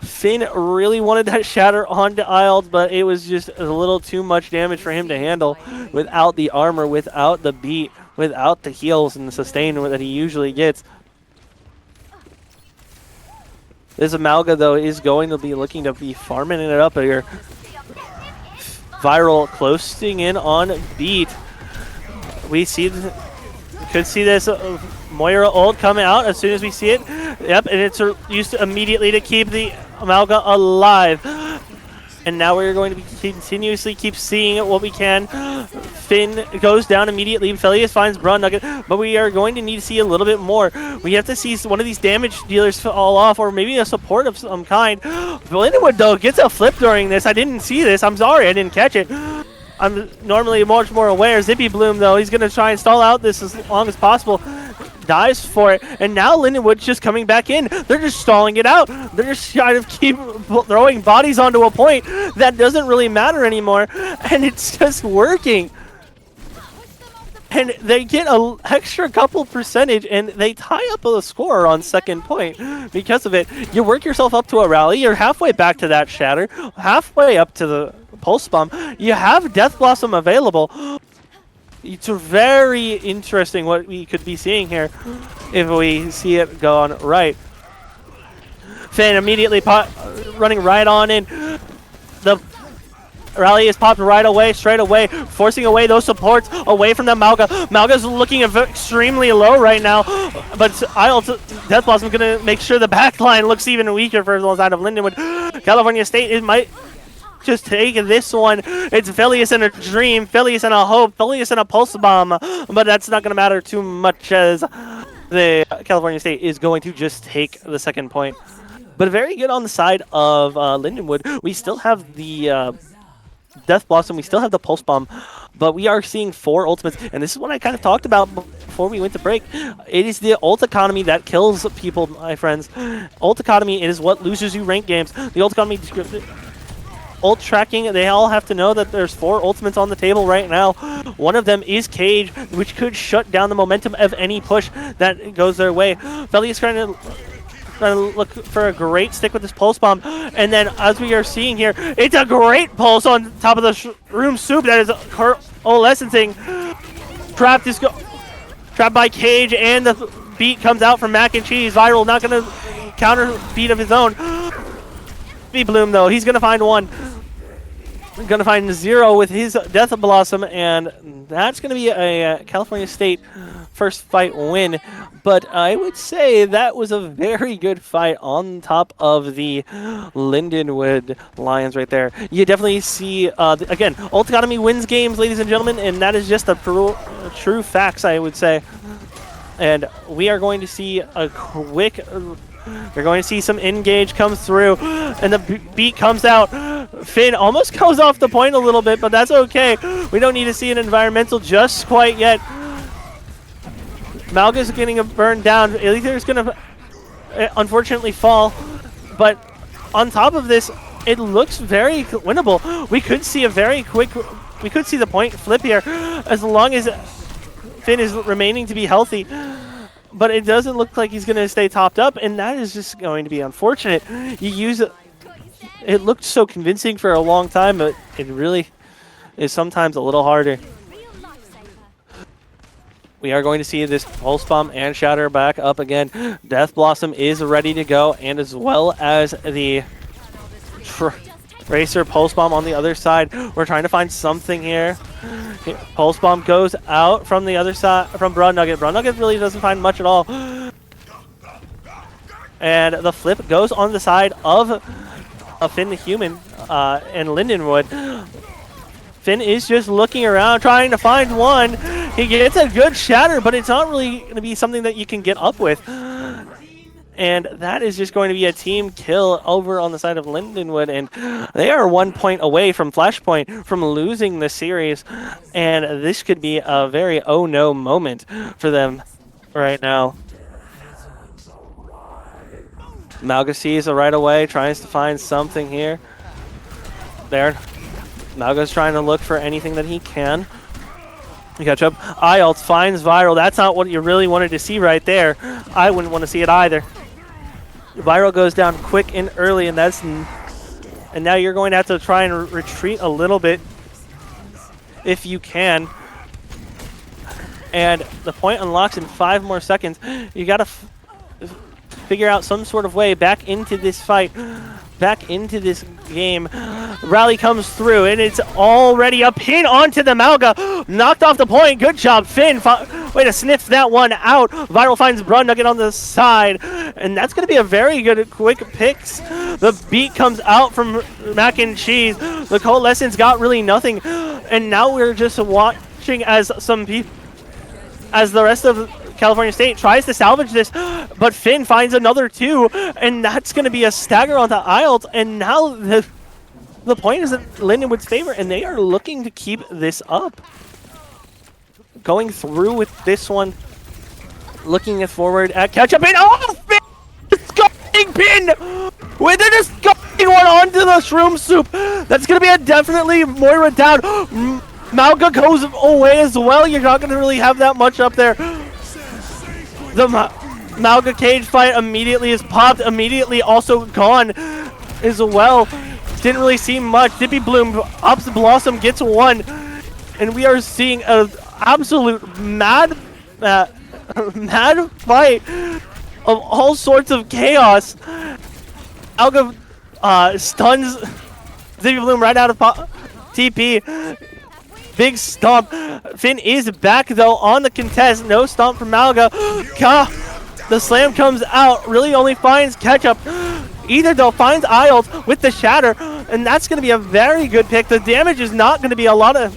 Finn really wanted that shatter onto IULT, but it was just a little too much damage for him to handle without the armor, without the beat, without the heals and the sustain that he usually gets. This Amalga, though, is going to be looking to be farming it up here. Viral closing in on beat. We could see this Moira ult coming out as soon as we see it. Yep, and it's used immediately to keep the Amalga alive. And now we're going to be continuously keep seeing what we can. Finn goes down immediately. Phileas finds Brawn Nugget, but we are going to need to see a little bit more. We have to see one of these damage dealers fall off, or maybe a support of some kind. Lindenwood, though, gets a flip during this. I didn't see this. I'm sorry, I didn't catch it. I'm normally much more aware. Zippy Bloom, though, he's going to try and stall out this as long as possible. Dives for it, and now Lindenwood's just coming back in. They're just stalling it out. They're just trying to keep throwing bodies onto a point that doesn't really matter anymore, and it's just working. And they get an extra couple percentage, and they tie up the score on second point because of it. You work yourself up to a rally. You're halfway back to that shatter, halfway up to the pulse bomb. You have Death Blossom available. It's very interesting what we could be seeing here if we see it going right. Finn immediately running right on in. The Rally is popped right away, straight away, forcing away those supports away from the Mauga. Mauga's looking extremely low right now, but Death Blossom going to make sure the back line looks even weaker for the side of Lindenwood. California State might just take this one. It's Phileas and a dream, Phileas and a hope, Phileas and a pulse bomb, but that's not going to matter too much as the California State is going to just take the second point. But very good on the side of Lindenwood. We still have the Death Blossom, we still have the Pulse Bomb, but we are seeing 4 ultimates, and this is what I kind of talked about before we went to break. It is the ult economy that kills people, my friends. Ult economy is what loses you rank games. The ult economy, ult tracking, they all have to know that there's 4 ultimates on the table right now. One of them is Cage, which could shut down the momentum of any push that goes their way. Feli is trying to look for a great stick with this Pulse Bomb, and then as we are seeing here, it's a great pulse on top of the room soup that is coalescing. Trapped by Cage, and the beat comes out from Mac and Cheese. Viral not going to counter beat of his own. Bloom though, he's going to find one. Going to find 0 with his Death Blossom, and that's going to be a California State first fight win. But I would say that was a very good fight on top of the Lindenwood Lions right there. You definitely see, again, ult economy wins games, ladies and gentlemen, and that is just true facts, I would say. And we are going to see a quick... You're going to see some engage come through, and the beat comes out. Finn almost goes off the point a little bit, but that's okay. We don't need to see an environmental just quite yet. Malga's getting burned down. Aether's going to unfortunately fall, but on top of this, it looks very winnable. We could see a very quick, we could see the point flip here as long as Finn is remaining to be healthy. But it doesn't look like he's going to stay topped up, and that is just going to be unfortunate. You use it. It looked so convincing for a long time, but it really is sometimes a little harder. We are going to see this Pulse Bomb and Shatter back up again. Death Blossom is ready to go, and as well as the Racer Pulse Bomb on the other side. We're trying to find something here. Pulse Bomb goes out from the other side, from Broad Nugget. Broad Nugget really doesn't find much at all. And the flip goes on the side of Finn the Human and Lindenwood. Finn is just looking around, trying to find one. He gets a good shatter, but it's not really going to be something that you can get up with. And that is just going to be a team kill over on the side of Lindenwood, and they are 1 point away from Flashpoint from losing the series, and this could be a very oh no moment for them right now. Malga sees it right away, tries to find something here. There. Malga's trying to look for anything that he can. You catch up. IELTS finds Viral. That's not what you really wanted to see right there. I wouldn't want to see it either. Viral goes down quick and early, and and now you're going to have to try and retreat a little bit if you can. And the point unlocks in 5 more seconds. You got to figure out some sort of way back into this fight, back into this game. Rally comes through, and it's already a pin onto the Malga. Knocked off the point. Good job, Finn. Way to sniff that one out. Viral finds Broad Nugget on the side, and that's going to be a very good quick picks. The beat comes out from Mac and Cheese. The Coalescence got really nothing, and now we're just watching as the rest of California State tries to salvage this, but Finn finds another 2, and that's going to be a stagger onto IELTS, and now the point is in Lindenwood's favor, and they are looking to keep this up. Going through with this one, looking forward at catch-up, and oh, Finn! Disgusting pin! With a disgusting one onto the shroom soup! That's going to be a definitely Moira down. Malga goes away as well. You're not going to really have that much up there. The Malga Cage fight immediately is popped, immediately also gone as well. Didn't really see much. Dippy Bloom ups Blossom, gets 1. And we are seeing an absolute mad fight of all sorts of chaos. Malga stuns Dippy Bloom right out of TP. Big stomp. Finn is back though on the contest. No stomp from Malga. The slam comes out. Really only finds Ketchup. Either though finds Isles with the shatter, and that's going to be a very good pick. The damage is not going to be a lot of.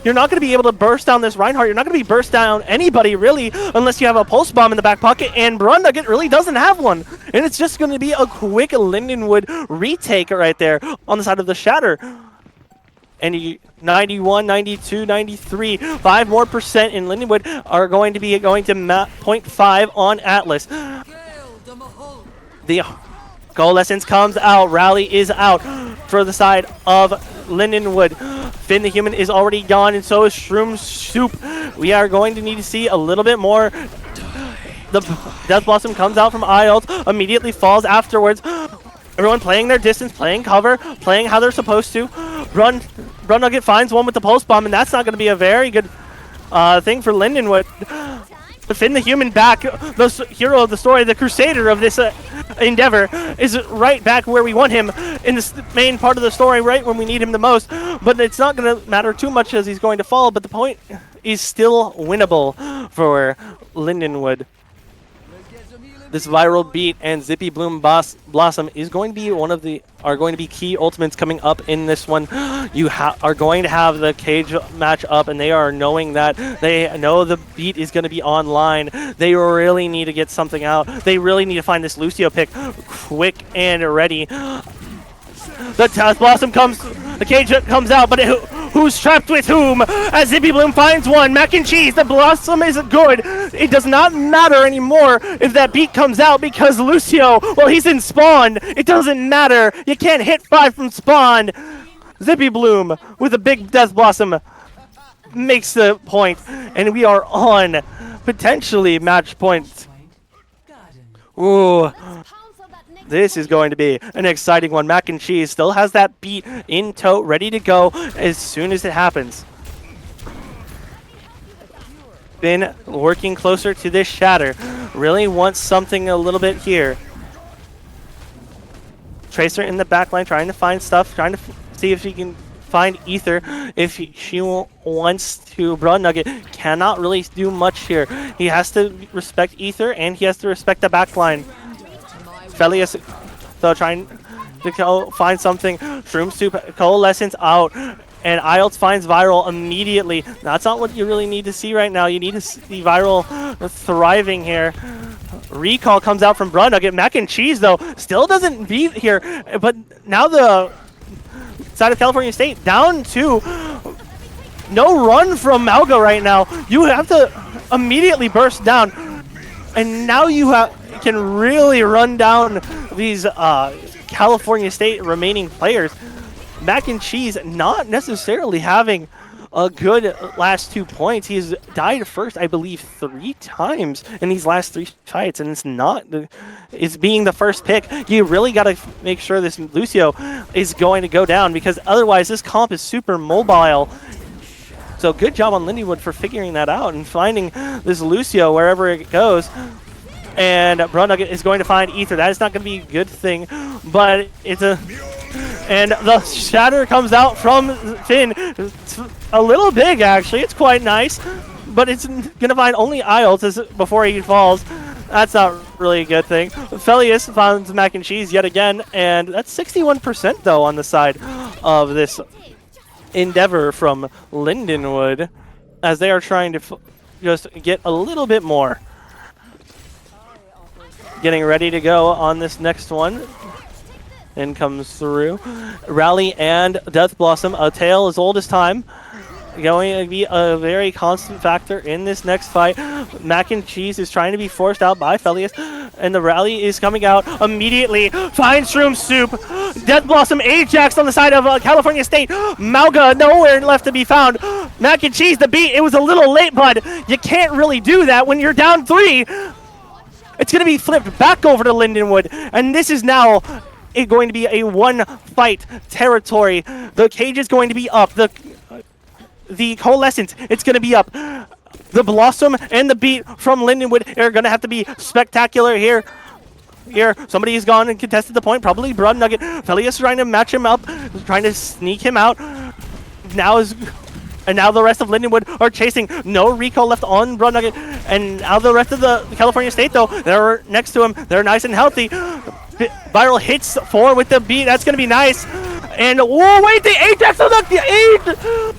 You're not going to be able to burst down this Reinhardt. You're not going to be burst down anybody really, unless you have a pulse bomb in the back pocket. And Brun-Nugget really doesn't have one, and it's just going to be a quick Lindenwood retake right there on the side of the shatter. And 91, 92, 93, 5 more percent in Lindenwood are going to be going to 0.5 on Atlas. The Coalescence comes out. Rally is out for the side of Lindenwood. Finn the Human is already gone, and so is Shroom Soup. We are going to need to see a little bit more. The Death Blossom comes out from IELTS, immediately falls afterwards. Everyone playing their distance, playing cover, playing how they're supposed to. Brun-Nugget finds one with the pulse bomb, and that's not going to be a very good thing for Lindenwood. Finn the Human back, the hero of the story, the crusader of this endeavor, is right back where we want him in this main part of the story, right when we need him the most. But it's not going to matter too much as he's going to fall, but the point is still winnable for Lindenwood. This viral beat and Zippy Bloom Blossom is going to be are going to be key ultimates coming up in this one. You are going to have the cage match up, and they are knowing that. They know the beat is going to be online. They really need to get something out. They really need to find this Lucio pick quick and ready. The Death Blossom comes, the cage comes out, but who's trapped with whom? As Zippy Bloom finds one, Mac and Cheese, the Blossom is good. It does not matter anymore if that beat comes out because Lucio, well, he's in spawn. It doesn't matter. You can't hit 5 from spawn. Zippy Bloom with a big Death Blossom makes the point, and we are on potentially match point. Ooh. This is going to be an exciting one. Mac and Cheese still has that beat in tow, ready to go as soon as it happens. Finn working closer to this shatter. Really wants something a little bit here. Tracer in the back line trying to find stuff, trying to see if he can find Ether. If she wants to, Brun-Nugget cannot really do much here. He has to respect Ether, and he has to respect the back line. Felius, though, trying to find something. Shroom Soup, Coalescence out, and IELTS finds Viral immediately. That's not what you really need to see right now. You need to see Viral thriving here. Recall comes out from Brun-Nugget. Mac and Cheese, though, still doesn't beat here, but now the side of California State down 2. No run from Malga right now. You have to immediately burst down, and now you can really run down these California State remaining players. Mac and Cheese not necessarily having a good last 2 points. He's died first, I believe, 3 times in these last 3 fights, and it's being the first pick. You really got to make sure this Lucio is going to go down, because otherwise this comp is super mobile. So good job on Lindenwood for figuring that out and finding this Lucio wherever it goes. And Brun-Nugget is going to find Ether. That is not going to be a good thing, but it's a... And the shatter comes out from Finn. It's a little big, actually. It's quite nice, but it's going to find only IELTS before he falls. That's not really a good thing. Felius finds Mac and Cheese yet again, and that's 61% though on the side of this endeavor from Lindenwood, as they are trying to just get a little bit more. Getting ready to go on this next one. In comes through. Rally and Death Blossom, a tale as old as time. Going to be a very constant factor in this next fight. Mac and Cheese is trying to be forced out by Felius, and the Rally is coming out immediately. Finds Shroom Soup. Death Blossom Ajax on the side of California State. Malga nowhere left to be found. Mac and Cheese, the beat. It was a little late, bud. You can't really do that when you're down 3. It's going to be flipped back over to Lindenwood, and this is now going to be a one-fight territory. The cage is going to be up. The Coalescence, it's going to be up. The Blossom and the beat from Lindenwood are going to have to be spectacular here. Somebody has gone and contested the point, probably Brun-Nugget. Felius trying to match him up, trying to sneak him out. now the rest of Lindenwood are chasing. No recall left on Blood Nugget. And now the rest of the California State, though, they're next to him. They're nice and healthy. Viral hits 4 with the beat. That's going to be nice. And, oh, wait, the Ajax on the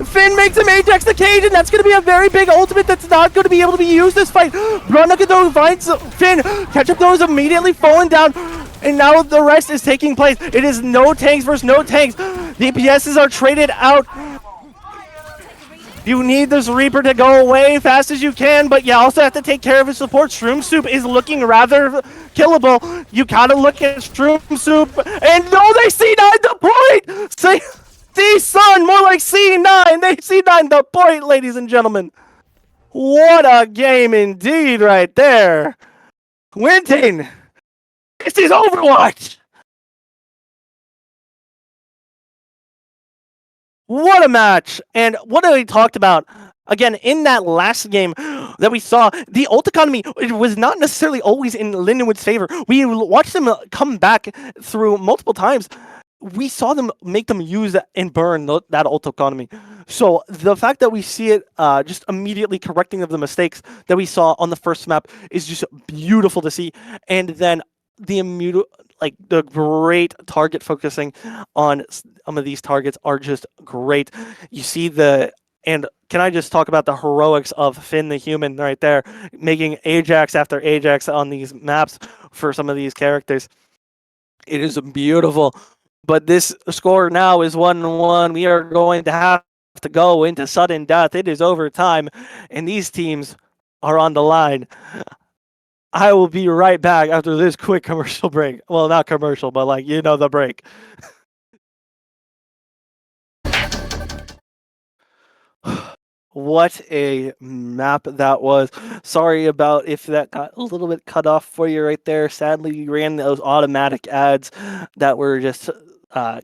8! Finn makes him Ajax the cage, and that's going to be a very big ultimate that's not going to be able to be used this fight. Blood Nugget, though, finds Finn. Ketchup, though, is immediately falling down. And now the rest is taking place. It is no tanks versus no tanks. The DPSs are traded out. You need this Reaper to go away fast as you can, but you also have to take care of his support. Shroom Soup is looking rather killable. You gotta look at Shroom Soup, and no, they C9 the point! C-Sun, more like C9! They C9 the point, ladies and gentlemen. What a game indeed right there. Winton, this is Overwatch! What a match! And what we talked about, again, in that last game that we saw, the ult economy, it was not necessarily always in Lindenwood's favor. We watched them come back through multiple times. We saw them make them use and burn that ult economy. So the fact that we see it just immediately correcting of the mistakes that we saw on the first map is just beautiful to see. And then the the great target focusing on some of these targets are just great. You see and can I just talk about the heroics of Finn the Human right there, making Ajax after Ajax on these maps for some of these characters. It is beautiful. But this score now is 1-1. We are going to have to go into sudden death. It is overtime, and these teams are on the line. I will be right back after this quick commercial break. Well, not commercial, but the break. What a map that was. Sorry about if that got a little bit cut off for you right there. Sadly, you ran those automatic ads that were just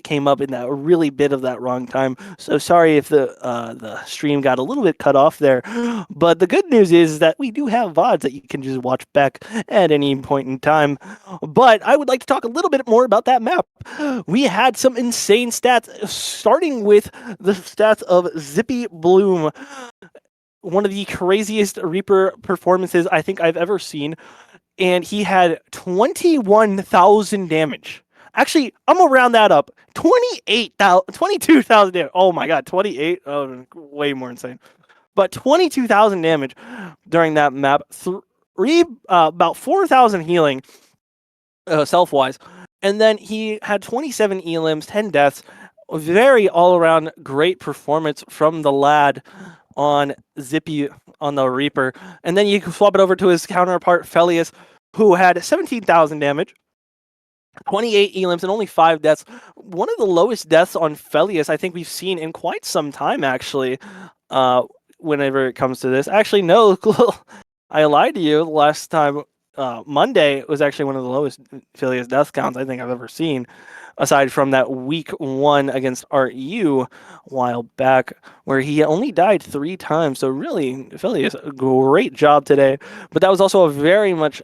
came up in that really bit of that wrong time. So sorry if the stream got a little bit cut off there. But the good news is that we do have VODs that you can just watch back at any point in time. But I would like to talk a little bit more about that map. We had some insane stats, starting with the stats of Zippy Bloom. One of the craziest Reaper performances I think I've ever seen. And he had 21,000 damage. Actually, I'm going to round that up. 22,000 damage. Oh my god, 28? Oh, way more insane. But 22,000 damage during that map. About 4,000 healing, self-wise. And then he had 27 elims, 10 deaths. Very all-around great performance from the lad on Zippy on the Reaper. And then you can swap it over to his counterpart, Felius, who had 17,000 damage. 28 elims and only 5 deaths. One of the lowest deaths on Felius I think we've seen in quite some time, actually, whenever it comes to this. Actually, no, I lied to you. The last time, Monday, was actually one of the lowest Felius death counts I think I've ever seen, aside from that week 1 against RU a while back, where he only died 3 times. So really, Felius, a great job today. But that was also a very much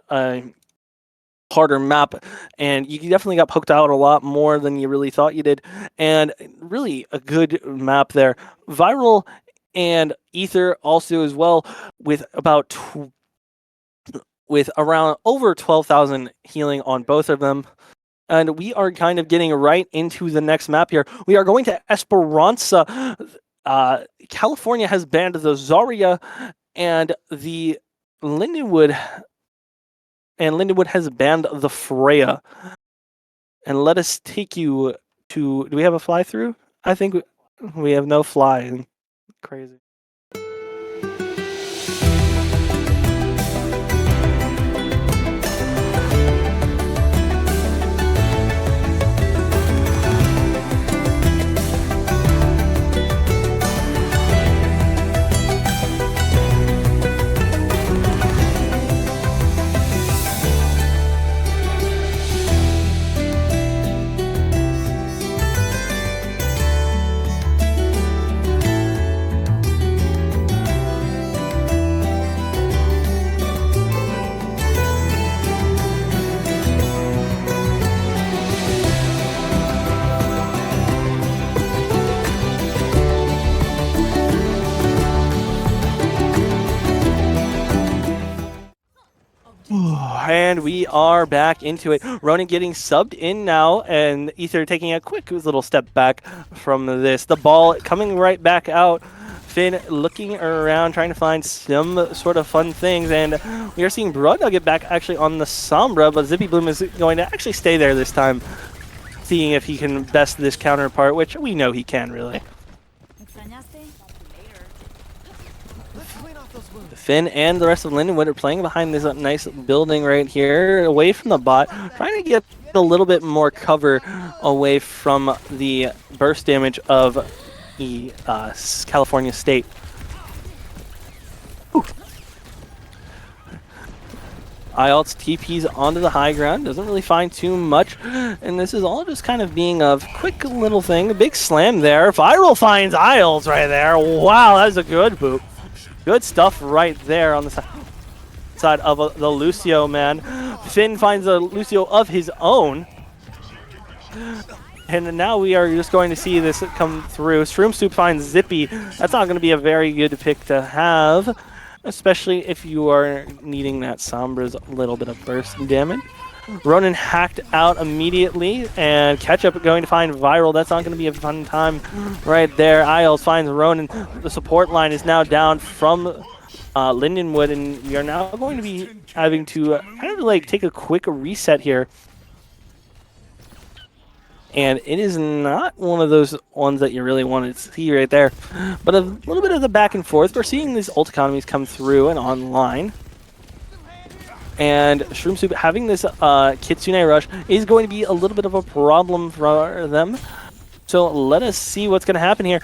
harder map, and you definitely got poked out a lot more than you really thought you did, and really a good map there. Viral and Ether also as well, with around over 12,000 healing on both of them. And we are kind of getting right into the next map here. We are going to Esperanza. California has banned the Zarya, and the Lindenwood has banned the Freya. And let us take you to... Do we have a fly-through? I think we have no fly. Crazy. And we are back into it. Ronan getting subbed in now, and Ether taking a quick little step back from this. The ball coming right back out. Finn looking around, trying to find some sort of fun things, and we are seeing Broad get back actually on the Sombra, but Zippy Bloom is going to actually stay there this time, seeing if he can best this counterpart, which we know he can, really. Finn and the rest of Lindenwood are playing behind this nice building right here, away from the bot, trying to get a little bit more cover away from the burst damage of the California State. IELTS TPs onto the high ground, doesn't really find too much, and this is all just kind of being a quick little thing. A big slam there. Viral finds IELTS right there. Wow, that was a good boop. Good stuff right there on the side of the Lucio, man. Finn finds a Lucio of his own. And now we are just going to see this come through. Shroom Soup finds Zippy. That's not going to be a very good pick to have, especially if you are needing that Sombra's little bit of burst damage. Ronan hacked out immediately, and Ketchup going to find Viral. That's not going to be a fun time right there. Isles finds Ronan. The support line is now down from Lindenwood, and we are now going to be having to kind of like take a quick reset here. And it is not one of those ones that you really want to see right there, but a little bit of the back and forth. We're seeing these ult economies come through and online. And Shroom Soup having this Kitsune Rush is going to be a little bit of a problem for them. So let us see what's going to happen here.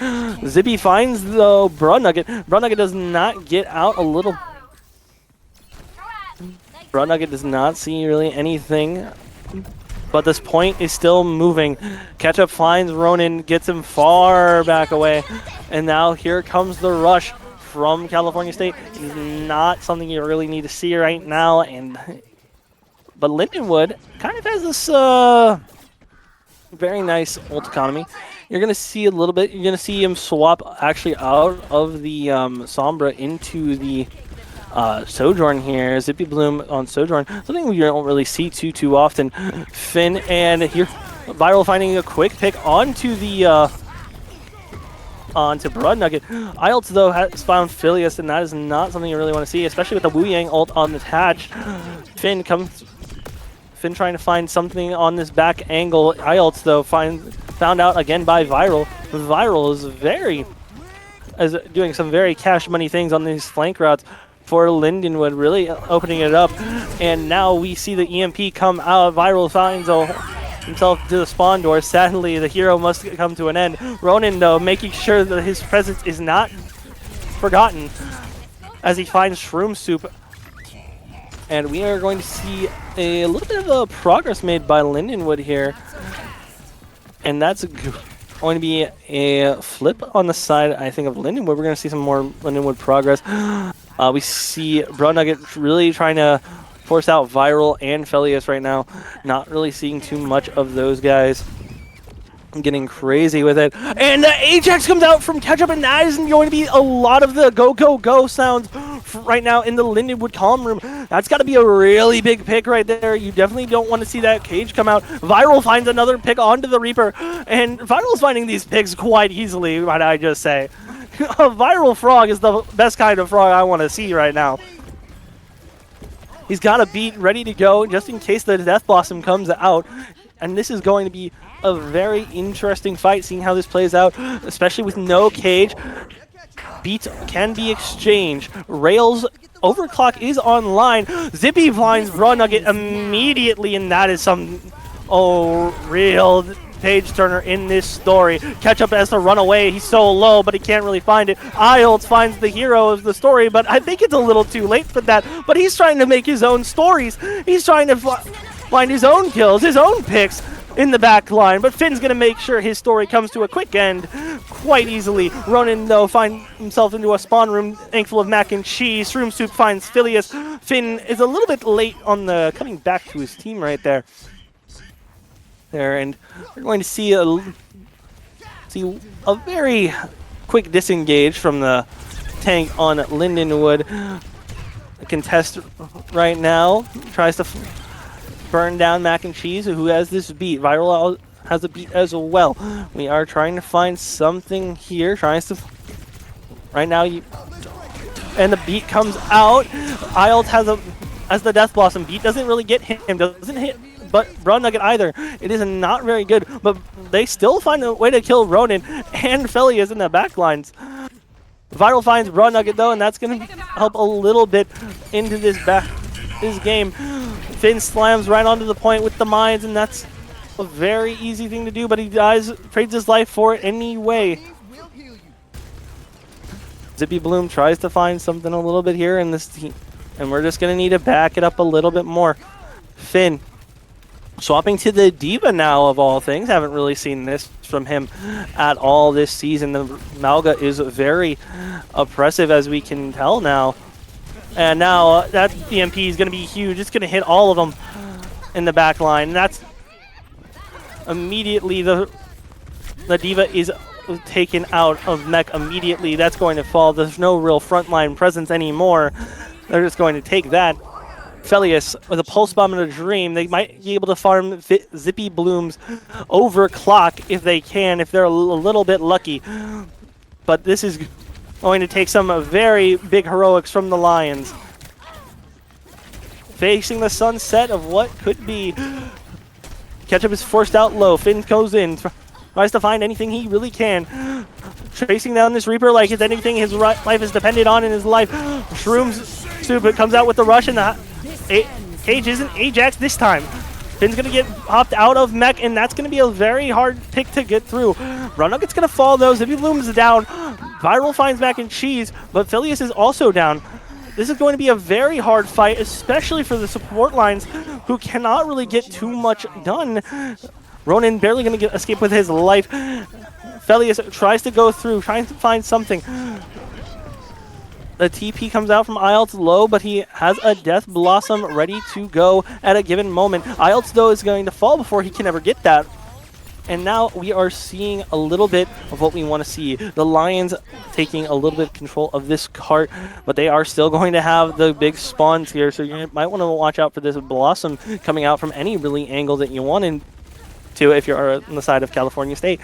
Zippy finds the Broad Nugget. Broad Nugget does not get out a little. Broad Nugget does not see really anything. But this point is still moving. Ketchup finds Ronan, gets him far back away. And now here comes the rush from California State. It is not something you really need to see right now, but Lindenwood kind of has this very nice ult economy. You're gonna see a little bit. You're gonna see him swap actually out of the Sombra into the Sojourn here. Zippy Bloom on Sojourn, something we don't really see too often. Finn and here Viral finding a quick pick onto the onto Broad Nugget. IELTS, though, has found Phileas, and that is not something you really want to see, especially with the Wu Yang ult on the hatch. Finn trying to find something on this back angle. IELTS, though, found out again by Viral. Viral is doing some very cash money things on these flank routes for Lindenwood, really opening it up. And now we see the EMP come out. Viral finds himself to the spawn door. Sadly, the hero must come to an end. Ronan, though, making sure that his presence is not forgotten as he finds Shroom Soup. And we are going to see a little bit of a progress made by Lindenwood here. And that's going to be a flip on the side, I think, of Lindenwood. We're going to see some more Lindenwood progress. We see Broad Nugget really trying to force out Viral and Felius right now. Not really seeing too much of those guys. Getting crazy with it. And the Ajax comes out from Ketchup, and that isn't going to be a lot of the go, go, go sounds right now in the Lindenwood comm room. That's got to be a really big pick right there. You definitely don't want to see that cage come out. Viral finds another pick onto the Reaper, and Viral's finding these picks quite easily, might I just say. A Viral frog is the best kind of frog I want to see right now. He's got a beat ready to go just in case the Death Blossom comes out. And this is going to be a very interesting fight, seeing how this plays out, especially with no cage. Beats can be exchanged. Rails overclock is online. Zippy finds Raw Nugget immediately, and that is some real page turner in this story. Ketchup has to run away. He's so low, but he can't really find it. IELTS finds the hero of the story, but I think it's a little too late for that. But he's trying to make his own stories. He's trying to find his own kills, his own picks in the back line, but Finn's going to make sure his story comes to a quick end quite easily. Ronan, though, finds himself into a spawn room thankful of mac and cheese. Shroom Soup finds Phileas. Finn is a little bit late on the coming back to his team right there. And we're going to see a very quick disengage from the tank on Lindenwood. contest right now. Tries to burn down Mac and Cheese, who has this beat. Viral has a beat as well. We are trying to find something here. Trying to right now. And the beat comes out. IELTS has the Death Blossom. Beat doesn't really get him. Doesn't hit. But Brown Nugget either. It is not very good. But they still find a way to kill Ronin and Felius in the back lines. Viral finds Brown Nugget though, and that's going to help a little bit into this game. Finn slams right onto the point with the mines, and that's a very easy thing to do, but he trades his life for it anyway. Zippy Bloom tries to find something a little bit here in this team, and we're just going to need to back it up a little bit more. Finn swapping to the Diva now, of all things. Haven't really seen this from him at all this season. The Malga is very oppressive, as we can tell now. And now that EMP is going to be huge. It's going to hit all of them in the back line. And that's immediately the Diva is taken out of mech immediately. That's going to fall. There's no real frontline presence anymore. They're just going to take that. Felius with a Pulse Bomb and a Dream. They might be able to farm Zippy Blooms over clock if they can, if they're a little bit lucky. But this is going to take some very big heroics from the Lions. Facing the sunset of what could be. Ketchup is forced out low. Finn goes in. Tries to find anything he really can. Chasing down this Reaper like it's anything his life is dependent on in his life. Shrooms Stupid comes out with the rush, and the Cage isn't Ajax this time. Finn's going to get hopped out of mech, and that's going to be a very hard pick to get through. Runugget's going to fall, though. Zippy Bloom's down. Viral finds Mac and Cheese, but Filius is also down. This is going to be a very hard fight, especially for the support lines, who cannot really get too much done. Ronin barely going to escape with his life. Felius tries to go through, trying to find something. The TP comes out from IELTS low, but he has a Death Blossom ready to go at a given moment. IELTS, though, is going to fall before he can ever get that. And now we are seeing a little bit of what we want to see. The Lions taking a little bit of control of this cart, but they are still going to have the big spawns here, so you might want to watch out for this Blossom coming out from any really angle that you want to if you're on the side of California State.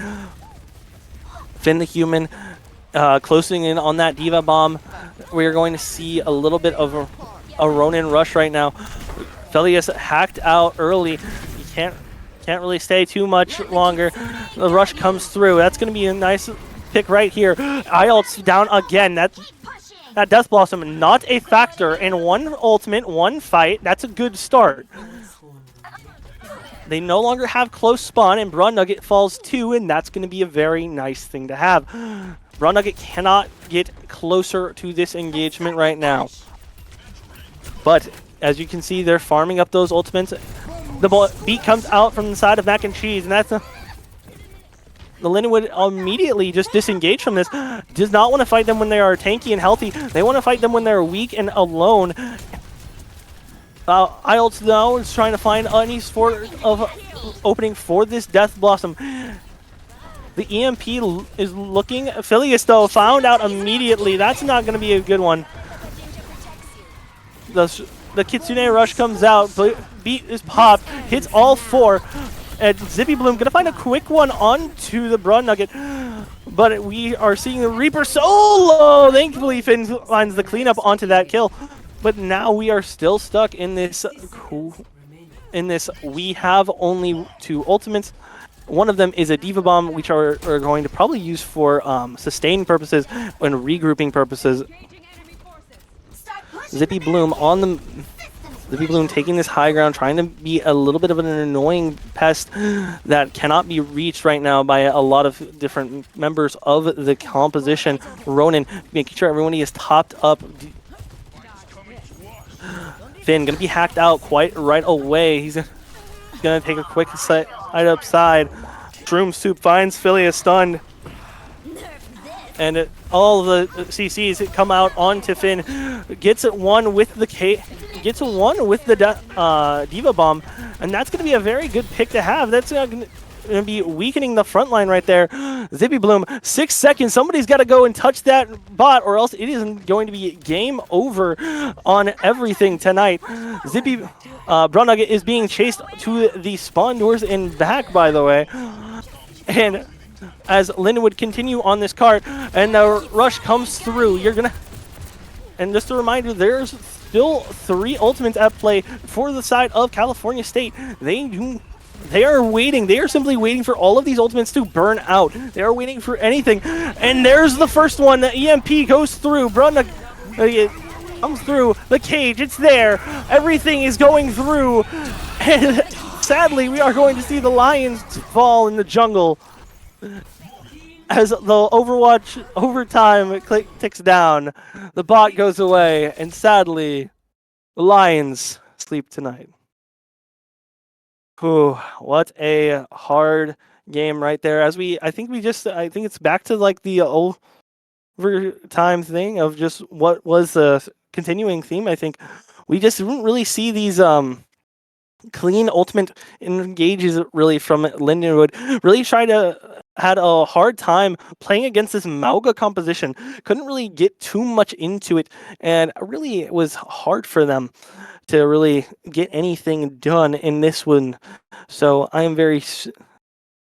Finn the Human closing in on that Diva Bomb. We're going to see a little bit of a Ronin rush right now. Felius hacked out early. He can't really stay too much longer. The rush comes through. That's going to be a nice pick right here. IELTS down again. That Death Blossom not a factor in one ultimate, one fight. That's a good start. They no longer have close spawn, and Brawn Nugget falls too, and that's going to be a very nice thing to have. Brawn Nugget cannot get closer to this engagement right now. But as you can see, they're farming up those ultimates. The beat comes out from the side of Mac and Cheese, and that's the Linden would immediately just disengage from this. Does not want to fight them when they are tanky and healthy. They want to fight them when they're weak and alone. IELTS now is trying to find any sort of opening for this Death Blossom. The EMP is looking. Filius, though, found out immediately. That's not going to be a good one. The Kitsune Rush comes out. Beat is popped. Hits all four. And Zippy Bloom going to find a quick one onto the Brawn Nugget. But we are seeing the Reaper solo. Thankfully, Finn finds the cleanup onto that kill. But now we are still stuck in this. We have only two ultimates. One of them is a Diva Bomb, which are going to probably use for sustain purposes and regrouping purposes. Zippy Bloom taking this high ground, trying to be a little bit of an annoying pest that cannot be reached right now by a lot of different members of the composition. Ronin making sure everybody is topped up. Finn gonna be hacked out quite right away. He's gonna take a quick side upside. Shroom Soup finds Filius stunned. And all the CCs come out onto Finn. Gets one with the Diva Bomb, and that's going to be a very good pick to have. That's going to be weakening the front line right there. Zippy Bloom, 6 seconds. Somebody's got to go and touch that bot, or else it isn't going to be game over on everything tonight. Zippy Brown Nugget is being chased to the spawn doors and back, by the way. And as Linden would continue on this cart, and the rush comes through, you're going to... And just a reminder, there's still 3 ultimates at play for the side of California State. They are waiting. They are simply waiting for all of these ultimates to burn out. They are waiting for anything. And there's the first one. The EMP goes through. Brunna comes through. The cage, it's there. Everything is going through. And sadly, we are going to see the Lions fall in the jungle as the Overwatch overtime ticks down. The bot goes away. And sadly, the Lions sleep tonight. Whew, what a hard game right there. I think it's back to like the overtime thing of just what was the continuing theme. I think we just didn't really see these clean ultimate engages really from Lindenwood. Really had a hard time playing against this Mauga composition. Couldn't really get too much into it, and really it was hard for them to really get anything done in this one. So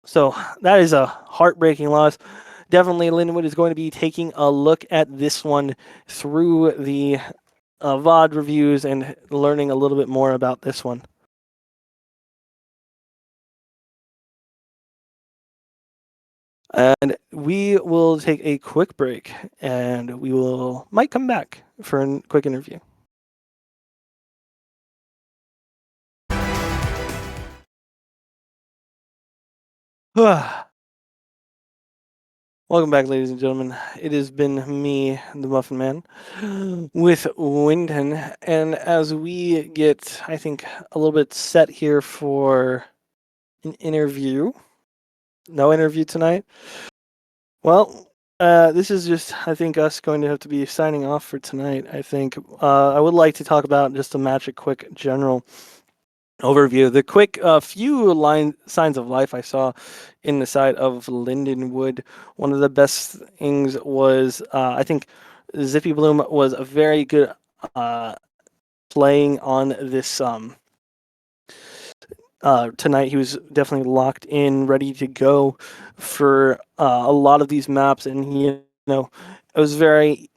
so that is a heartbreaking loss. Definitely Lindenwood is going to be taking a look at this one through the VOD reviews and learning a little bit more about this one. And we will take a quick break, and we might come back for a quick interview. Welcome back, ladies and gentlemen. It has been me, the Muffin Man, with Winton, and as we get, I think, a little bit set here for an interview. No interview tonight. Well, this is just, I think, us going to have to be signing off for tonight. I think I would like to talk about just the match, a quick general overview. The quick few signs of life I saw in the side of Lindenwood. One of the best things was I think Zippy Bloom was a very good playing on this tonight. He was definitely locked in, ready to go for a lot of these maps, and it was very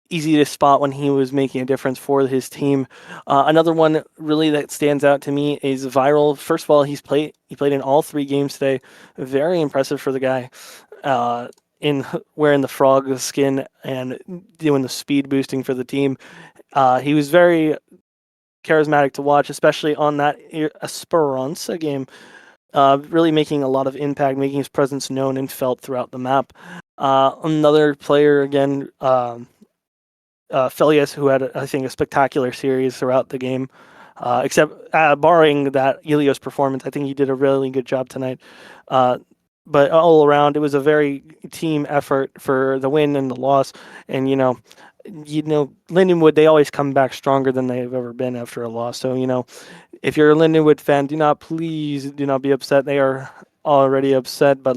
easy to spot when he was making a difference for his team. Another one really that stands out to me is Viral. First of all, he played in all 3 games today. Very impressive for the guy. In wearing the frog skin and doing the speed boosting for the team. He was very charismatic to watch, especially on that Esperanza game. Really making a lot of impact, making his presence known and felt throughout the map. Another player again, Felius, who had, I think, a spectacular series throughout the game, except barring that Ilios performance. I think he did a really good job tonight. But all around, it was a very team effort for the win and the loss. And, Lindenwood, they always come back stronger than they've ever been after a loss. So, if you're a Lindenwood fan, please do not be upset. They are already upset, but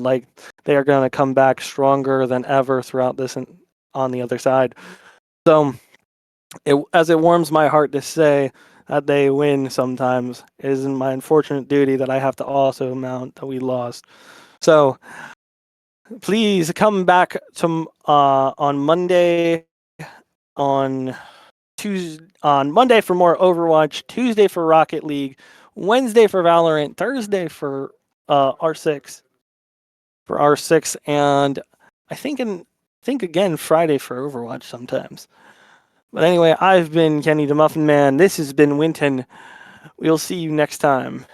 they are going to come back stronger than ever throughout this and on the other side. So, as it warms my heart to say that they win sometimes, it is my unfortunate duty that I have to also mount that we lost. So, please come back to on Monday, on Monday for more Overwatch, Tuesday for Rocket League, Wednesday for Valorant, Thursday for R6, and I think again Friday for Overwatch sometimes. But anyway, I've been Kenny the Muffin Man. This has been Winton. We'll see you next time.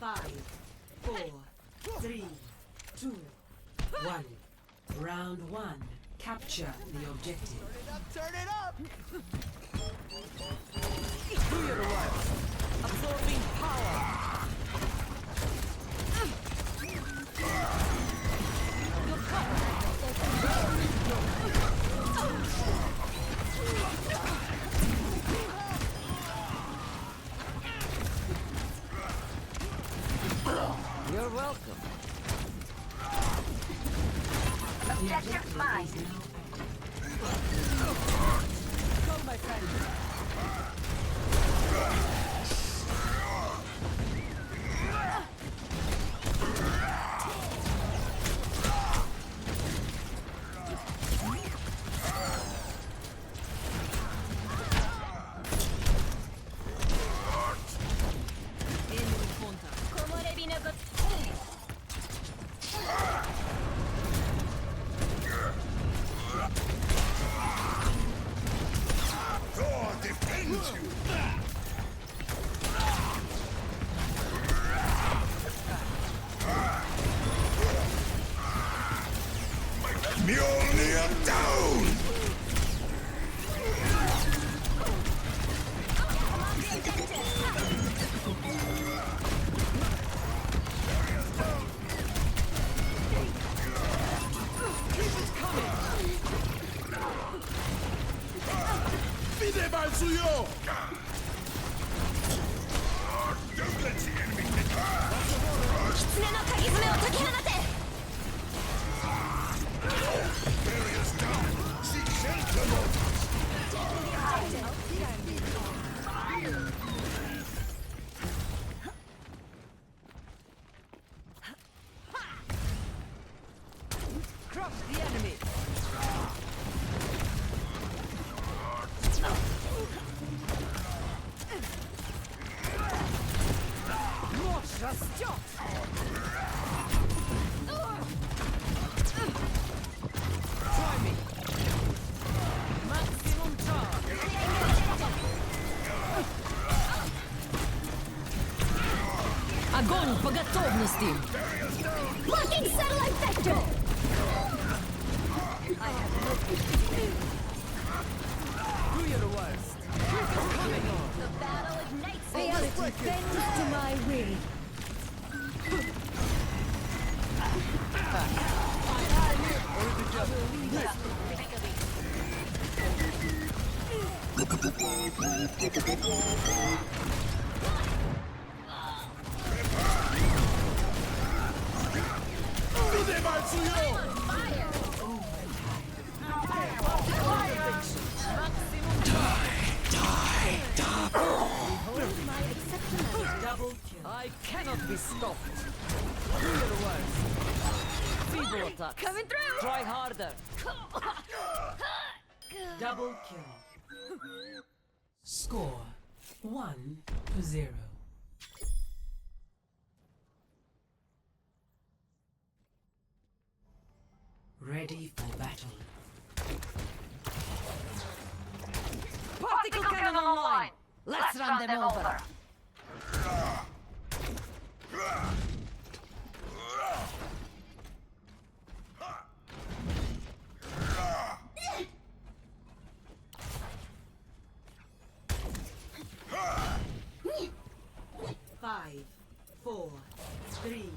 5, 4, 3, 2, 1. Round 1. Capture the objective. Turn it up! Do your work. Absorbing power. Your cover. You're welcome. Objective mine. Go, my friend. Thor defends you! Mjolnir down! Fide mal suyo! Don't let the enemy get Barriers down! Seek shelter! Crush the enemy. Растет! Try me! Maximum charge! Огонь по готовности! Blocking satellite vector! Do your worst! It's coming on! The battle ignites. Reality bends to my will. Fide mal suyo! Double kill. I cannot be stopped. Do your worst. Feeble attack. Coming through! Try harder. Double kill. Score 1-0. Ready for battle. Particle cannon online. Let's run them over. Five, 4, 3,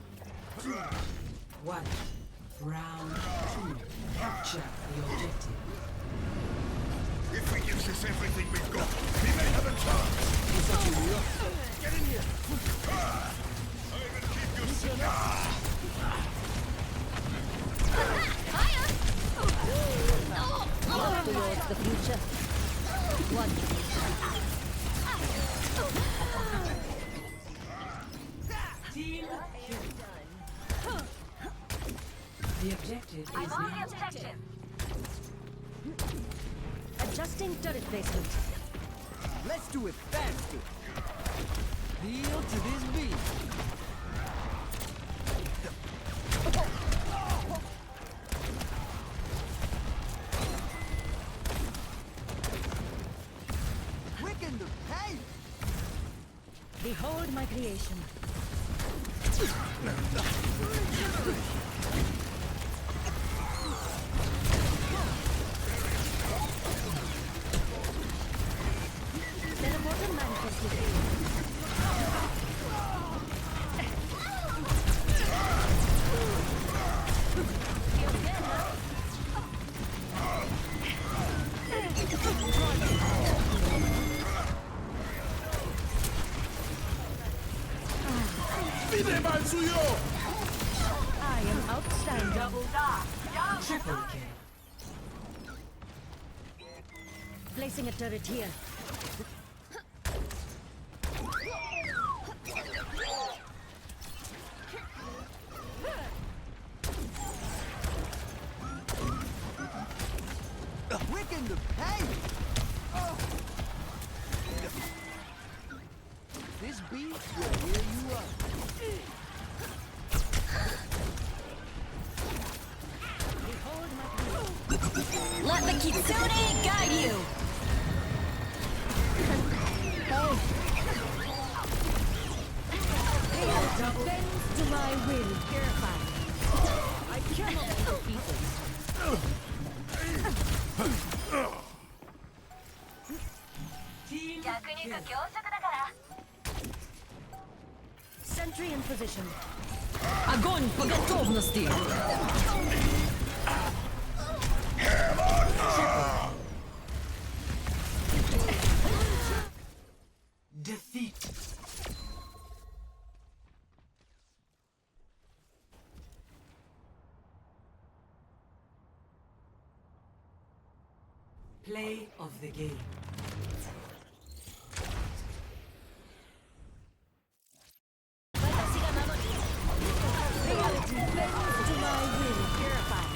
2, 1. Round 2. Capture the objective. If we give this everything we've got, we may have a chance! Get in here! I will keep you safe! Walk towards the future. One. Team kill. The objective is now. Adjusting turret placement. Let's do it faster. Deal to this beat. Quicken the pace. Behold my creation. Teleporter manifested. I am outstanding. Triple kill. Placing a turret here. Wicking the pain. This beat will wear you up. Let the Kitsune guide you! Bend to my will. Purified. I cannot defeat Team kill. Sentry in position. Огонь по готовности. Defeat. Play of the game. Reality bends to my will. Purified.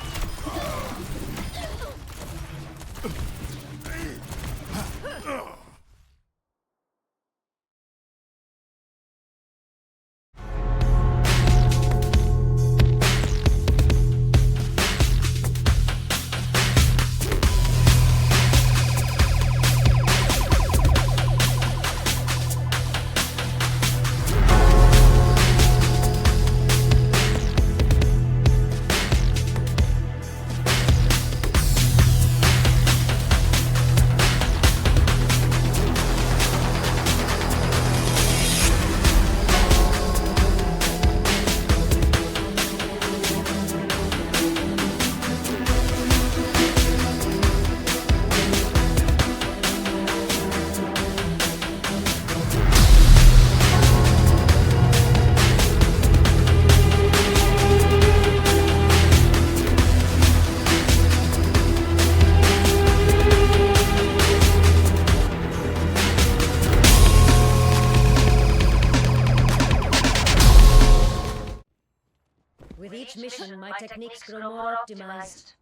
With each mission, my techniques grow more optimized.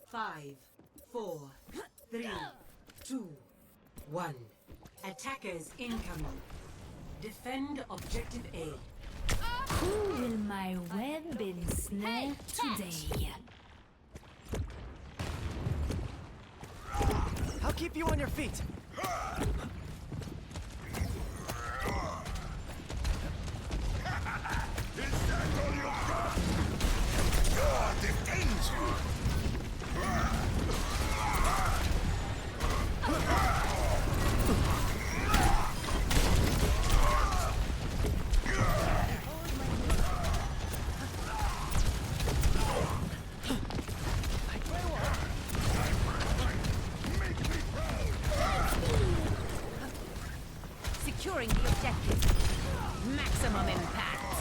Five, 4, 3, 2, 1. Attackers incoming. Defend objective A. Who will my web ensnare today? I'll keep you on your feet. Is that all you got? God defends you! Securing the objective. Maximum impact.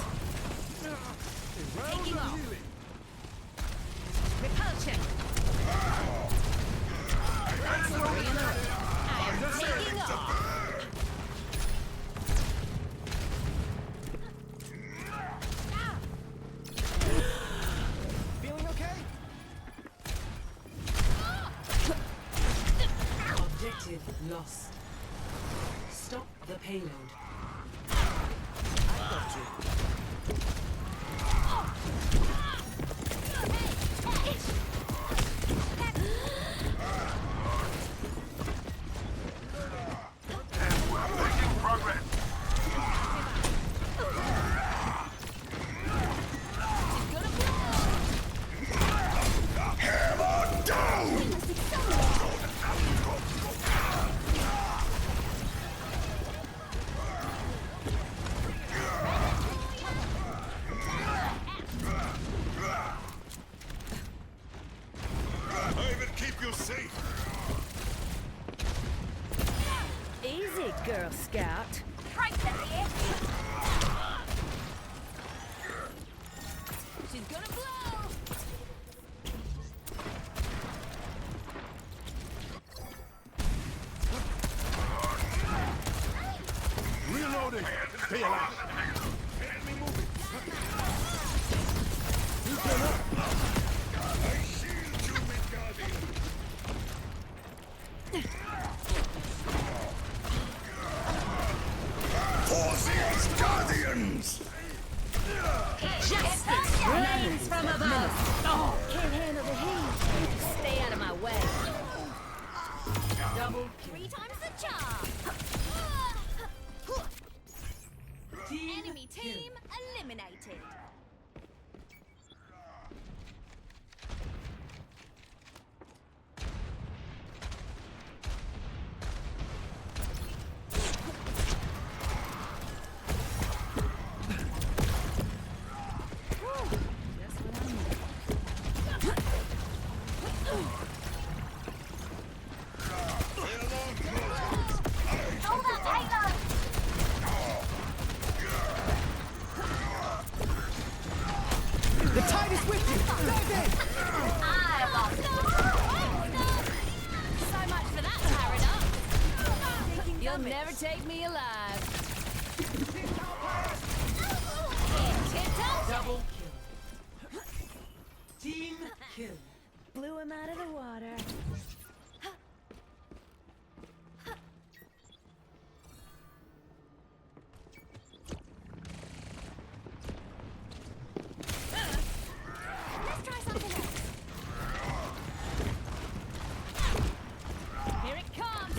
Taking off. Repulsion. That's 3 in a row. I am taking off. Feeling okay? Objective lost. Stop the payload. I got you. Scout. She's gonna blow. Reloading. Stay alive. Enemy moving. I shield you, Midgardian. For these guardians. Justice rains from above. Oh, can't handle the heat. Stay out of my way. Double 3 times the charm. Enemy team eliminated. The tide is with you! Dive in! So much for that paradox. You'll never take me alive. Double kill. Team kill. Blew him out of the water. Let's try something else. Here it comes.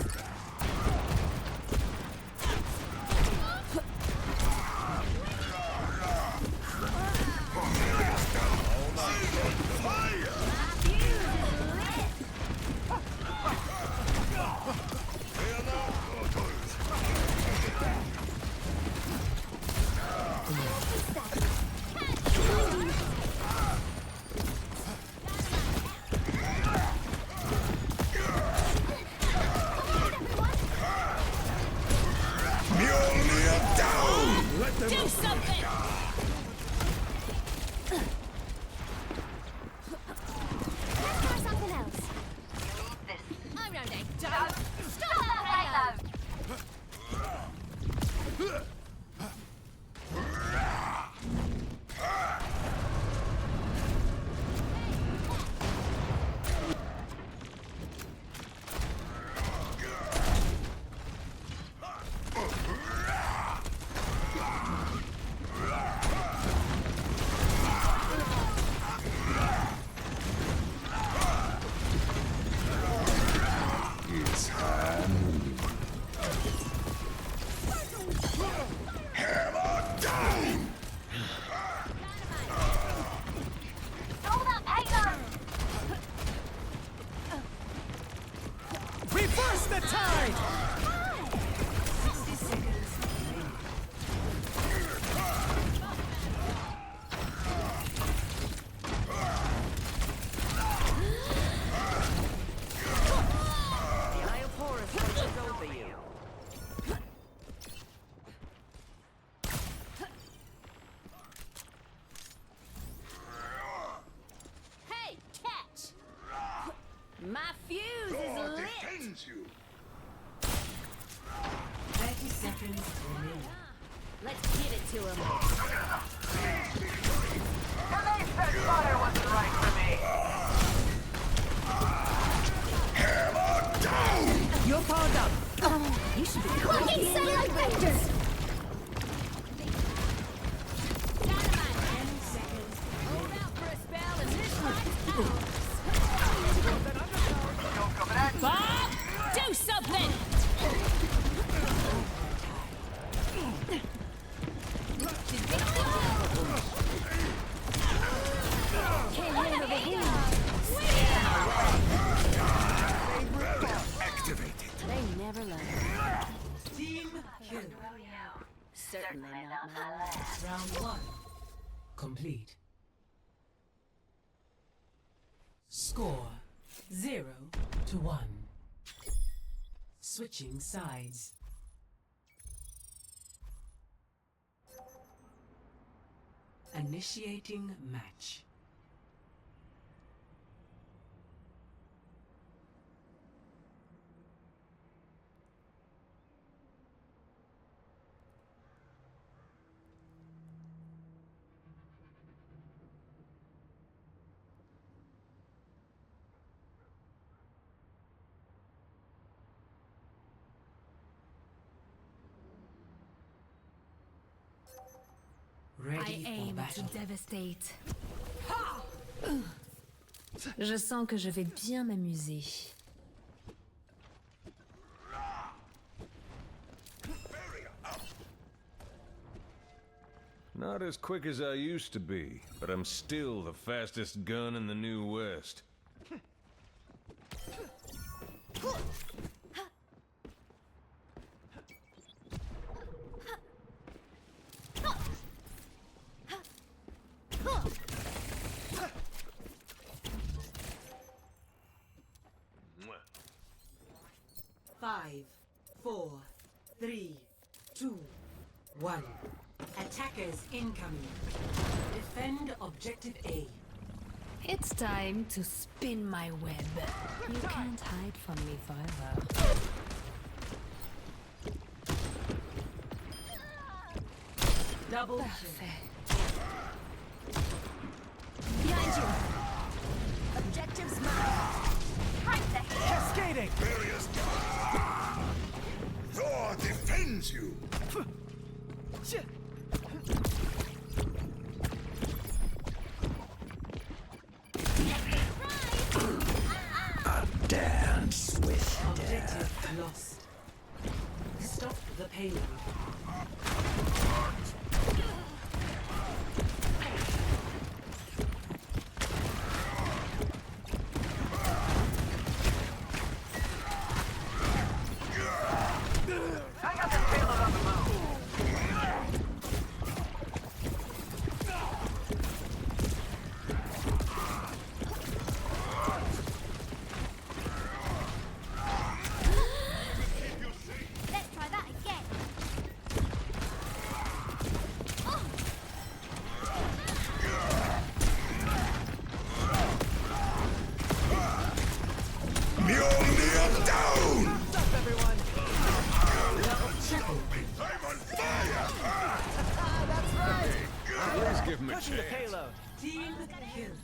Mjolnir down! Let them Do something! Let's try something else. I'm no day. Don't stop that halo! It's hand. Hammer down! Stop that halo! Reverse the tide! 60 seconds remaining. The Eye of Horus watches over you. Hey, catch! My fuse God is lit! defends you. 30 seconds remaining. Let's give it to him. Hammer down! You're powered up. You should be fucking solo vectors! 10 seconds. Hold out for a spell and this fight's ours! Bob, do something! Can't handle the heat. Activated. They never learn. Team kill. Certainly not my last. Round 1. Complete. Score 0-1. Switching sides. Initiating match. Ready I for aim to battle. devastate. Je sens que je vais bien m'amuser. Not as quick as I used to be, but I'm still the fastest gun in the New West. Five, 4, 3, 2, 1. Attackers incoming. Defend objective A. It's time to spin my web. You can't hide from me forever. Double Parfait. Behind you. Objectives marked. Right there. Cascading! Barriers down! Thor defends you! Dance with Objective lost. Stop the payload. I got the payload on the move. Let's try that again. Mjolnir down! What's up, everyone? I'm on fire! That's right. Please give him a Touching the chance. payload. Team kill.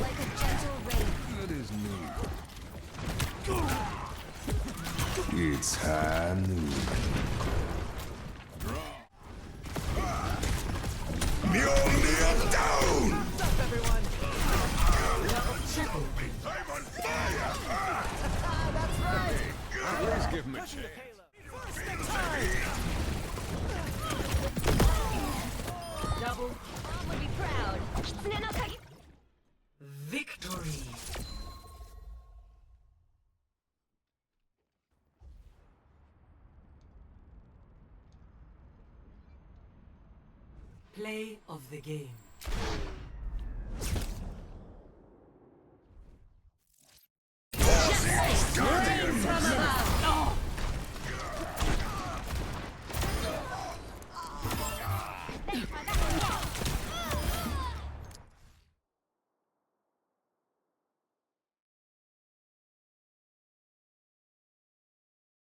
Like a gentle rain. That is new. It's high noon. Mjolnir down! What's up, everyone? I'm on fire! That's right. Please give him a Touching the chance. payload. First the time. Double Mom would be proud. victory. Play of the game.